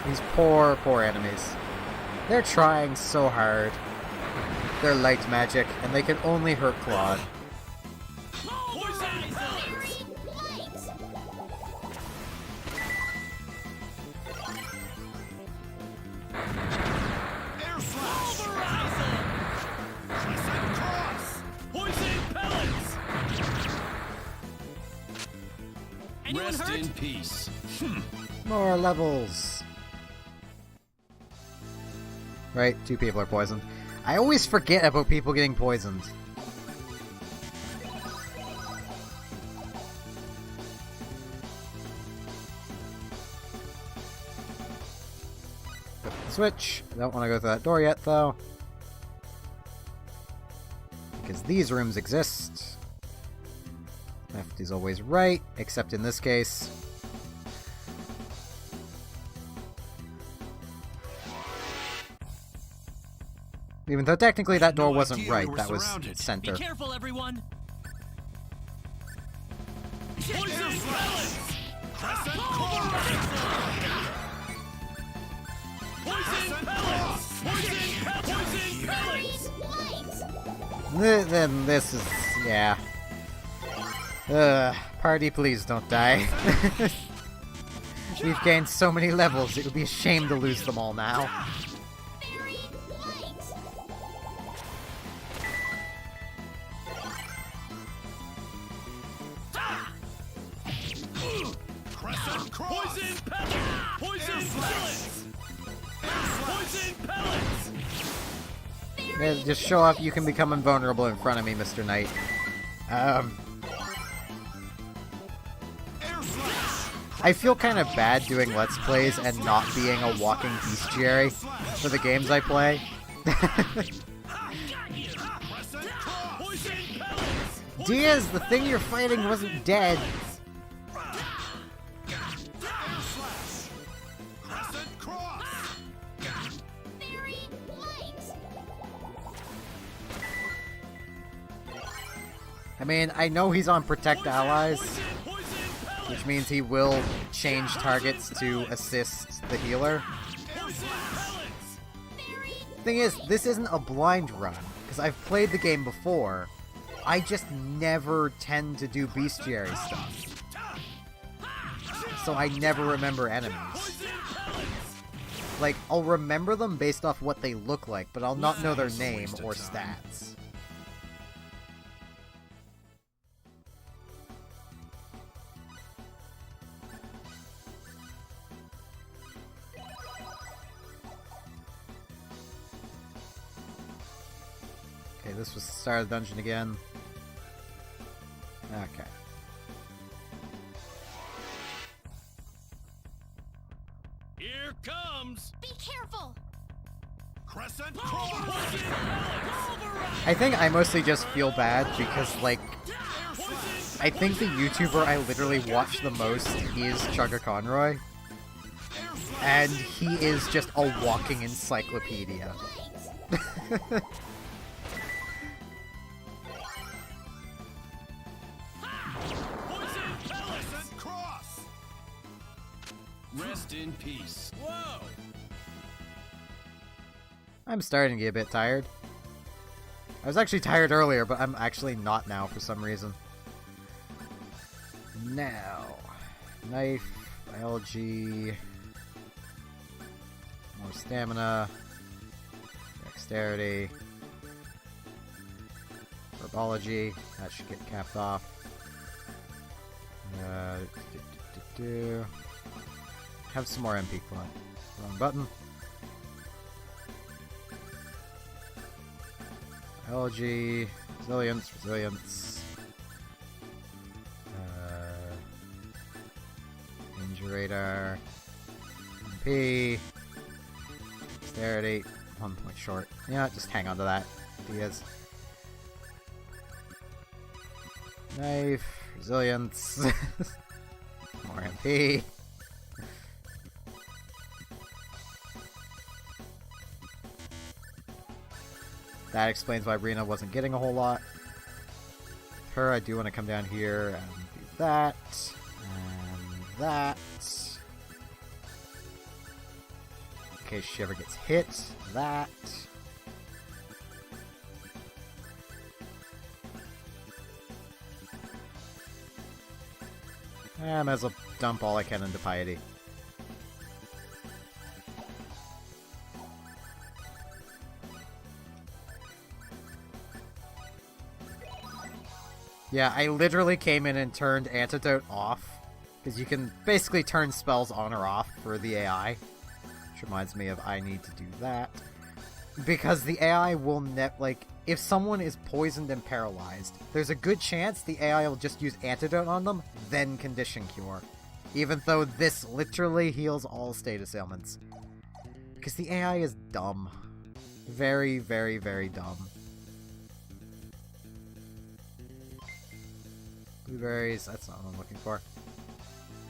These poor, poor enemies. They're trying so hard. They're light magic, and they can only hurt Claude. Rest in peace. More levels. Right, 2 people are poisoned. I always forget about people getting poisoned. Switch. Don't want to go through that door yet, though. Because these rooms exist. Left is always right, except in this case. Even though technically that door wasn't right, that was center. Be careful, everyone. Then this is, yeah. Party, please don't die. We've gained so many levels, it would be a shame to lose them all now. Poison pellets! Poison pellets! Poison pellets! Yeah, just show off you can become invulnerable in front of me, Mr. Knight. I feel kind of bad doing Let's Plays and not being a walking bestiary for the games I play. Diaz, the thing you're fighting wasn't dead. I mean, I know he's on Protect Allies, which means he will change targets to assist the healer. Thing is, this isn't a blind run, because I've played the game before. I just never tend to do bestiary stuff. So I never remember enemies. Like, I'll remember them based off what they look like, but I'll not know their name or stats. Okay, this was the start of the dungeon again. Okay. Here comes! Be careful! Crescent I think I mostly just feel bad because, like, I think the YouTuber I literally watch the most is Chugga Conroy. And he is just a walking encyclopedia. Rest in peace. Whoa! I'm starting to get a bit tired. I was actually tired earlier, but I'm actually not now for some reason. Now, knife, algae, more stamina. Dexterity. Herbology. That should get capped off. Have some more MP clock. Wrong button. Biology. Resilience. Resilience. Danger radar. MP. Dexterity. 1 point short. Yeah, just hang on to that. Ideas. Knife. Resilience. More MP. That explains why Rena wasn't getting a whole lot. Her, I do want to come down here and do that. And that. In case she ever gets hit. That. I might as well dump all I can into Piety. Yeah, I literally came in and turned Antidote off. Because you can basically turn spells on or off for the AI. Which reminds me of I need to do that. Because the AI will if someone is poisoned and paralyzed, there's a good chance the AI will just use Antidote on them, then Condition Cure. Even though this literally heals all status ailments. Because the AI is dumb. Very, very, very dumb. Blueberries, that's not what I'm looking for.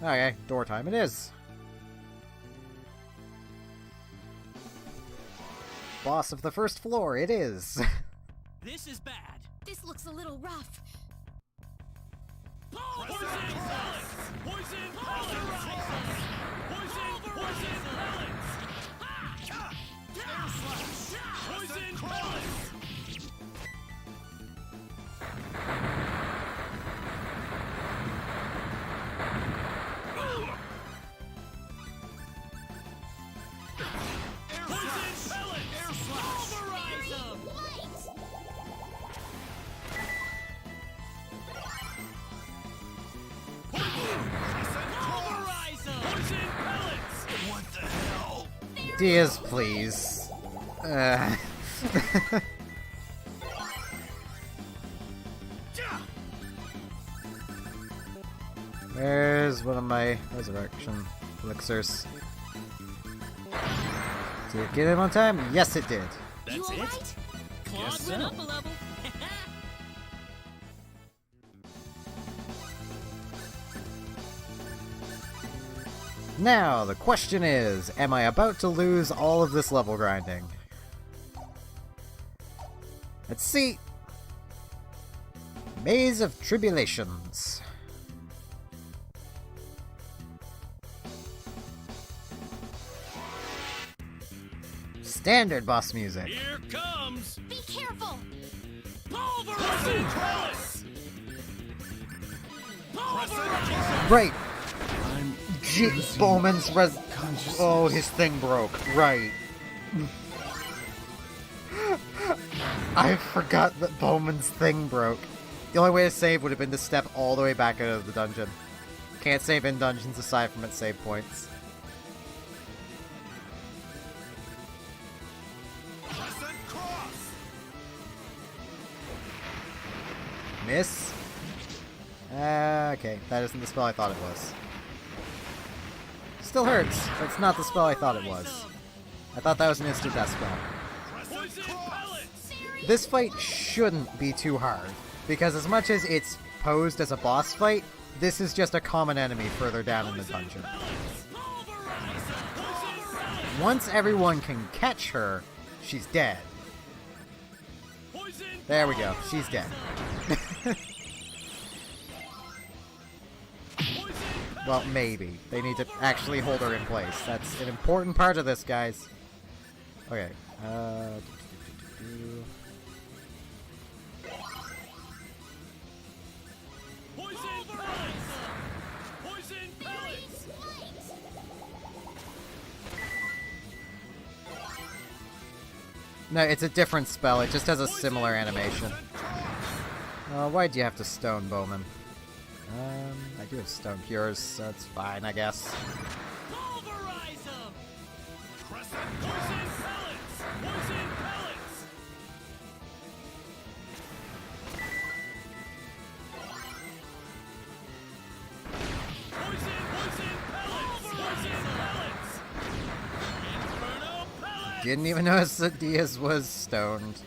Okay, door time it is. Boss of the first floor, it is. This is bad. This looks a little rough. Poison pellets! Poison pellets! Poison pellets! Poison pellets! Ideas, please. Where's one of my resurrection elixirs? Did it get him on time? Yes, it did. That's it? Right? Claude went up a level. Now, the question is, am I about to lose all of this level grinding? Let's see. Maze of Tribulations. Standard boss music. Here comes. Be careful! Pulverizing pellets. Right. Bowman's oh, his thing broke. Right. I forgot that Bowman's thing broke. The only way to save would have been to step all the way back out of the dungeon. Can't save in dungeons aside from at save points. Miss? Okay, that isn't the spell I thought it was. Still hurts, but it's not the spell I thought it was. I thought that was an instant death spell. This fight shouldn't be too hard, because as much as it's posed as a boss fight, this is just a common enemy further down in the dungeon. Once everyone can catch her, she's dead. There we go, she's dead. Well, maybe. They need to actually hold her in place. That's an important part of this, guys. Okay. No, it's a different spell. It just has a similar animation. Why'd you have to stone Bowman? I do have stone cures, so that's fine, I guess. Pulverize them! Crescent poison pellets! Poison pellets! Poison pellets! Poison pellets! Inferno pellets! Didn't even notice that Diaz was stoned.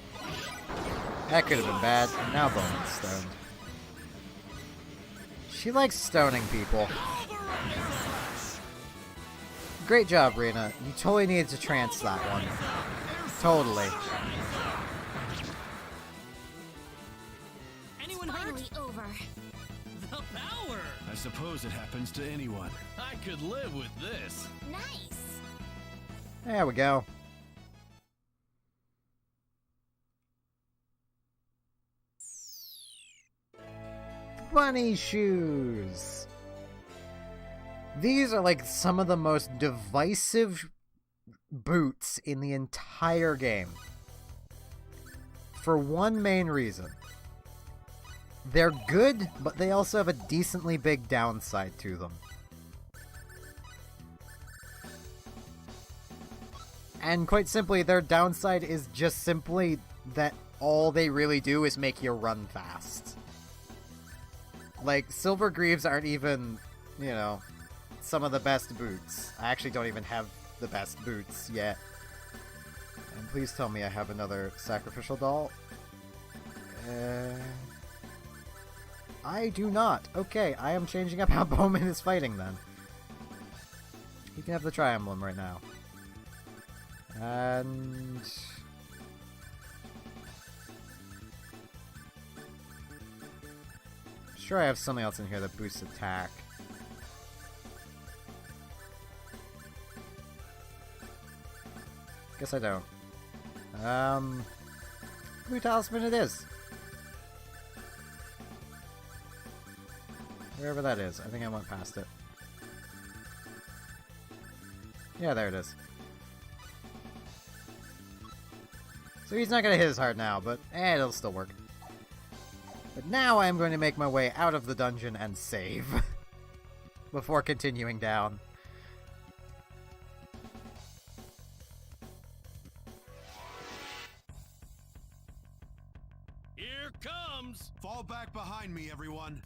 That could have been bad. Now Bowman's stoned. She likes stoning people. Great job, Rena. You totally needed to trance that one. Totally. Anyone hurt? Finally over. The power! I suppose it happens to anyone. I could live with this. Nice. There we go. Bunny shoes. These are like some of the most divisive boots in the entire game. For one main reason. They're good, but they also have a decently big downside to them. And quite simply, their downside is just simply that all they really do is make you run fast. Like, Silver Greaves aren't even, you know, some of the best boots. I actually don't even have the best boots yet. And please tell me I have another sacrificial doll. I do not. Okay, I am changing up how Bowman is fighting then. He can have the Tri-Emblem right now. And... sure, I have something else in here that boosts attack. Guess I don't. Blue Talisman it is. Wherever that is. I think I went past it. Yeah, there it is. So he's not gonna hit as hard now, but it'll still work. But now I am going to make my way out of the dungeon and save. Before continuing down. Here comes! Fall back behind me, everyone.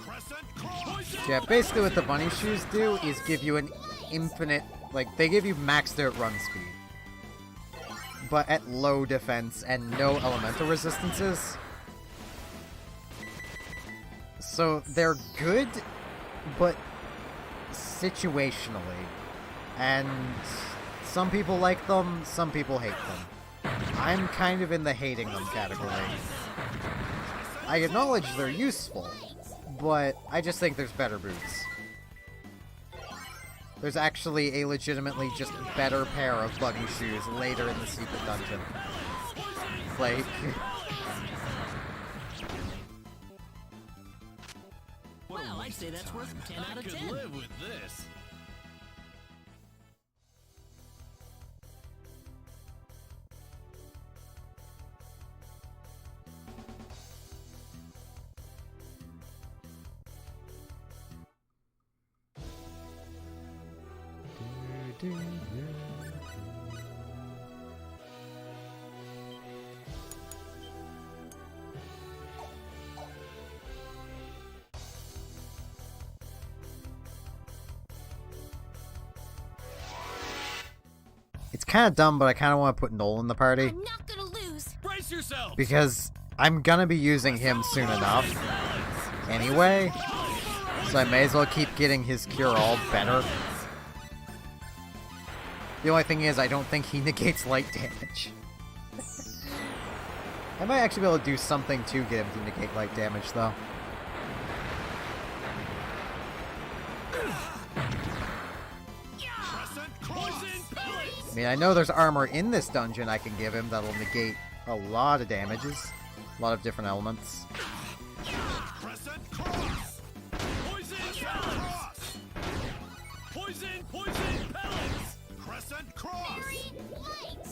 Crescent cross! Yeah, basically what the bunny shoes do is give you an infinite, like, they give you maxed out run speed. But at low defense and no elemental resistances. So they're good, but situationally. And some people like them, some people hate them. I'm kind of in the hating them category. I acknowledge they're useful, but I just think there's better boots. There's actually a legitimately just better pair of bunny shoes later in the secret dungeon. Like... Well, I'd say that's worth 10 out of 10. I could live with this. It's kind of dumb, but I kind of want to put Noel in the party. I'm not gonna lose. Brace yourself. Because I'm gonna be using him soon enough. Anyway. So I may as well keep getting his cure-all better. The only thing is, I don't think he negates light damage. I might actually be able to do something to get him to negate light damage, though. I mean, I know there's armor in this dungeon I can give him that'll negate a lot of damages. A lot of different elements. Crescent cross. Poison pellets. Poison pellets. Crescent cross! Very light!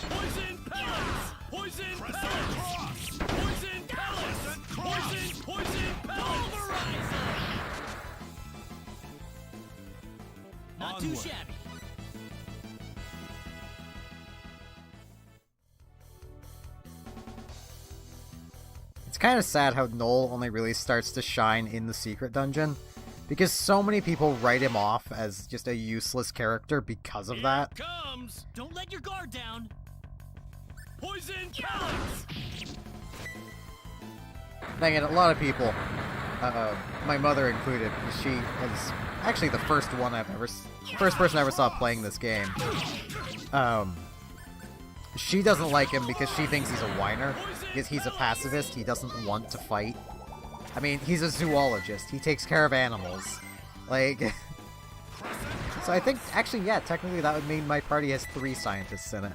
Poison pellets! Poison pellets! Poison pellets! Poison pellets! Pulverizer! Not too shabby. It's kind of sad how Noel only really starts to shine in the secret dungeon, because so many people write him off as just a useless character because of that. Here it comes! Don't let your guard down. Poison pellets! Dang it, a lot of people, my mother included, she was actually the first person I ever saw playing this game. She doesn't like him because she thinks he's a whiner, because he's a pacifist, he doesn't want to fight. I mean, he's a zoologist, he takes care of animals. Like, so I think, actually, yeah, technically that would mean my party has 3 scientists in it.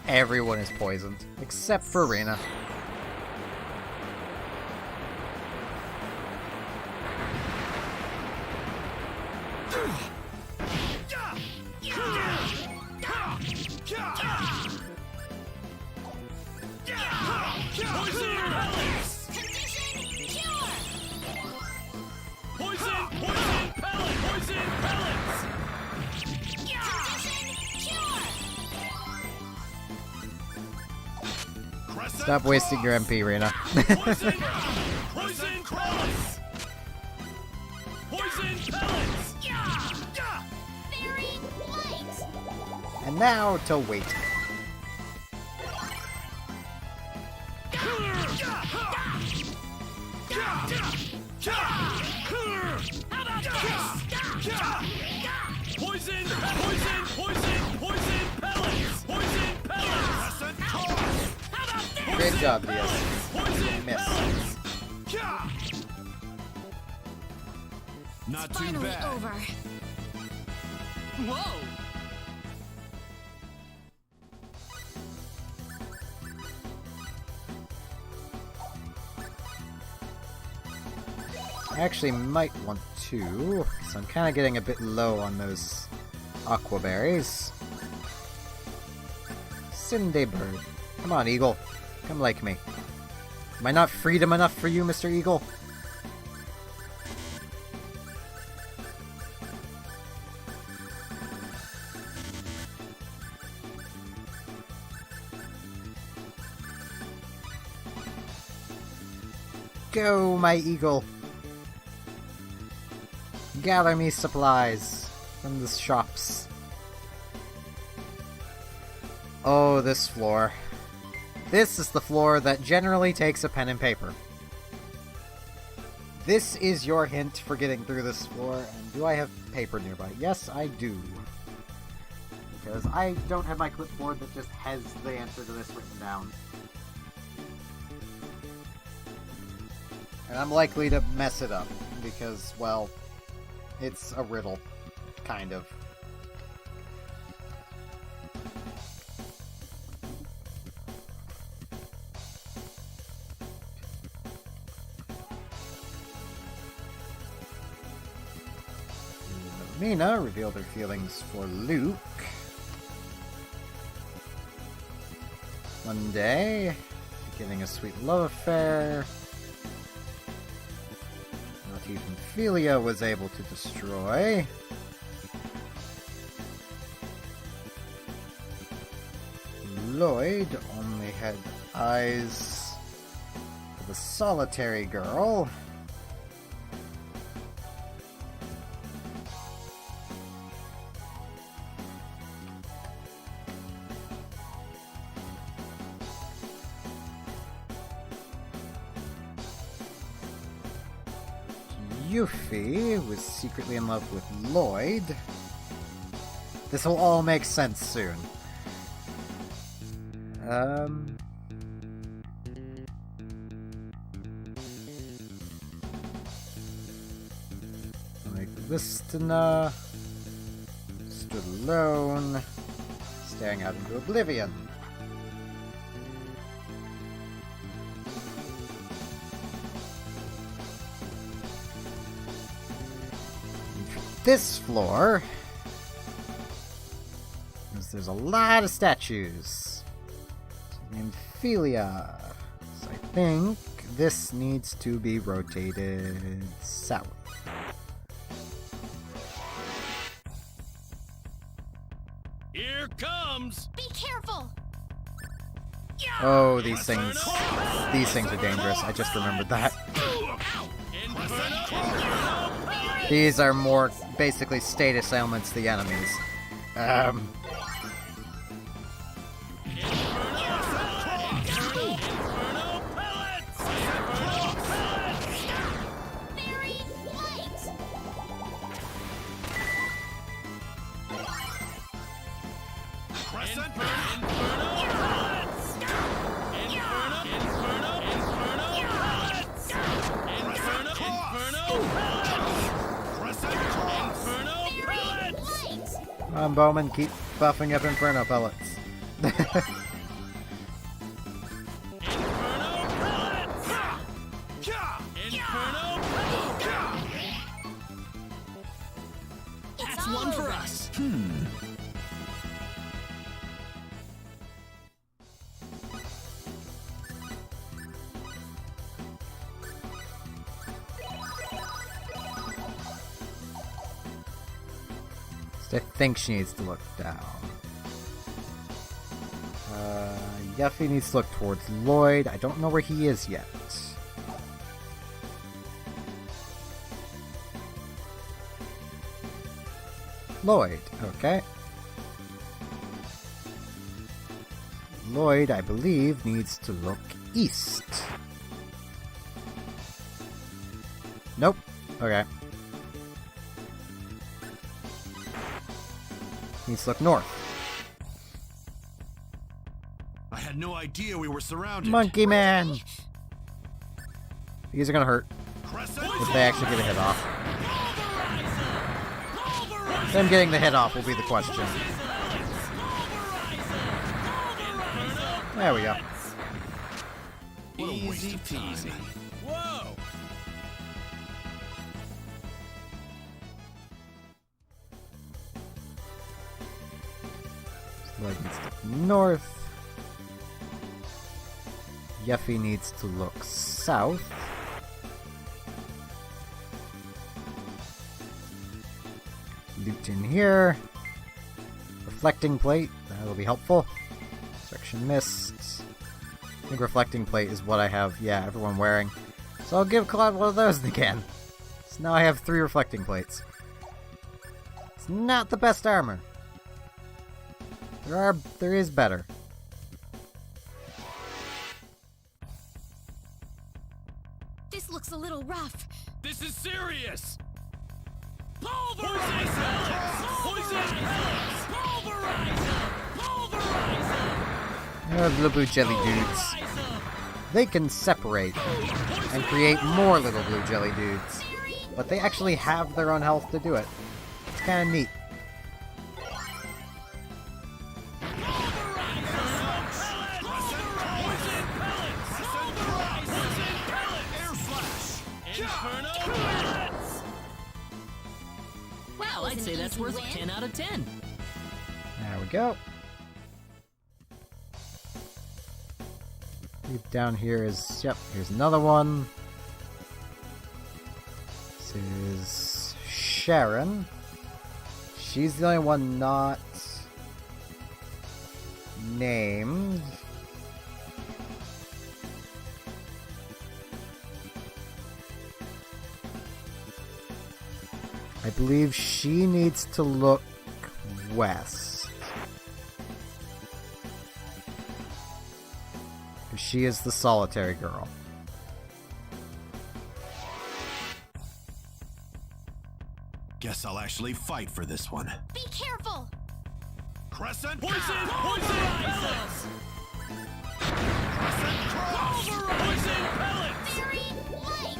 Everyone is poisoned, except for Rena. Stop wasting your MP, Rena. Poison pellets! Poison pellets! Very light! And now to wait. Poison pellets! Poison pellets! Great job, Diaz. You missed. Not too Finally bad. over. Whoa! I actually might want to, because I'm kind of getting a bit low on those aqua berries. Cindy Bird. Come on, Eagle. Come like me. Am I not freedom enough for you, Mr. Eagle? Go, my eagle. Gather me supplies from the shops. Oh, this floor. This is the floor that generally takes a pen and paper. This is your hint for getting through this floor, and do I have paper nearby? Yes, I do. Because I don't have my clipboard that just has the answer to this written down. And I'm likely to mess it up, because, well, it's a riddle. Kind of. Mina revealed her feelings for Luke. One day, beginning a sweet love affair. Not even Ophelia was able to destroy. Lloyd only had eyes for the solitary girl. Yuffie was secretly in love with Lloyd. This will all make sense soon. Like Listina stood alone, staring out into oblivion. This floor, there's a lot of statues. She's named Philia. So I think this needs to be rotated south. Here comes! Be careful! Oh, these things are dangerous. I just remembered that. These are more basically status ailments the enemies. Come on, Bowman, keep buffing up Inferno pellets. That's one for us. I think she needs to look down. Yuffie needs to look towards Lloyd. I don't know where he is yet. Lloyd, okay. Lloyd, I believe, needs to look east. Nope. Okay. Needs to look north. I had no idea we were surrounded. Monkey Man! These are gonna hurt. If they actually get a hit off. Them getting the hit off will be the question. There we go. Easy peasy. Whoa! Lloyd needs to look north. Yuffie needs to look south. Loot in here. Reflecting plate, that'll be helpful. Section mist. I think reflecting plate is what I have, yeah, everyone wearing. So I'll give Claude one of those again. So now I have 3 reflecting plates. It's not the best armor. There is better. This looks a little rough. This is serious! Pulverize them! Poison pellets! Pulverize them! Pulverize them! Little blue jelly dudes. They can separate and create more little blue jelly dudes. But they actually have their own health to do it. It's kind of neat. Wow, I'd say that's worth 10 out of 10. There we go. Deep down here is, yep, here's another one. This is Sharon. She's the only one not named. I believe she needs to look west. She is the solitary girl. Guess I'll actually fight for this one. Be careful! Crescent. Poison! Poison pellets! Crescent cross. Poison pellets! Very light!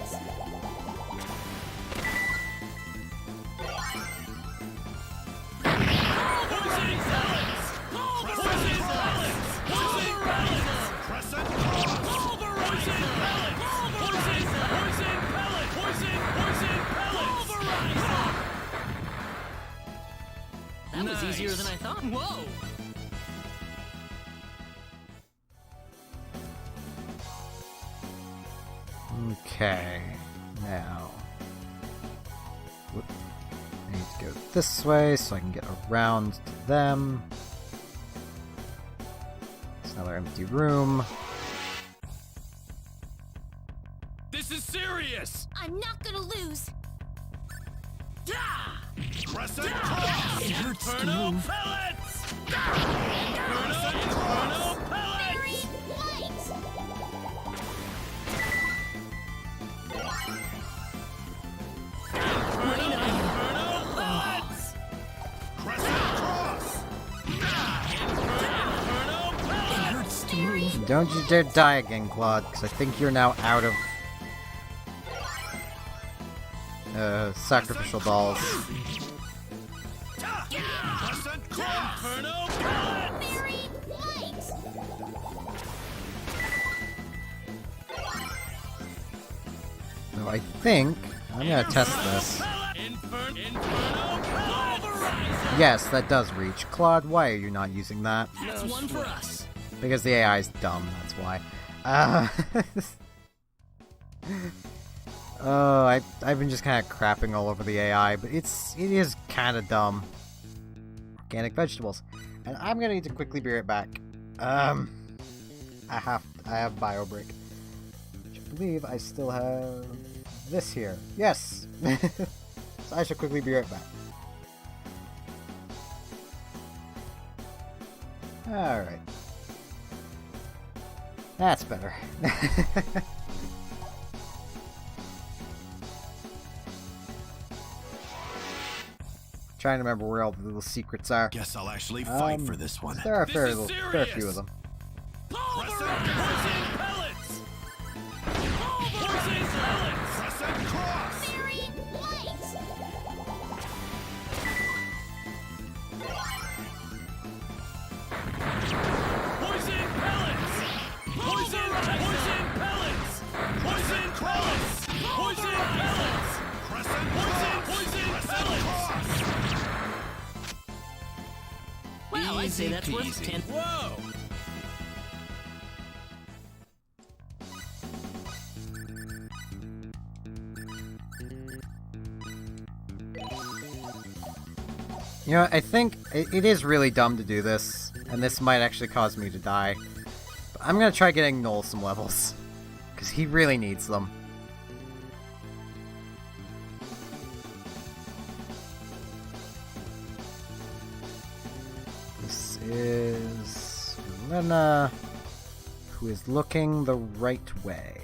Poison pellets! Poison pellets! Poison pellets! Crescent cross. Poison pellets! Poison! Poison pellets! Poison pellets! That was easier than I thought. Whoa! Okay, now. Whoop. I need to go this way so I can get around to them. It's another empty room. This is serious! I'm not gonna lose! Crescent cross. It hurts to Inferno move. pellets! Inferno pellets! Very light! Inferno pellets! Crescent cross. Inferno It pellets! hurts to move. Don't you dare die again, Claude, because I think you're now out of sacrificial dolls. Crescent cross. Inferno pellets! Very light! So I think I'm gonna test this. Inferno pellets! Yes, that does reach. Claude, why are you not using that? That's one for us. Because the AI is dumb, that's why. Oh, I've been just kind of crapping all over the AI, but it is kind of dumb. Organic vegetables, and I'm gonna need to quickly be right back. I have BioBrick, which I believe I still have this here. Yes, so I should quickly be right back. All right, that's better. Trying to remember where all the little secrets are. Guess I'll actually fight for this one. There are This fair is few of them. Poison pellets! Poison pellets! Crescent cross. Very light! Poison pellets! Poison pellets! Poison pellets! Poison pellets! Crescent Poison cross. pellets! Well, I'd say that's worth 10. Whoa! You know, I think it is really dumb to do this, and this might actually cause me to die. But I'm gonna try getting Noel some levels, because he really needs them. This is Lena, who is looking the right way.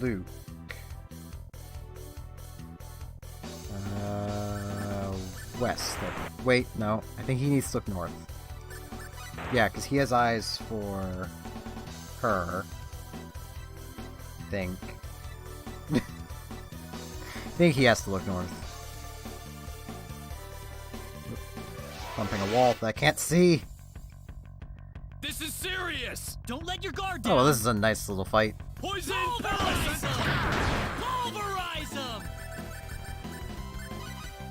Luke. West. Wait, no. I think he needs to look north. Yeah, because he has eyes for her. I think. I think he has to look north. Bumping a wall that I can't see. This is serious! Don't let your guard down. Oh, well, this is a nice little fight. Poison Pulverize pellets! them! Pulverize them!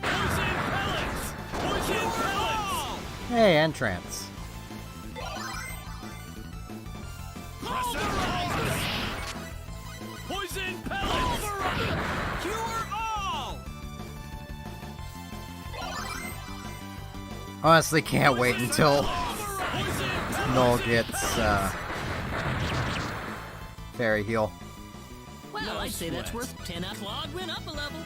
Poison pellets! Poison pellets! Hey, and trance. Poison pellets! Cure all! Honestly, can't wait until Noel gets Fairy Heal. Well, I'd say that's sweat. worth 10 up. Claude went up a level.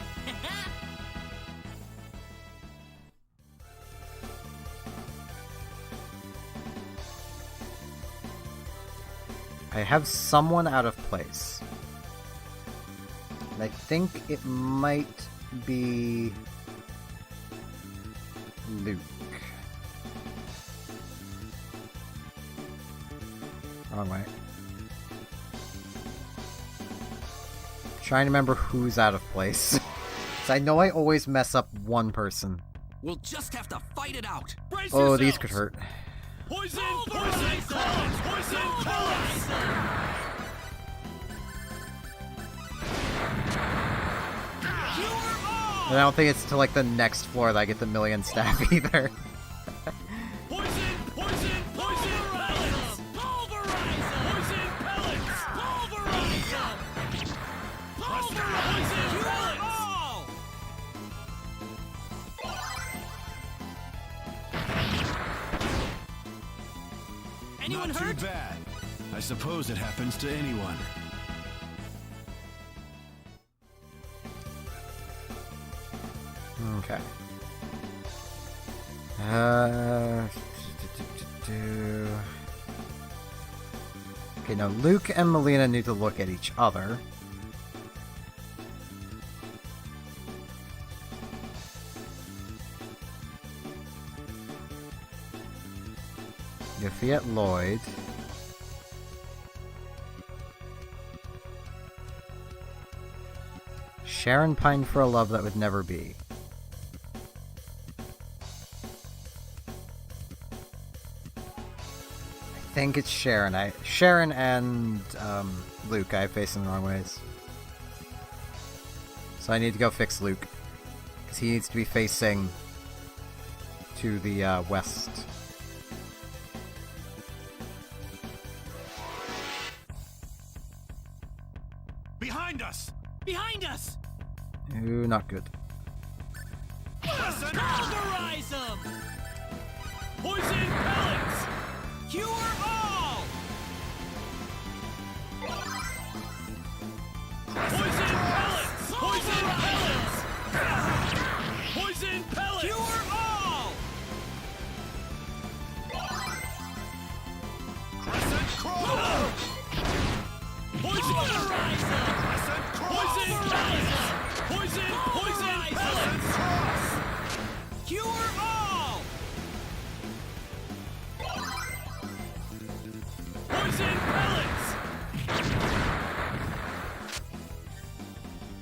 I have someone out of place. And I think it might be Luke. Wrong way. Trying to remember who's out of place. So I know I always mess up one person. We'll just have to fight it out. Brace Oh, yourselves. these could hurt. Poison! Poison pellets! Poison pellets! And I don't think it's to like the next floor that I get the million staff either. Poison! Poison! Poison pellets! Pulverize them! Poison pellets! Pulverize them! Pulverize poison pellets! Anyone Not hurt? too bad. I suppose it happens to anyone. Okay. Okay, now Luke and Melina need to look at each other. Yuffie at Lloyd. Sharon pined for a love that would never be. I think it's Sharon. Sharon and Luke I face in the wrong ways. So I need to go fix Luke. Because he needs to be facing to the west. Behind us! Behind us! Ooh, not good. Pulverize them! Poison pellets! Cure all! Poison pellets! Poison pellets! Poison pellets! Cure all! Crescent Crawl! Poison! Crescent Cross! Poison pellets! Poison pellets! Cross! Cure all! Poison pellets!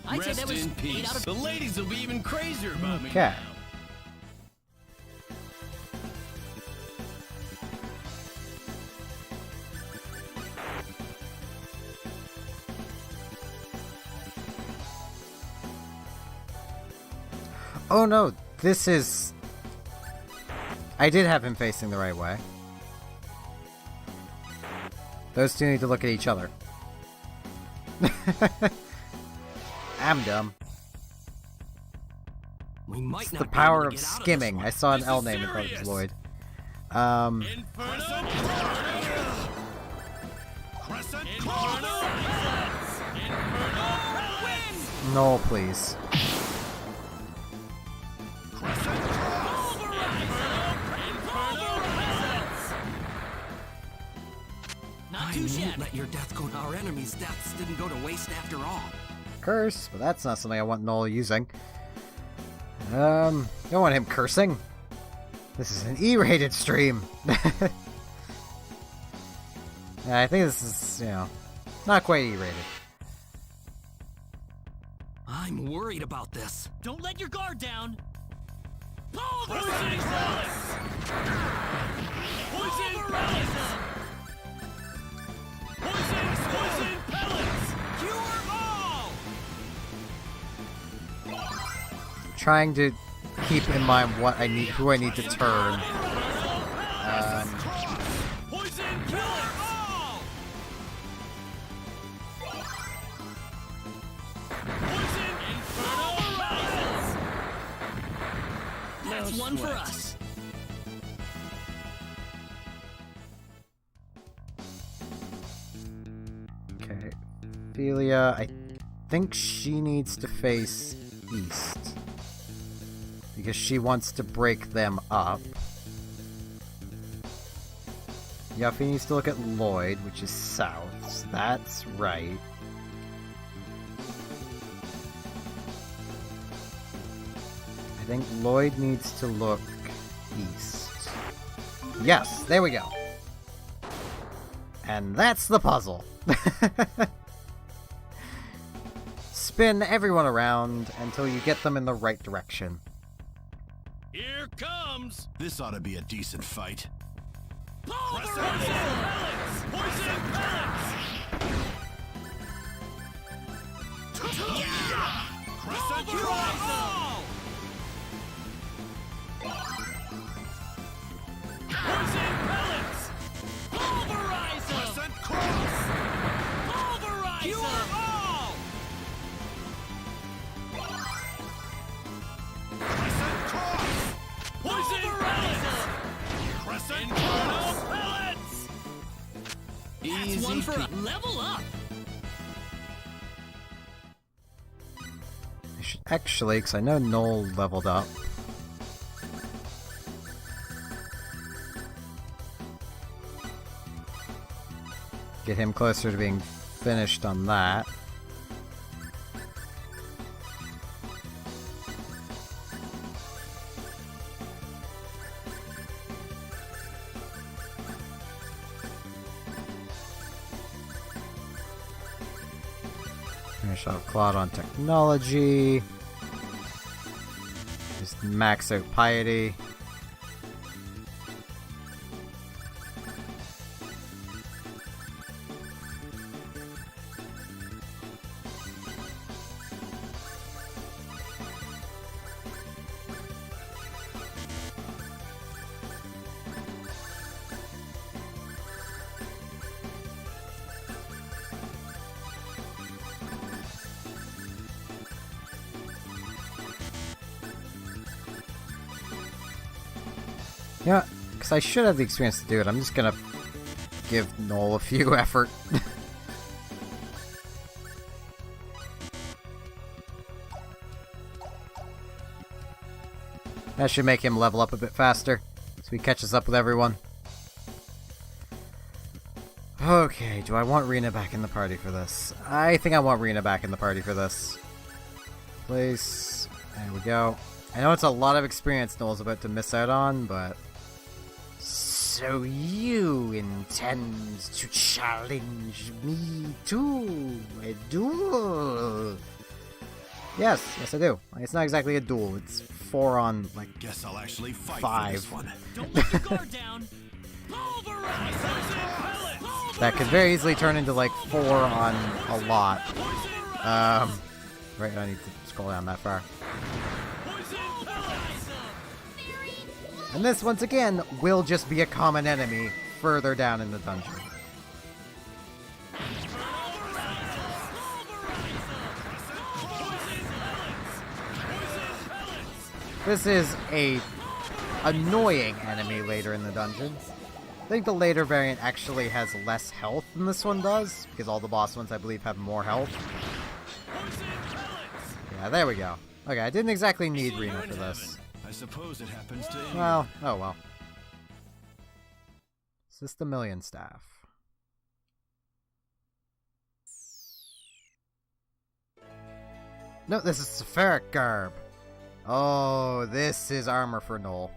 I'd say that was in 8 peace. out of The ladies will be even crazier about me Okay. now. Oh no, this is... I did have him facing the right way. Those two need to look at each other. I'm dumb. We might It's not the be power able of to get out skimming. Of I this saw an This L is name in front of serious. Lloyd. Inferno! Crescent Inferno Cross! pellets! Inferno pellets! No, please. Crescent Cross! Inferno pellets! not I too knew shabby. let your death go to our enemies' deaths didn't go to waste after all. Curse, but that's not something I want Noel using. Don't want him cursing. This is an E-rated stream. Yeah, I think this is, not quite E-rated. I'm worried about this. Don't let your guard down. Poison pellets! Poison pellets! Poison pellets! Cure all! Trying to keep in mind what I need, who I need to turn. Poison pellets! Poison inferno pellets! That's one for us. Okay, Ophelia, I think she needs to face east. Because she wants to break them up. Yuffie needs to look at Lloyd, which is south, so that's right. think Lloyd needs to look east. Yes, there we go. And that's the puzzle. Spin everyone around until you get them in the right direction. Here comes! This ought to be a decent fight. Poison pellets! Poison pellets! Crescent Cross! Poison pellets! Pulverize them! Crescent Cross! Pulverize them! Cure all! Crescent Cross! Poison pellets! Crescent Inferno pellets! That's one for a level up. I should actually, because I know Noel leveled up. Get him closer to being finished on that. Finish off Claude on technology. Just max out piety. Yeah, because I should have the experience to do it. I'm just gonna give Noel a few effort. That should make him level up a bit faster, so he catches up with everyone. Okay, do I want Rena back in the party for this? I think I want Rena back in the party for this. Place. There we go. I know it's a lot of experience Noel's about to miss out on, but... So you intend to challenge me to a duel? Yes, I do. It's not exactly a duel. It's 4 on, like, Guess I'll actually fight 5. for this one. Don't let your guard down. Pulverize That could very easily turn into, like, 4 on a lot. Right, I need to scroll down that far. And this, once again, will just be a common enemy further down in the dungeon. This is a annoying enemy later in the dungeon. I think the later variant actually has less health than this one does, because all the boss ones, I believe, have more health. Yeah, there we go. Okay, I didn't exactly need Rena for this. I suppose it happens to anyone. Well, oh well. Is this the Million Staff? No, this is Sephiric Garb. Oh, this is armor for Noel.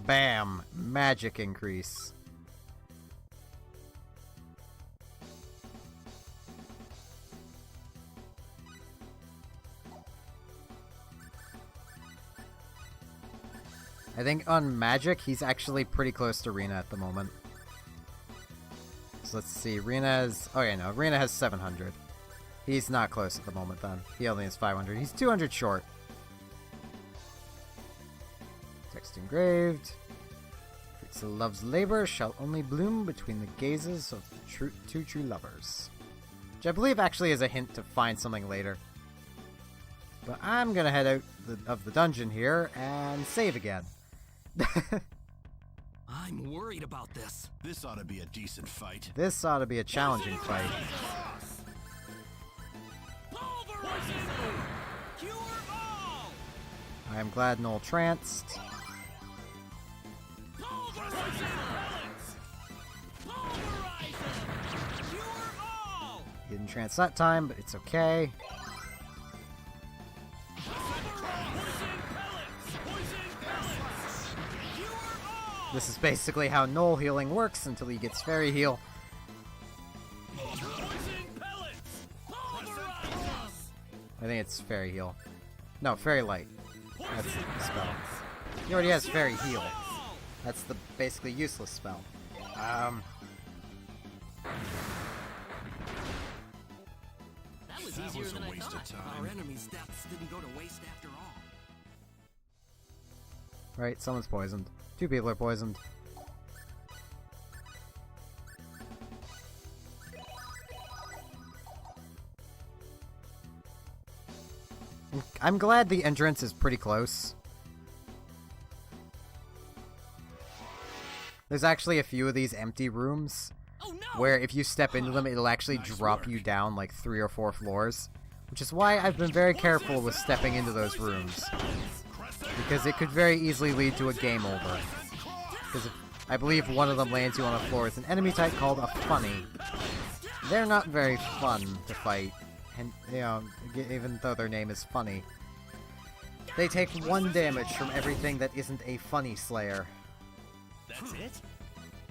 Bam! Magic increase. I think on magic, he's actually pretty close to Rena at the moment. So let's see, Rena has... Oh yeah, no, Rena has 700. He's not close at the moment then. He only has 500. He's 200 short. Text engraved. Fruits of love's labor shall only bloom between the gazes of the two true lovers. Which I believe actually is a hint to find something later. But I'm gonna head out of the dungeon here and save again. I'm worried about this. This ought to be a decent fight. This ought to be a challenging fight. I am glad Noel tranced. Didn't trance that time, but it's okay. This is basically how Null healing works until he gets Fairy Heal. I think it's Fairy Heal. No, Fairy Light. That's the spell. He already has Fairy Heal. That's the basically useless spell. That was easier than I thought. Our enemy's deaths didn't go to waste after all. Right, someone's poisoned. 2 people are poisoned. I'm glad the entrance is pretty close. There's actually a few of these empty rooms where if you step into them, it'll actually drop you down like 3 or 4 floors. Which is why I've been very careful with stepping into those rooms. Because it could very easily lead to a game over. Because I believe one of them lands you on a floor. It's an enemy type called a Funny. They're not very fun to fight. And, you know, even though their name is Funny. They take 1 damage from everything that isn't a Funny Slayer. That's it?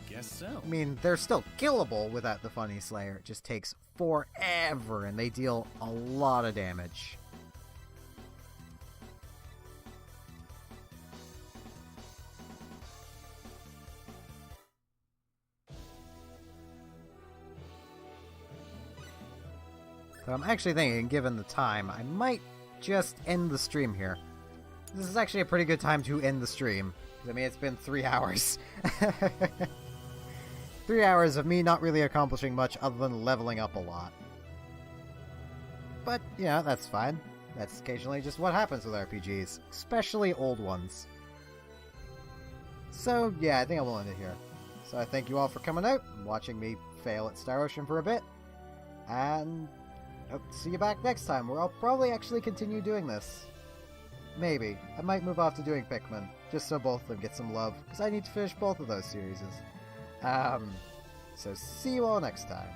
Guess so. I mean, they're still killable without the Funny Slayer. It just takes forever, and they deal a lot of damage. So I'm actually thinking, given the time, I might just end the stream here. This is actually a pretty good time to end the stream. I mean, it's been 3 hours. 3 hours of me not really accomplishing much other than leveling up a lot. But, you know, that's fine. That's occasionally just what happens with RPGs, especially old ones. So, yeah, I think I will end it here. So I thank you all for coming out and watching me fail at Star Ocean for a bit. And hope to see you back next time, where I'll probably actually continue doing this. Maybe. I might move off to doing Pikmin, just so both of them get some love, because I need to finish both of those series. So see you all next time.